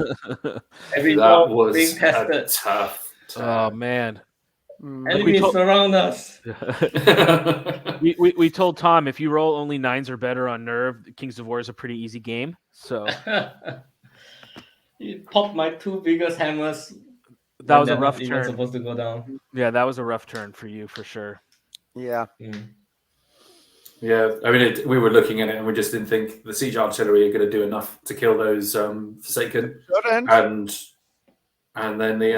Every That dog was being a tested. tough. Oh man. Enemies told- surround us. we told Tom if you roll only 9s or better on Nerve, Kings of War is a pretty easy game. So You popped my 2 biggest hammers. that when was a they're rough not even turn. supposed to go down. Yeah, that was a rough turn for you for sure. yeah. Yeah, I mean, we were looking at it and we just didn't think the siege artillery are going to do enough to kill those Forsaken, Shouldn't. and then the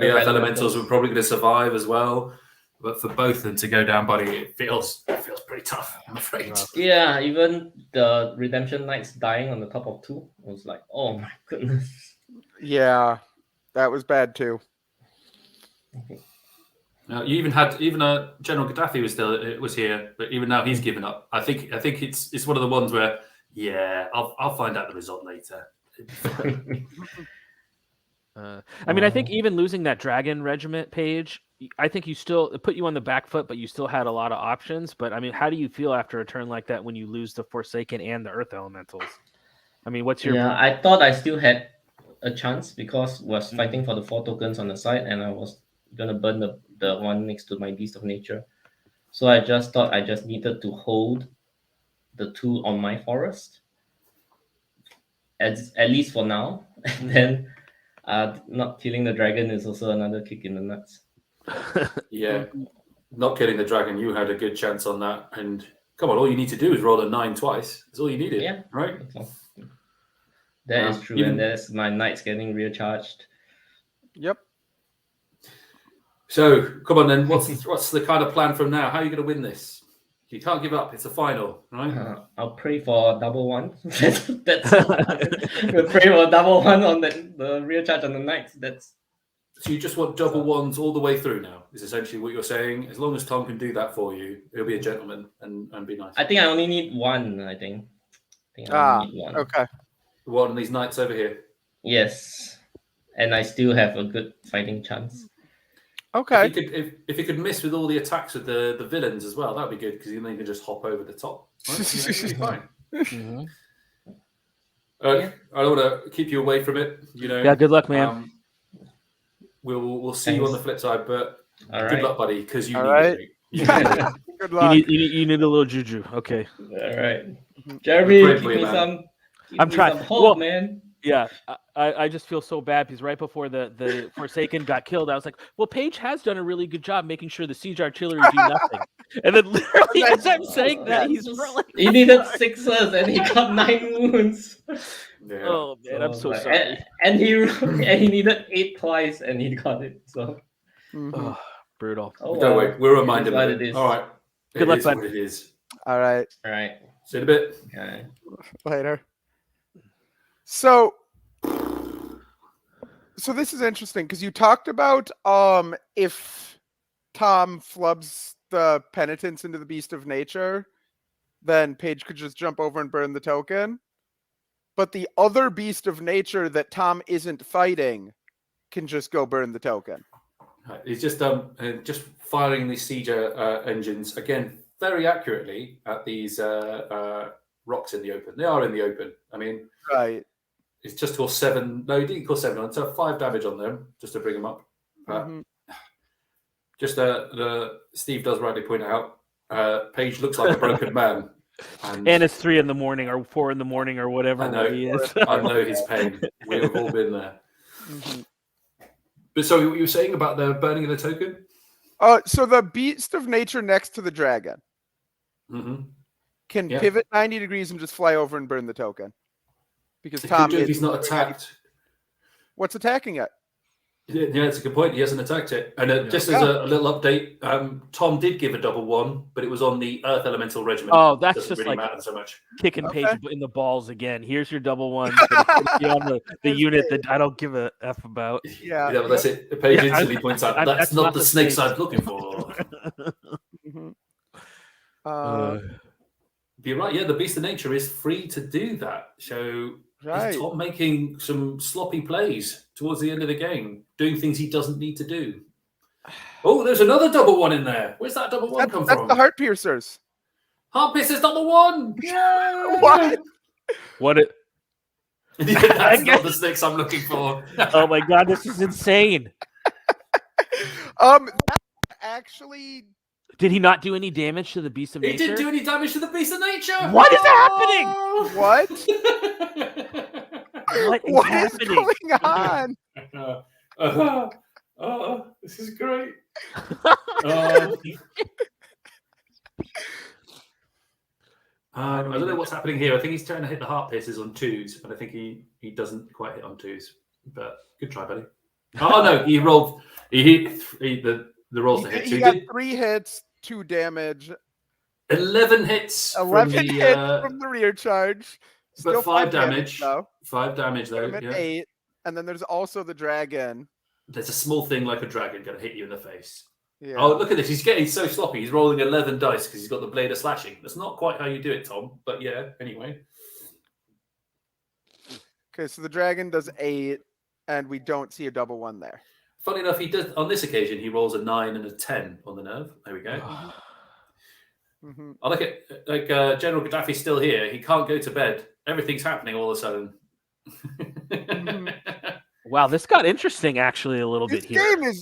Earth Elementals were probably going to survive as well. But for both of them to go down, buddy, it feels pretty tough. I'm afraid. Yeah, even the Redemption Knights dying on the top of 2 was like, oh my goodness. Yeah, that was bad too. You even had General Gaddafi was here, but even now he's given up. I think it's one of the ones where I'll find out the result later. I mean, I think even losing that Dragon Regiment page, I think it put you on the back foot, but you still had a lot of options. But I mean, how do you feel after a turn like that when you lose the Forsaken and the Earth Elementals? I mean, what's your... Yeah, I thought I still had a chance because I was fighting for the 4 tokens on the side, and I was gonna burn the one next to my Beast of Nature. So I just thought I just needed to hold the 2 on my forest, at least for now. And then not killing the dragon is also another kick in the nuts. Yeah, not killing the dragon, you had a good chance on that. And come on, all you need to do is roll a 9 twice. That's all you needed, Yeah, right? That is true, and there's my knights getting recharged. Yep. So come on then, what's the kind of plan from now? How are you going to win this? You can't give up. It's a final, right? I'll pray for a double 1. That's we'll pray for a double 1 on the rear charge on the knights. So you just want double 1s all the way through now, is essentially what you're saying. As long as Tom can do that for you, he'll be a gentleman and be nice. I think I only need 1, I think. I only need 1. Okay. One of these knights over here. Yes. And I still have a good fighting chance. Okay. If you could miss with all the attacks with the villains as well, that'd be good, because then you can just hop over the top. Right? Fine. Mhm. I don't want to keep you away from it. Yeah, good luck, man. We'll see you on the flip side, but good luck, buddy, because you need it. Good luck. You need a little juju. Okay. All right. Jeremy, give me I'm trying. Some hope, man. Yeah, I just feel so bad because right before the Forsaken got killed, I was like, well, Paige has done a really good job making sure the siege artillery do nothing. And then literally as I'm saying that, he's rolling. He needed 6s and he got 9 wounds. Yeah. Oh man, I'm so sorry. And he needed 8 twice and he got it. So brutal. Oh, don't worry, we're reminded what of it is. All right. Good luck, is bud. what it is. All right. See you in a bit. Okay. Later. So this is interesting because you talked about if Tom flubs the penitence into the Beast of Nature, then Paige could just jump over and burn the token. But the other Beast of Nature that Tom isn't fighting can just go burn the token. He's just firing these siege engines again very accurately at these rocks in the open. They are in the open. I mean, right. It's just caused 7. No, he didn't cause 7 on. So 5 damage on them just to bring them up. Just the Steve does rightly point out. Paige looks like a broken man. And it's 3 in the morning or 4 in the morning or whatever. I know, he is. I know his pain. We've all been there. But so what you were saying about the burning of the token? So the Beast of Nature next to the dragon can pivot 90 degrees and just fly over and burn the token. Because Tom if he's not attacked. What's attacking it? Yeah, it's a good point. He hasn't attacked it. And just as a little update, Tom did give a double 1, but it was on the Earth Elemental Regiment. Oh, that's doesn't just really like matter so much. kicking Paige in the balls again. Here's your double 1 on the unit that I don't give a F about. Yeah, well, that's it. Paige instantly points out that's not the snakes I'm looking for. You're right. Yeah, the Beast of Nature is free to do that. So is Tom making some sloppy plays towards the end of the game, doing things he doesn't need to do? Oh, there's another double 1 in there. Where's that double 1 come from? That's the Heart Piercers. Heart Piercers double 1. Yeah. What? What it? That's not the snakes I'm looking for. Oh my god, this is insane. Actually. Did he not do any damage to the Beast of Nature? He didn't do any damage to the Beast of Nature. What is happening? What? What is happening? going on? This is great. I don't know what's happening here. I think he's trying to hit the Heart Piercers on 2s, but I think he doesn't quite hit on 2s. But good try, buddy. Oh no, he rolled. He hit the rolls to hit. He got 3 hits, 2 damage. 11 hits. 11 hits from the rear charge. Still but 5 damage. Though. 5 damage though. Yeah. 8, and then there's also the dragon. There's a small thing like a dragon going to hit you in the face. Yeah. Oh, look at this. He's getting so sloppy. He's rolling 11 dice because he's got the blade of slashing. That's not quite how you do it, Tom. But yeah, anyway. Okay, so the dragon does 8, and we don't see a double 1 there. Funny enough, he does on this occasion. He rolls a 9 and a 10 on the nerve. There we go. Mm-hmm. I look at General Gaddafi's still here. He can't go to bed. Everything's happening all of a sudden. Wow, this got interesting actually a little This bit here. game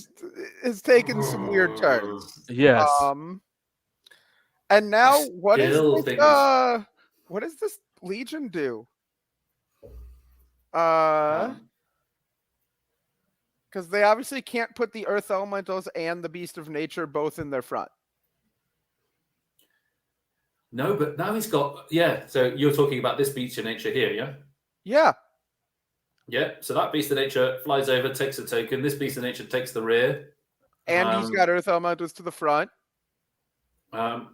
is taking some weird turns. Yes. And now what Still is think this, what does this Legion do? Because they obviously can't put the Earth Elementals and the Beast of Nature both in their front. No, but now he's got So you're talking about this Beast of Nature here, yeah? Yeah. Yeah. So that Beast of Nature flies over, takes a token. This Beast of Nature takes the rear. And he's got Earth Elementals to the front. And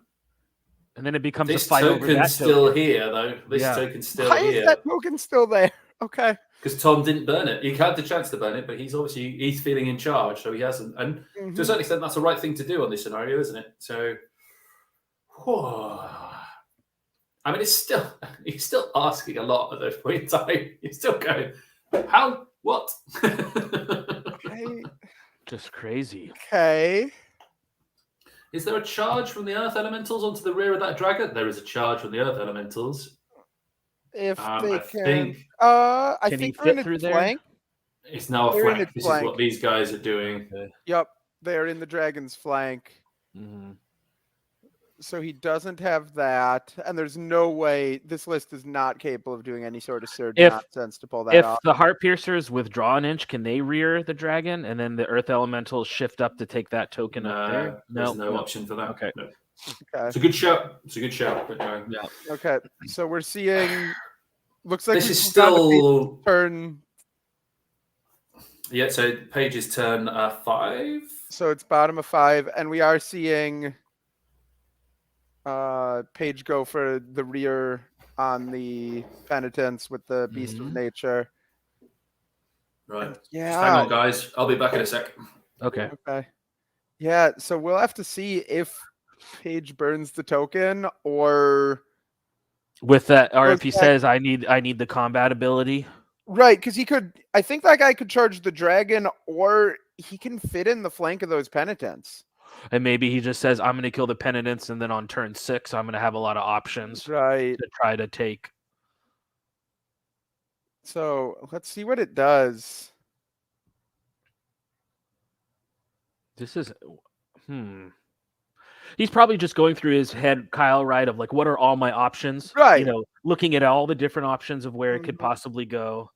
then it becomes a This fight over that token's still token. here, though. This token's still Why here. is that token still there? Okay. Because Tom didn't burn it. He had the chance to burn it, but he's feeling in charge, so he hasn't. And to a certain extent, that's the right thing to do on this scenario, isn't it? So, I mean, he's still asking a lot at those points in time. He's still going, how? What? Okay. Just crazy. Okay. Is there a charge from the Earth Elementals onto the rear of that dragon? There is a charge from the Earth Elementals. If they I can. think I Can he think they're fit in through its there? flank. it's now a They're in flank. its This flank. is what these guys are doing. Yep. They're in the dragon's flank. Mm-hmm. So he doesn't have that. And there's no way this list is not capable of doing any sort of surge If- nonsense to pull that If off. the Heart Piercers withdraw an inch, can they rear the dragon and then the Earth Elementals shift up to take that token up there? There's no option for that. Okay. No. Okay. It's a good shout. But no. Yeah. Okay. So we're seeing. Looks like This we've is gone to still turn. Yeah, so Page's turn 5. So it's bottom of 5, and we are seeing Page go for the rear on the penitence with the Beast of Nature. Right. Yeah. Just hang on, guys. I'll be back in a sec. Okay. Okay. Yeah, so we'll have to see if Page burns the token or With that, or if he Okay. says, "I need the combat ability." right, because he could. I think that guy could charge the dragon, or he can fit in the flank of those penitents. And maybe he just says, "I'm going to kill the penitents," and then on turn 6, I'm going to have a lot of options Right. to try to take. So let's see what it does. This is, He's probably just going through his head, Kyle, right? Of like, what are all my options? Right. You know, looking at all the different options of where it could Mhm. possibly go.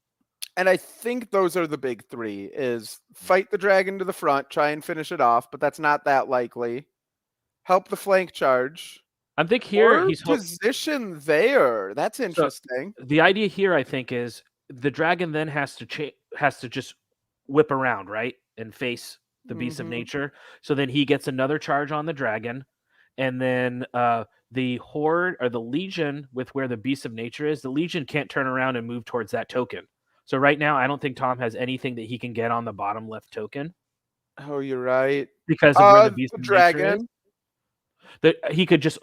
And I think those are the big 3: is fight the dragon to the front, try and finish it off, but that's not that likely. Help the flank charge. I think here Or he's position there. That's interesting. the idea here, I think, is the dragon then has to just whip around, right, and face the beast of Mhm. nature. So then he gets another charge on the dragon, and then the horde or the legion with where the beast of nature is, the legion can't turn around and move towards that token. So right now, I don't think Tom has anything that he can get on the bottom left token Oh, you're right. because of where the beast The of nature is. dragon. That he could just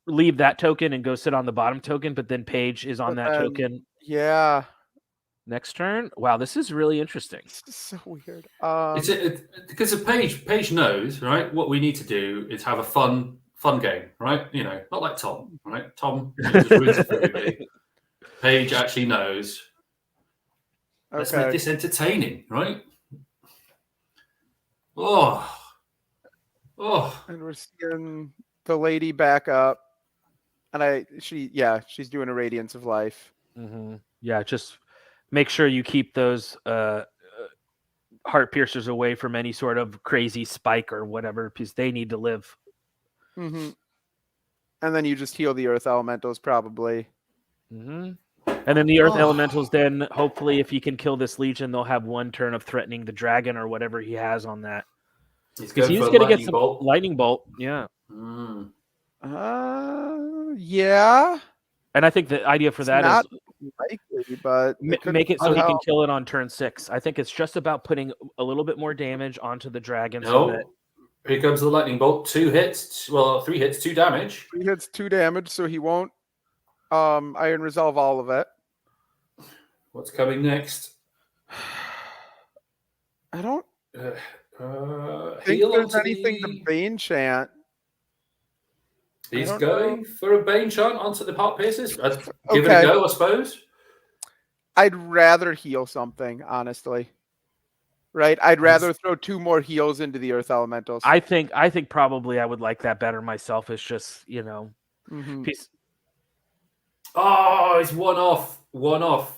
leave that token and go sit on the bottom token, but then Page is on But that then- token Yeah. next turn. Wow, this is really interesting. This is so weird. Because Page knows, right? What we need to do is have a fun game, right? You know, not like Tom, right? Tom just ruins it for everybody. Page actually knows. Let's make Okay. this entertaining, right? Oh. And we're seeing the lady back up. And she's doing a Radiance of Life. Mm-hmm. Yeah, just make sure you keep those heart piercers away from any sort of crazy spike or whatever, because they need to live. Mm-hmm. And then you just heal the Earth Elementals, probably. Mm-hmm. And then the Earth Elementals, then hopefully, if he can kill this Legion, they'll have one turn of threatening the dragon or whatever he has on that. Because he's going to get some lightning bolt. Yeah. Mm. Yeah. And I think the idea for that not is likely, but make it so he can somehow- kill it on turn 6. I think it's just about putting a little bit more damage onto the dragon. So No, that Here comes the lightning bolt. 2 hits. Well, 3 hits, 2 damage. 3 hits, 2 damage, so he won't Iron Resolve all of it. What's coming next? I don't think Heal there's onto anything to Bane Chant. He's don't going for a Bane Chant onto the Heart Pierces. Give it Okay. a go, I suppose. I'd rather heal something, honestly. Right? I'd rather throw 2 more heals into the Earth Elementals. I think probably I would like that better myself. It's just, piece. Oh, it's one off.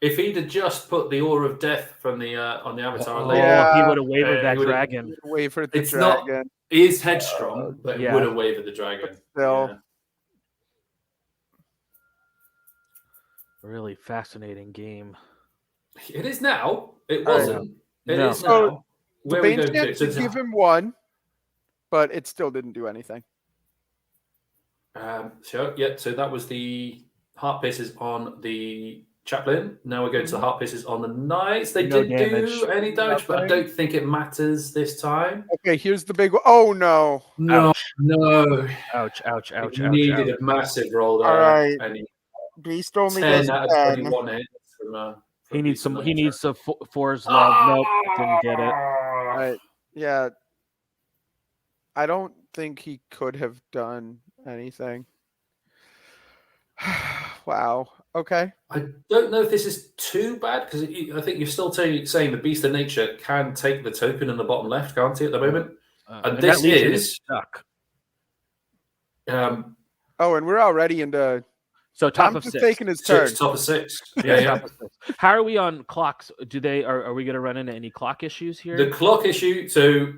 If he'd have just put the Aura of Death from the on the Avatar later, Yeah. He would have wavered that he would've- dragon. Wavered the It's dragon. he is headstrong, but it yeah. would have wavered the dragon. But still. Yeah. Really fascinating game. It is now. It All right. wasn't. It No. is So, now. Where The are we Bane going Chant to? did give him 1, but it still didn't do anything. So that was the Heart Pierces on the Chaplain. Now we're going to the Heart Pierces on the Knights. They No didn't damage. do any damage, but I Nothing. don't think it matters this time. Okay, here's the big one. Oh, no. No, no. Ouch, ouch, ouch, He ouch, needed ouch. a massive roll there. All right. And he, Beast only 10 does out of 10. 21 hits from He needs Beast of some. He Nature. needs some fours love. Nope, didn't get it. All right. Yeah. I don't think he could have done anything. Wow. Okay. I don't know if this is too bad because I think you're still saying the Beast of Nature can take the token in the bottom left, can't he, at the moment? And that this Legion is stuck. Oh, and we're already into. So top Tom's of just 6. taking his turn. top of 6. Yeah, Yeah. top of 6. How are we on clocks? Are we going to run into any clock issues here? The clock issue. So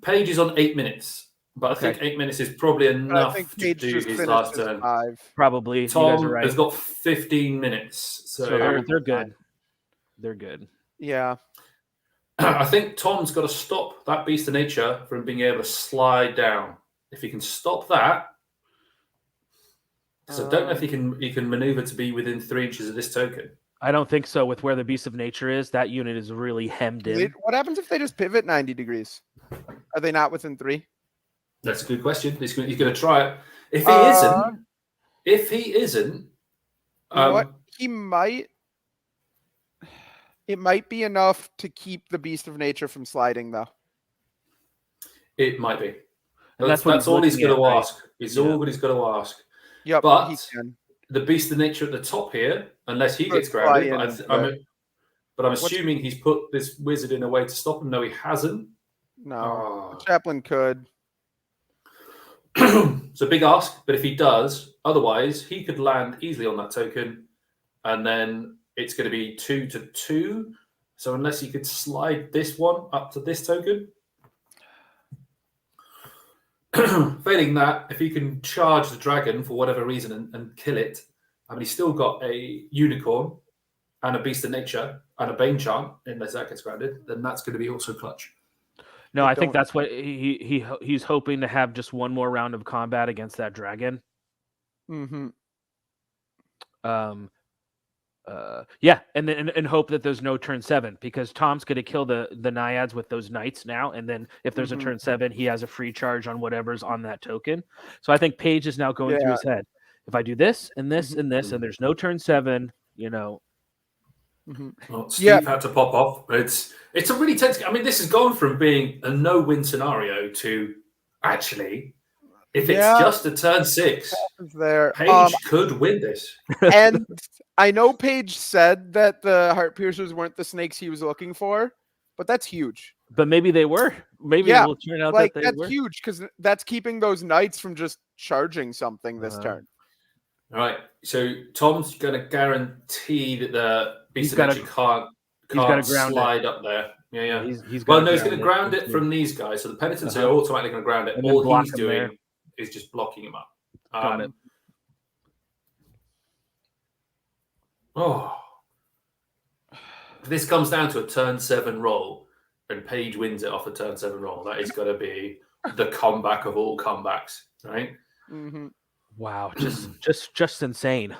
Paige is on 8 minutes, but I think 8 minutes is probably I enough think to Paige do just his finished last his turn. 5. Probably. You guys Tom are right. has got 15 minutes. So they're good. They're good. Yeah. I think Tom's got to stop that Beast of Nature from being able to slide down. If he can stop that, so I don't know if he can maneuver to be within 3 inches of this token. I don't think so. With where the Beast of Nature is, that unit is really hemmed in. What happens if they just pivot 90 degrees? Are they not within 3? That's a good question. He's going to try it. If he isn't, You know what? He might. It might be enough to keep the Beast of Nature from sliding, though. it might be. And That's what all he's looking going to at, right? ask. It's all that he's going to ask. Yep, But he can. the Beast of Nature at the top here, unless he Could gets grounded, fly but I'm assuming he's put this wizard in a way to stop him. No, he hasn't. No, Oh. the chaplain could. It's a big ask, but if he does, otherwise he could land easily on that token, and then it's going to be 2-2. So unless he could slide this one up to this token, failing that, if he can charge the dragon for whatever reason and kill it, I mean, he's still got a unicorn and a Beast of Nature and a Bane Chant, unless that gets grounded, then that's going to be also clutch. No, I think that's what he's hoping to have, just one more round of combat against that dragon. Mm-hmm. Yeah, and hope that there's no turn 7, because Tom's going to kill the naiads with those knights now, and then if there's a turn 7, he has a free charge on whatever's on that token. So I think Paige is now going through his head. If I do this and this and this, and there's no turn 7, Well, Steve had to pop off. It's a really tense. I mean, this has gone from being a no-win scenario to actually, if it's just a turn 6, there. Paige could win this. And I know Paige said that the heart piercers weren't the snakes he was looking for, but that's huge. But maybe they were. Maybe it will turn out that they that's were. huge, because that's keeping those knights from just charging something this turn. All right. So Tom's going to guarantee that the Beast of Nature can't slide up there. Yeah. He's well, no, he's going to ground it from these guys. So the penitents are automatically going to ground it. And all he's doing is just blocking him up. Got it. Oh. If this comes down to a turn 7 roll and Paige wins it off a turn 7 roll, that is going to be the comeback of all comebacks, right? Mm-hmm. Wow, just insane.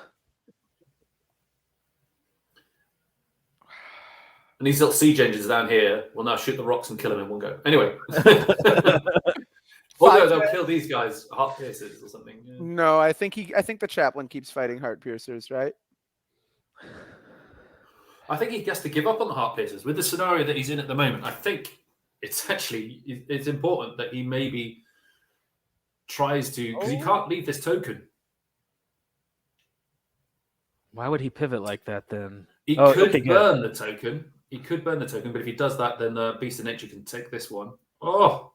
And these little siege engines down here will now shoot the rocks and kill them in one go. Anyway. Although they'll kill these guys, heart piercers or something. Yeah. No, I think the chaplain keeps fighting heart piercers, right? I think he has to give up on the heart piercers with the scenario that he's in at the moment. I think it's important that he maybe tries to, because he can't leave this token. Why would he pivot like that then? He could burn the token. He could burn the token, but if he does that, then Beast of Nature can take this one. Oh.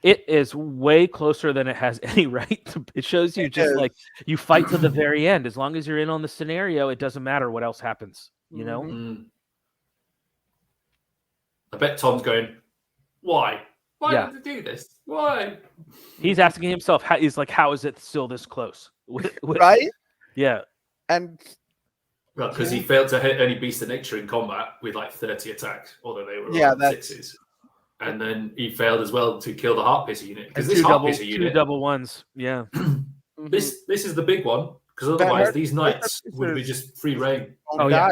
It is way closer than it has any right to. It shows you just like you fight to the very end. As long as you're in on the scenario, it doesn't matter what else happens. You know. Mm. I bet Tom's going, why? Why did they do this? Why? He's asking himself, how is it still this close? Right? Yeah. And well, because he failed to hit any Beast of Nature in combat with like 30 attacks, although they were on sixes. And then he failed as well to kill the Heart Piercer unit. Because this Heart Piercer unit, two double ones. Yeah. This is the big one. Because otherwise these knights would be just free reign. Oh yeah.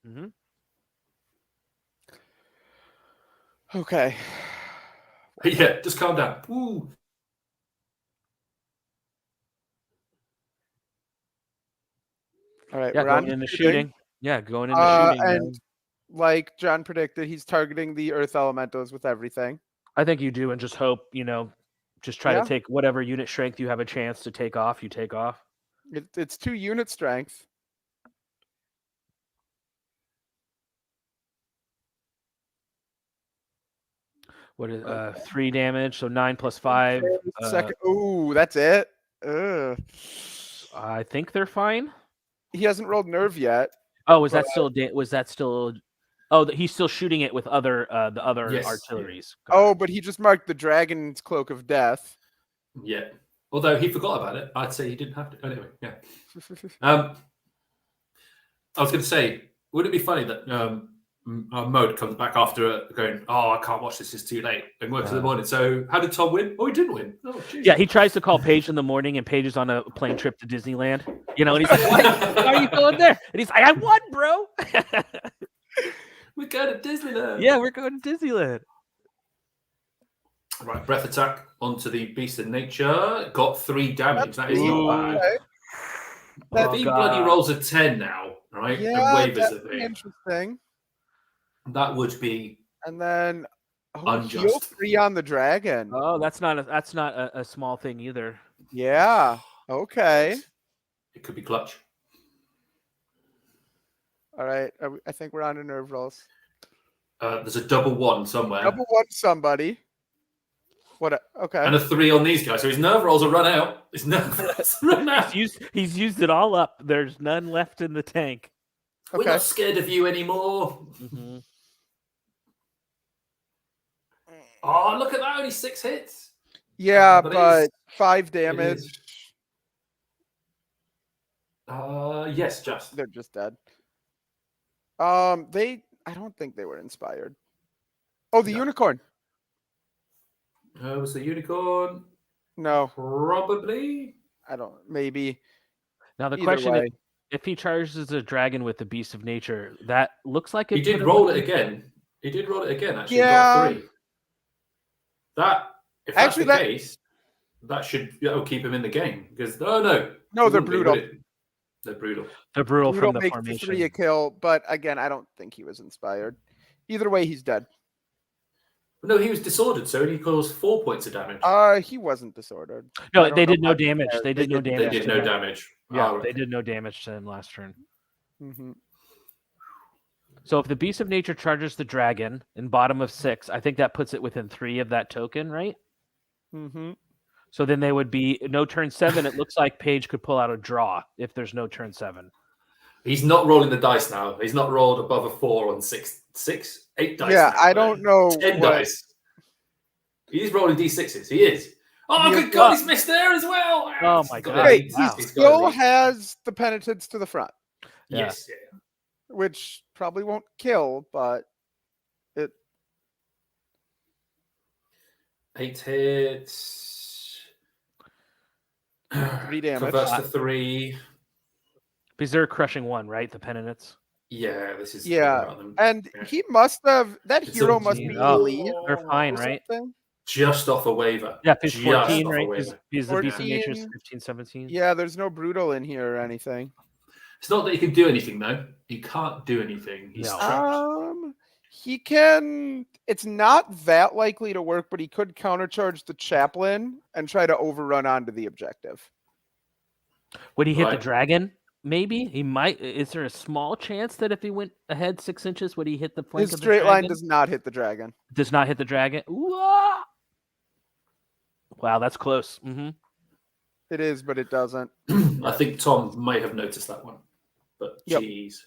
Mm-hmm. Okay. Yeah, just calm down. Woo. All right, Yeah, we're going on into shooting. Yeah, going into shooting. And like John predicted, he's targeting the Earth Elementals with everything. I think you do, and just hope, just try to take whatever unit strength you have a chance to take off, you take off. It's 2 unit strength. What is 3 damage? So 9 plus 5. Ooh, that's it. Ugh. I think they're fine. He hasn't rolled nerve yet. Oh, was that still? Oh, he's still shooting it with the other artilleries. But he just marked the dragon's cloak of death. Yeah. Although he forgot about it, I'd say he didn't have to. Anyway, yeah. I was going to say, would it be funny that Mode comes back after going, oh, I can't watch this, it's too late, and works in the morning. So how did Tom win? Oh, he didn't win. Oh, geez. Yeah, he tries to call Paige in the morning, and Paige is on a plane trip to Disneyland. And he's like, why are you going there? And he's like, I won, bro. We're going to Disneyland. Yeah, we're going to Disneyland. Right, breath attack onto the Beast of Nature. Got 3 damage. That is not bad. Okay. If he bloody rolls a 10 now, right? Yeah, and wavers at me. Interesting. That would be and then unjust. Heal 3 on the dragon. Oh, that's not a small thing either. Yeah. Okay. It could be clutch. All right. I think we're on to nerve rolls. There's a double 1 somewhere. Double 1 somebody. What? Okay. And a 3 on these guys. So his nerve rolls are run out. His nerve rolls run out. He's used it all up. There's none left in the tank. We're not scared of you anymore. Mm-hmm. Oh, look at that. Only 6 hits. Yeah, but 5 damage. Yes, just. They're just dead. I don't think they were inspired. Oh, the unicorn. Was the unicorn? No. Probably. I don't. Maybe. Now the question is, if he charges a dragon with the Beast of Nature, that looks like it. He did roll it again. He did roll it again. Actually, yeah. Got 3. If that's the case, that should keep him in the game. Because no, they're brutal. They're brutal. They're brutal from the makes formation. 3 a kill, but again, I don't think he was inspired. Either way, he's dead. No, he was disordered, so he caused 4 points of damage. He wasn't disordered. No, they did no damage. They did no damage. They did no damage. Yeah, they did no damage to him last turn. Mm-hmm. So if the Beast of Nature charges the dragon in bottom of 6, I think that puts it within 3 of that token, right? Mm-hmm. So then they would be no turn 7. It looks like Paige could pull out a draw if there's no turn 7. He's not rolling the dice now. He's not rolled above a 4 on 8 dice. Yeah, now, I don't know. 10 dice. He's rolling d6s. He is. Oh, good God, he's missed there as well. Oh, my God. Wait, he still has the penitence to the front. Yes. Yeah. Which probably won't kill, but it. 8 hits. 3 damage. Converts to 3. Because they're crushing 1, right? The penitence. Yeah, this is Yeah, rather than- and yeah. he must have that It's hero a- must be Oh, elite they're fine, or right? something. just off a waiver. Yeah, fish Just 14, off a right? waiver. Because the Beast of Nature is 14. 15, 17. Yeah, there's no brutal in here or anything. It's not that he can do anything though. He can't do anything. He's No. trapped. He can. It's not that likely to work, but he could countercharge the chaplain and try to overrun onto the objective. Would he hit the Right. dragon? Maybe he might. Is there a small chance that if he went ahead 6 inches, would he hit the flank His of the straight line dragon? does not hit the dragon. Does not hit the dragon. Ooh-ah! Wow, that's close. Mm-hmm. It is, but it doesn't. I think Tom may have noticed that one. But Yep. geez.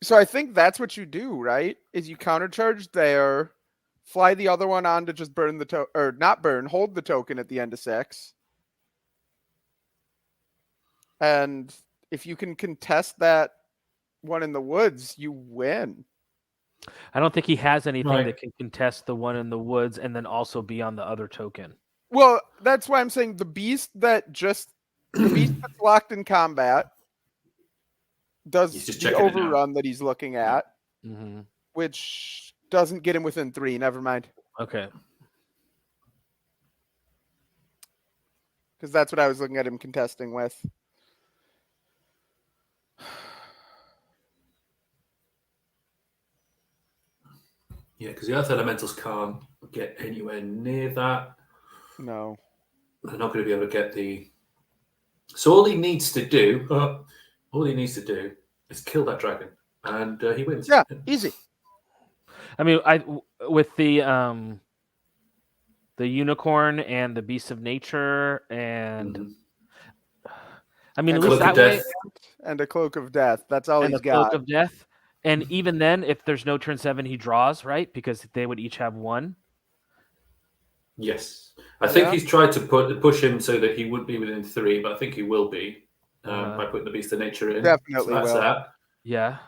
So I think that's what you do, right? Is you countercharge there, fly the other one on to just burn the or not burn, hold the token at the end of 6. And if you can contest that one in the woods, you win. I don't think he has anything Right. that can contest the one in the woods and then also be on the other token. Well, that's why I'm saying the beast that's locked in combat does He's just the checking it now. overrun that he's looking at, Mm-hmm. which doesn't get him within 3. Never mind. Okay. Because that's what I was looking at him contesting with. Yeah, because the Earth Elementals can't get anywhere near that. No. They're not going to be able to get the. So all he needs to do, is kill that dragon, and he wins. Yeah, easy. I mean, with the unicorn and the beast of nature, and Mhm. I mean, And at least Cloak of that way, Death. And a cloak of death. That's all and he's the cloak got. of death. And even then, if there's no turn 7, he draws, right? Because they would each have 1. Yes, I think Yeah. he's tried to push him so that he would be within 3, but I think he will be by putting the Beast of Nature in. Definitely so that's will. that. Yeah.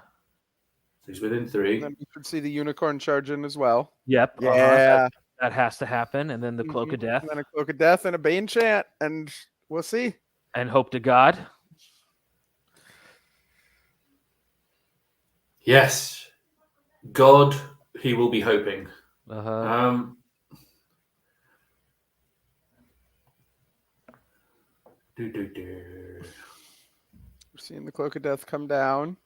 So he's within 3. And then we could see the unicorn charge in as well. Yep. Yeah. That has to happen, and then the cloak of death, And then a cloak of death and a bane chant, and we'll see. and hope to God. Yes, God, he will be hoping. Uh-huh. We're seeing the cloak of death come down.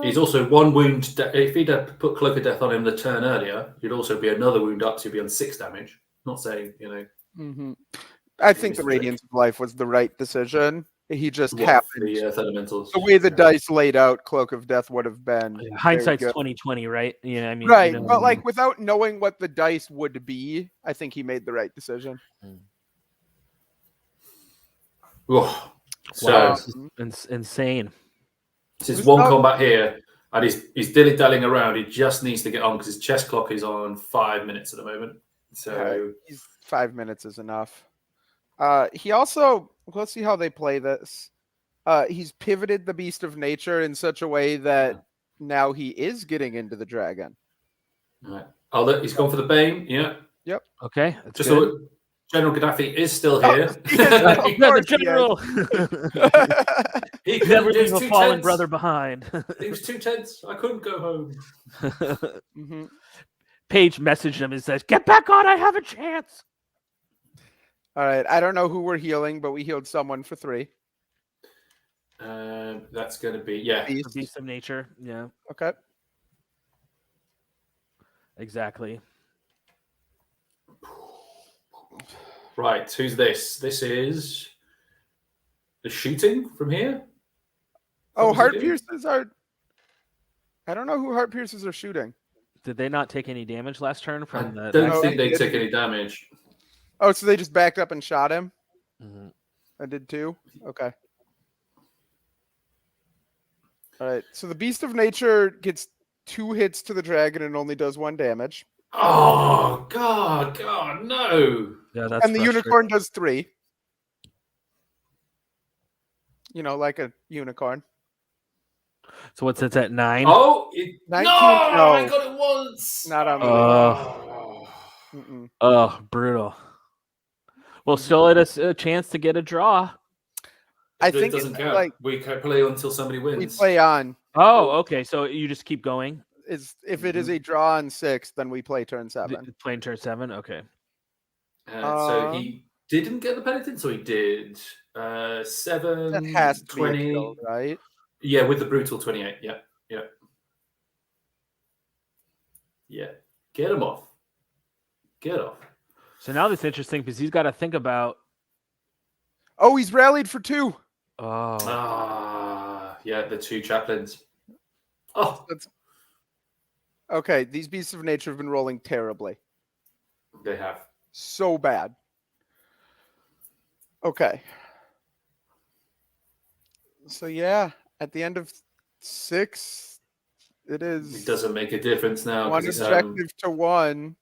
He's also 1 wound. If he'd have put Cloak of Death on him the turn earlier, he'd also be another wound up, so he'd be on 6 damage. Not saying, I think the Radiance of Life was the right decision. He just what happened. the Earth Elementals. The way the dice laid out, Cloak of Death would have been very Hindsight's good. 2020, right? Yeah, I mean, Right, but like without knowing what the dice would be, I think he made the right decision. Oh, so wow, it's insane. this is It's one not- combat here, and he's dilly-dallying around. He just needs to get on because his chess clock is on 5 minutes at the moment. So He's 5 minutes is enough. He also, let's see how they play this. He's pivoted the Beast of Nature in such a way that now he is getting into the dragon. right. He's gone for the Bane. Yeah, Okay, that's just good. so General Gaddafi is still here. Of Yeah, the course he is. general. He Never couldn't. leave a fallen brother behind. It was 2 tenths. I couldn't go home. Mhm. Paige messaged him and says, "Get back on! I have a chance." All right, I don't know who we're healing, but we healed someone for 3. That's going to be The Beast. beast of nature. Yeah, Okay. exactly. right. Who's this? This is the shooting from here. Oh, What was he heart doing? pierces are. I don't know who heart pierces are shooting. Did they not take any damage last turn I from the? don't No, think they they took didn't. any damage. Oh, so they just backed up and shot him? Mhm. I did too? Okay. All right. So the Beast of Nature gets 2 hits to the dragon and only does 1 damage. Oh God, no! Yeah, that's And the unicorn does 3. Like a unicorn. So what's it at 9? Oh, 19, no! I no. got it once. Not on the Oh. Mm-mm. Oh, brutal. Well, still at a chance to get a draw. I It think doesn't it's count. like We can play until somebody we wins. play on. Oh, okay. So you just keep going. If it is a draw on 6, then we play turn 7. Playing turn 7. Okay. So he didn't get the penitent, so he did 7, That has to 20. be a kill, right? Yeah, with the brutal 28. Yeah. Get him off. Get off. So now that's interesting because he's got to think about. Oh, he's rallied for 2. Oh. Yeah, the 2 chaplains. Oh, Okay, these beasts of nature have been rolling terribly. they have. So bad. Okay. So yeah, at the end of 6, it is It doesn't make a difference now. 1 'Cause objective to 1.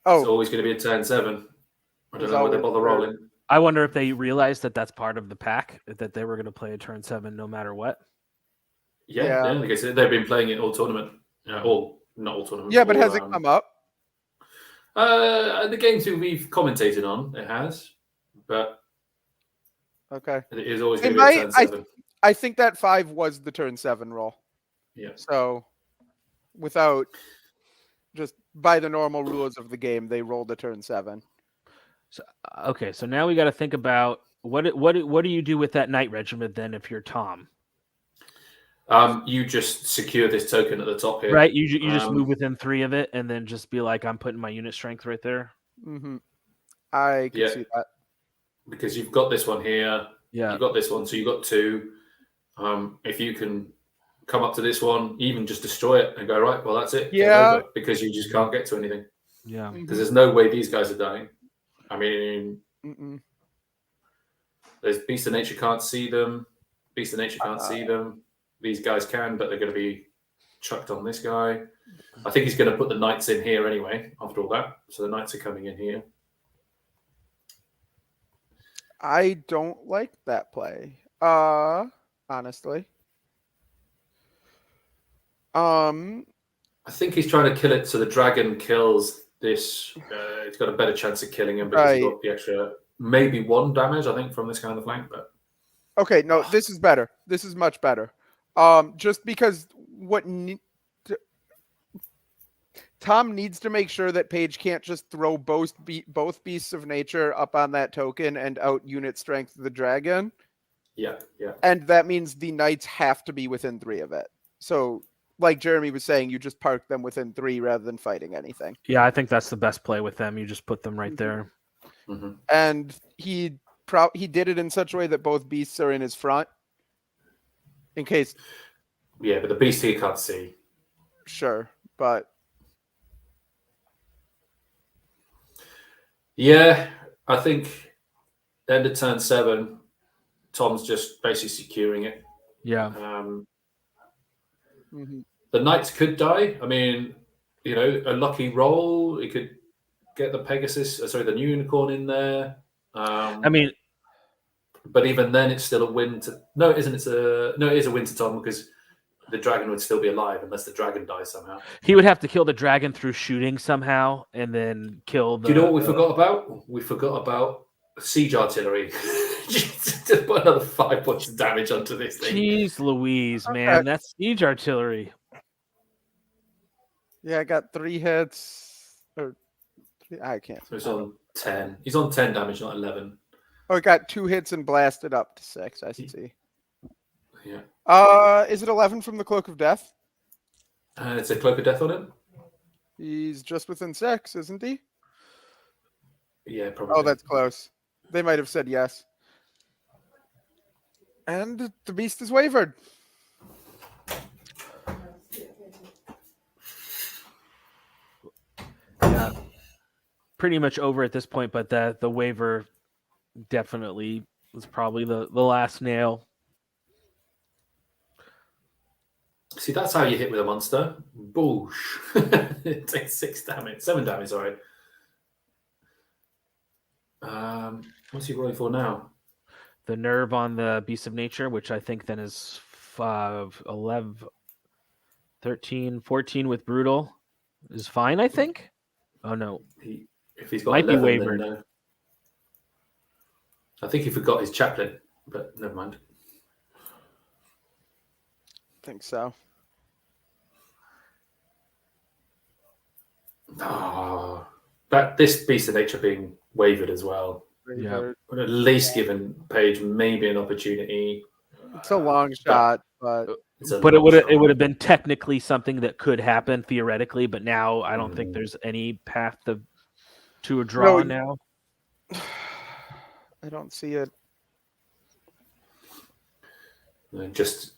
it's Oh, always going to be a turn 7. I don't It's know why they always bother third. rolling. I wonder if they realized that that's part of the pack, that they were going to play a turn 7 no matter what. Yeah. Like I said, they've been playing it all tournament. All not all tournament. yeah, but all, has it come up? The games that we've commentated on, it has, but Okay. it is always It going to be a might- turn 7. I think that 5 was the turn 7 roll. Yeah. So without just by the normal rules of the game, they rolled a turn 7. Okay, so now we got to think about what do you do with that knight regiment then if you're Tom? You just secure this token at the top here. Right, you just move within 3 of it and then just be like, I'm putting my unit strength right there. Mm-hmm. I can see that. Because you've got this one here. Yeah. You've got this one, so you've got 2. If you can come up to this one, even just destroy it and go, right, well, that's it. Game Yeah. over, because you just can't get to anything. Yeah. Because there's no way these guys are dying. I mean, Mm-mm. there's Beast of Nature can't see them. Beast of Nature can't see them. These guys can, but they're going to be chucked on this guy. I think he's going to put the knights in here anyway, after all that. So the knights are coming in here. I don't like that play. Honestly. I think he's trying to kill it so the dragon kills this. It's got a better chance of killing him because he's got the extra, maybe 1 damage, I think, from this guy on the flank. But Okay, no, this is better. This is much better. Just because Tom needs to make sure that Paige can't just throw both beasts of nature up on that token and out unit strength the dragon. yeah. And that means the knights have to be within 3 of it. So, like Jeremy was saying, you just park them within 3 rather than fighting anything. Yeah, I think that's the best play with them. You just put them right there. Mm-hmm. And he did it in such a way that both beasts are in his front. In case. Yeah, but the beast here can't see. Sure, but. Yeah, I think end of turn 7, Tom's just basically securing it. Yeah. The knights could die. I mean, a lucky roll. He could get the the new unicorn in there. I mean, but even then, it's still a win to. No, it isn't. It is a win to Tom because the dragon would still be alive unless the dragon dies somehow. he would have to kill the dragon through shooting somehow and then kill the. Do you know what we forgot about? We forgot about siege artillery. To put another 5 points of damage onto this thing. Jeez Louise, man. That's siege artillery. Yeah, I got 3 hits. I can't. So he's on 10. He's on 10 damage, not 11. Oh, I got 2 hits and blasted up to 6. I see. Yeah. Is it 11 from the Cloak of Death? It's a Cloak of Death on him? He's just within 6, isn't he? Yeah, probably. Oh, that's close. They might have said yes. And the beast is wavered. Yeah. Pretty much over at this point, but the waiver definitely was probably the last nail. See, that's how you hit with a monster. Boosh. It takes 7 damage, sorry. What's he rolling for now? The nerve on the Beast of Nature, which I think then is 11, 13, 14 with Brutal is fine, I think. Oh, no. If he's got Might be 11, then wavered. no. I think he forgot his chaplain, but never mind. think so. Oh, this Beast of Nature being wavered as well. Yeah. Would at least given Page maybe an opportunity. It's a long shot, but It's a But it long shot. would have been technically something that could happen theoretically, but now I don't think there's any path to a draw now. I don't see it. Just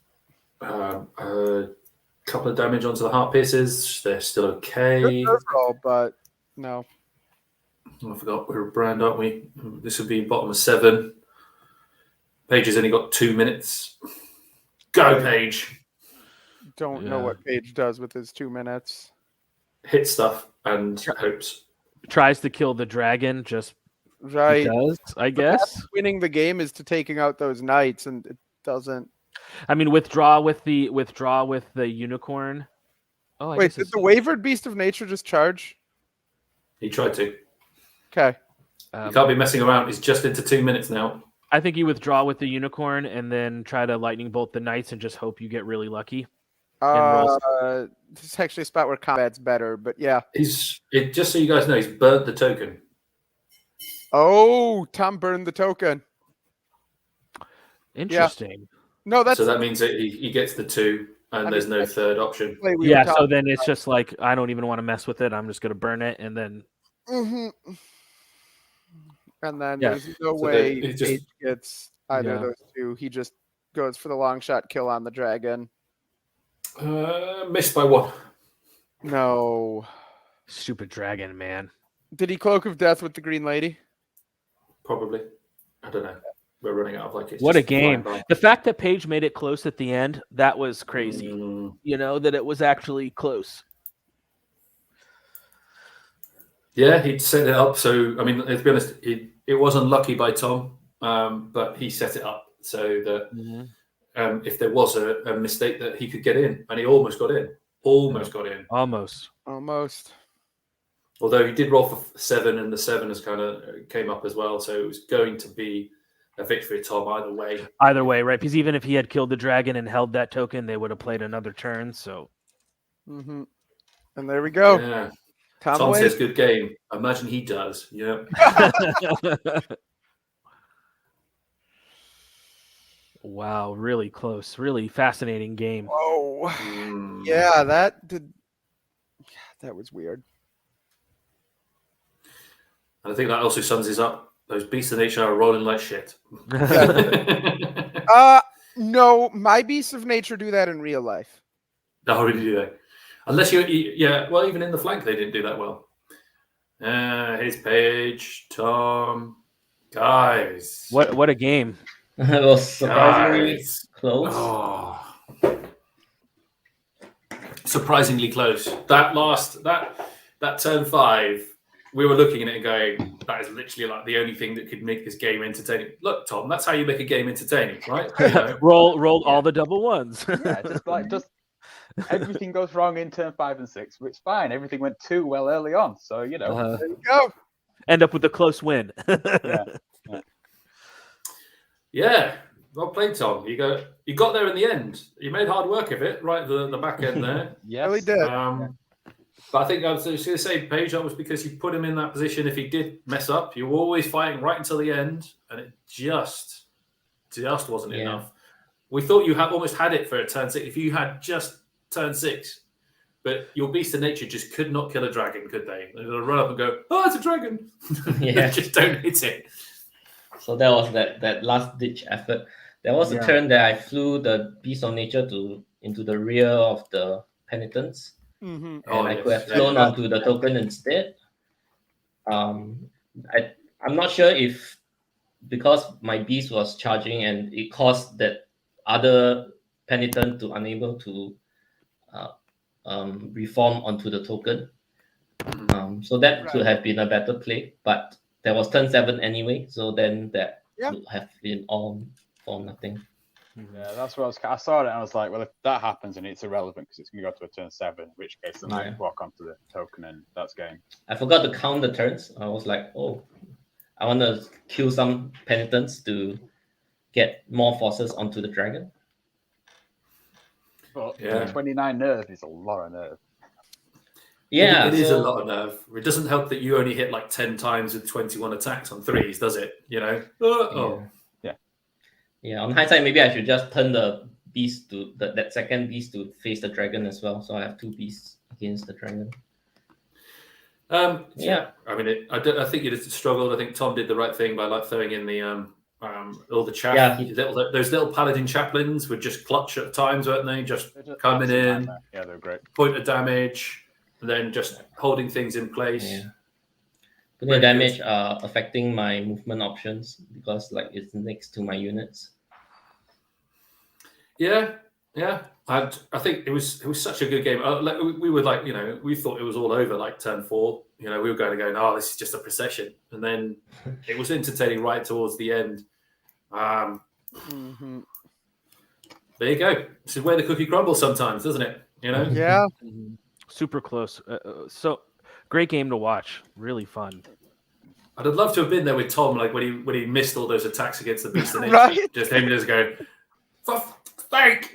a couple of damage onto the heart pierces. They're still okay. Good roll, but no. I forgot we're a brand, aren't we? This would be bottom of 7. Page has only got 2 minutes. Go, Page. Don't know what Page does with his 2 minutes. Hit stuff and hopes. Tries to kill the dragon just Right. because, I guess. Winning the game is to taking out those knights, and it doesn't. I mean, withdraw with the unicorn. Oh, I Wait, guess did it's- the wavered Beast of Nature just charge? He tried to. Okay. You can't be messing around. He's just into 2 minutes now. I think you withdraw with the unicorn and then try to lightning bolt the knights and just hope you get really lucky. This is actually a spot where combat's better, but yeah. Just so you guys know, he's burnt the token. Oh, Tom burned the token. Interesting. No, that's So that means that he gets the 2, and there's no third option. play we Yeah, were so talking then it's just like, I don't even want to mess with it. I'm just going to burn it and then. Mhm. And then Yeah. there's no So way then it just- Page gets either of those two. He just goes for the long shot kill on the dragon. Missed by 1. No. Stupid dragon, man. Did he cloak of death with the green lady? Probably. I don't know. We're running out of like. It's What a just flying game. by. The fact that Paige made it close at the end, that was crazy. You know, that it was actually close. Yeah, he'd set it up. So, I mean, let's be honest, it was unlucky by Tom, but he set it up so that if there was a mistake that he could get in, and he almost got in. Almost got in. Almost. Although he did roll for 7, and the 7 has kind of came up as well. So it was going to be a victory, Tom, either way. Either way, right? Because even if he had killed the dragon and held that token, they would have played another turn. So. Mm-hmm. And there we go. Yeah. Tom says good game. Imagine he does. Yeah. Wow, really close. Really fascinating game. Oh, yeah, that was weird. And I think that also sums this up. Those beasts of nature are rolling like shit. No, my beasts of nature do that in real life. No, really do they? Unless well, even in the flank, they didn't do that well. Here's Paige, Tom, guys. What a game! It was surprisingly Guys. close. Oh. Surprisingly close. That turn 5, we were looking at it and going, that is literally like the only thing that could make this game entertaining. Look, Tom, that's how you make a game entertaining, right? You know? roll all the double ones. Yeah, just everything goes wrong in turn 5 and 6, which fine. Everything went too well early on, so you know. There you go. End up with a close win. Yeah, well played, Tom. You got there in the end. You made hard work of it, right? The back end there. Yes. Really did. But I think I was going to say, Paige, that was because you put him in that position. If he did mess up, you were always fighting right until the end, and it just wasn't enough. We thought you almost had it for a turn 6. If you had just turn 6, but your beast of nature just could not kill a dragon, could they? They'd run up and go, "Oh, it's a dragon!" Yeah. Just don't hit it. So that was that last ditch effort. There was a turn that I flew the Beast of Nature into the rear of the penitents, Mm-hmm. and I could have flown onto the token instead. I'm not sure if because my beast was charging and it caused that other penitent to unable to reform onto the token. So that could have been a better play, but there was turn 7 anyway, so then that would have been all for nothing. Yeah, that's what I saw it and I was like, well, if that happens, and it's irrelevant because it's going to go to a turn 7, in which case the knight walk onto the token and that's game. I forgot to count the turns. I was like, oh, I want to kill some penitents to get more forces onto the dragon. But Yeah. 29 nerve is a lot of nerve. Yeah, It is a so- lot of nerve. It doesn't help that you only hit like 10 times with 21 attacks on 3s, does it? You know? Oh. Yeah, on hindsight, maybe I should just turn the beast to that second beast to face the dragon as well. So I have 2 beasts against the dragon. Yeah. I mean, I think you just struggled. I think Tom did the right thing by like throwing in the all the chaff. Yeah, those little paladin chaplains were just clutch at times, weren't they? Just coming in, Yeah, they're great. point of damage, and then just holding things in place. Yeah. The damage affecting my movement options because like it's next to my units. Yeah. I think it was such a good game. Like, we were like, we thought it was all over like turn 4. We were going to go, oh, this is just a procession, and then it was entertaining right towards the end. There you go. This is where the cookie crumbles sometimes, doesn't it? Yeah. Super close. So great game to watch. Really fun. I'd have loved to have been there with Tom, like when he missed all those attacks against the beast, and Right. just him just going, for sake.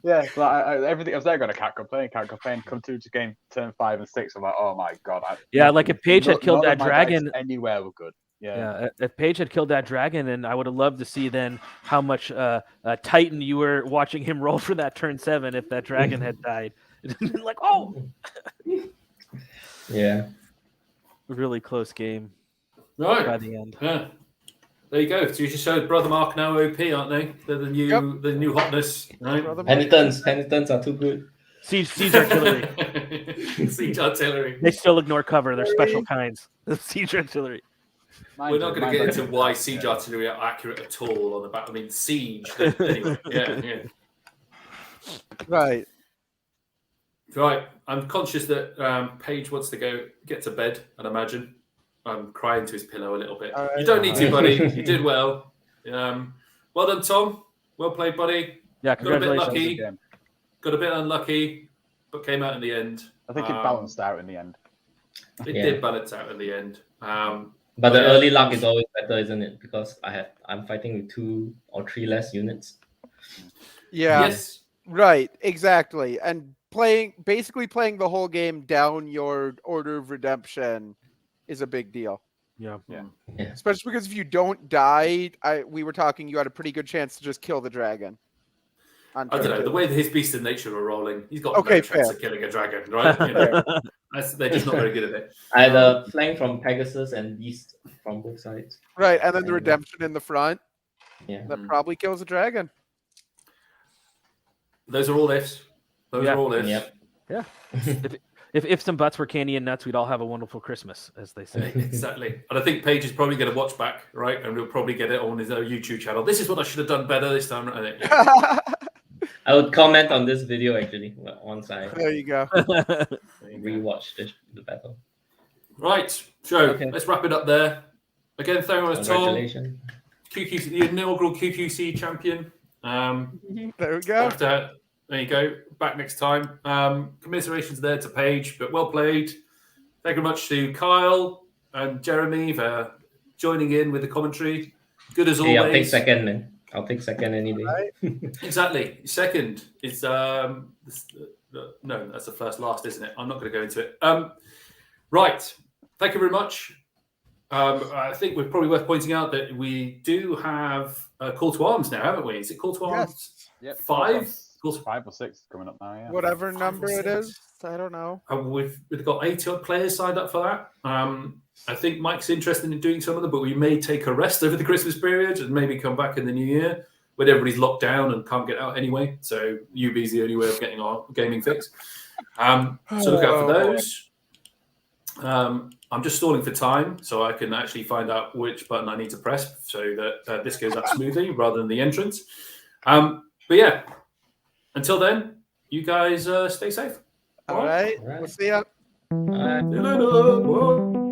Yeah, like everything. I was there going to can't complain, come to just game turn 5 and 6. I'm like, oh my god. Yeah, like if Paige had killed none of that my dragon dice anywhere were good. Yeah. if Paige had killed that dragon, and I would have loved to see then how much Titan you were watching him roll for that turn 7 if that dragon had died. Like, oh, Yeah. really close game Right. by the end. Yeah. There you go. So you just showed Brothermark now OP, aren't they? They're the new hotness. Right? Penitents are too good. Siege artillery. Siege artillery. They still ignore cover. They're special kinds. Siege artillery. We're not going to get into why siege artillery are accurate at all on the back. I mean, siege. Anyway, yeah. Right. Right. I'm conscious that Paige wants to get to bed, I'd imagine. I'm crying to his pillow a little bit. All right. You don't need to, buddy. You did well. Well done, Tom. Well played, buddy. Yeah, Got a bit congratulations. lucky. Got a bit unlucky, but came out in the end. I think it balanced out in the end. It did balance out in the end. But the early luck is always better, isn't it? Because I'm fighting with 2 or 3 less units. Yeah. Yes. Right. Exactly. And basically playing the whole game down your order of redemption is a big deal. Yeah. Especially because if you don't die, we were talking, you had a pretty good chance to just kill the dragon. I don't know. The way that his beast of nature are rolling, he's got Okay, no chance fair. of killing a dragon, right? They're just not very good at it. I had a flank from Pegasus and Beast from both sides. Right, and then the redemption in the front Yeah. that probably kills a dragon. Those are all ifs. Those are all ifs. Yep. Yeah. If some butts were candy and nuts, we'd all have a wonderful Christmas, as they say. Exactly. And I think Paige is probably going to watch back, right? And we'll probably get it on his YouTube channel. This is what I should have done better this time. I would comment on this video actually once I There you go. rewatch the battle. Right. So Okay. let's wrap it up there. Again, thank you, Tom. Congratulations. QQC, the inaugural QQC champion. There we go. There you go. Back next time. Commiserations there to Paige, but well played. Thank you very much to Kyle and Jeremy for joining in with the commentary. Good as Hey, always. I'll take second, man. I'll take second any day. Right. Exactly. Second is no, that's the first last, isn't it? I'm not going to go into it. Right. Thank you very much. I think we're probably worth pointing out that we do have a call to arms now, haven't we? Is it call to arms? Yep. 5? 5 or 6 coming up now, yeah. Whatever 5 number or it 6. is, I don't know. We've got 80 odd players signed up for that. I think Mike's interested in doing some of them, but we may take a rest over the Christmas period and maybe come back in the new year when everybody's locked down and can't get out anyway. So UB's the only way of getting our gaming fix. So look out for those. I'm just stalling for time so I can actually find out which button I need to press so that this goes up smoothly rather than the entrance. But yeah, until then, you guys stay safe. All right. All right. We'll see ya. All right. See you later. Bye.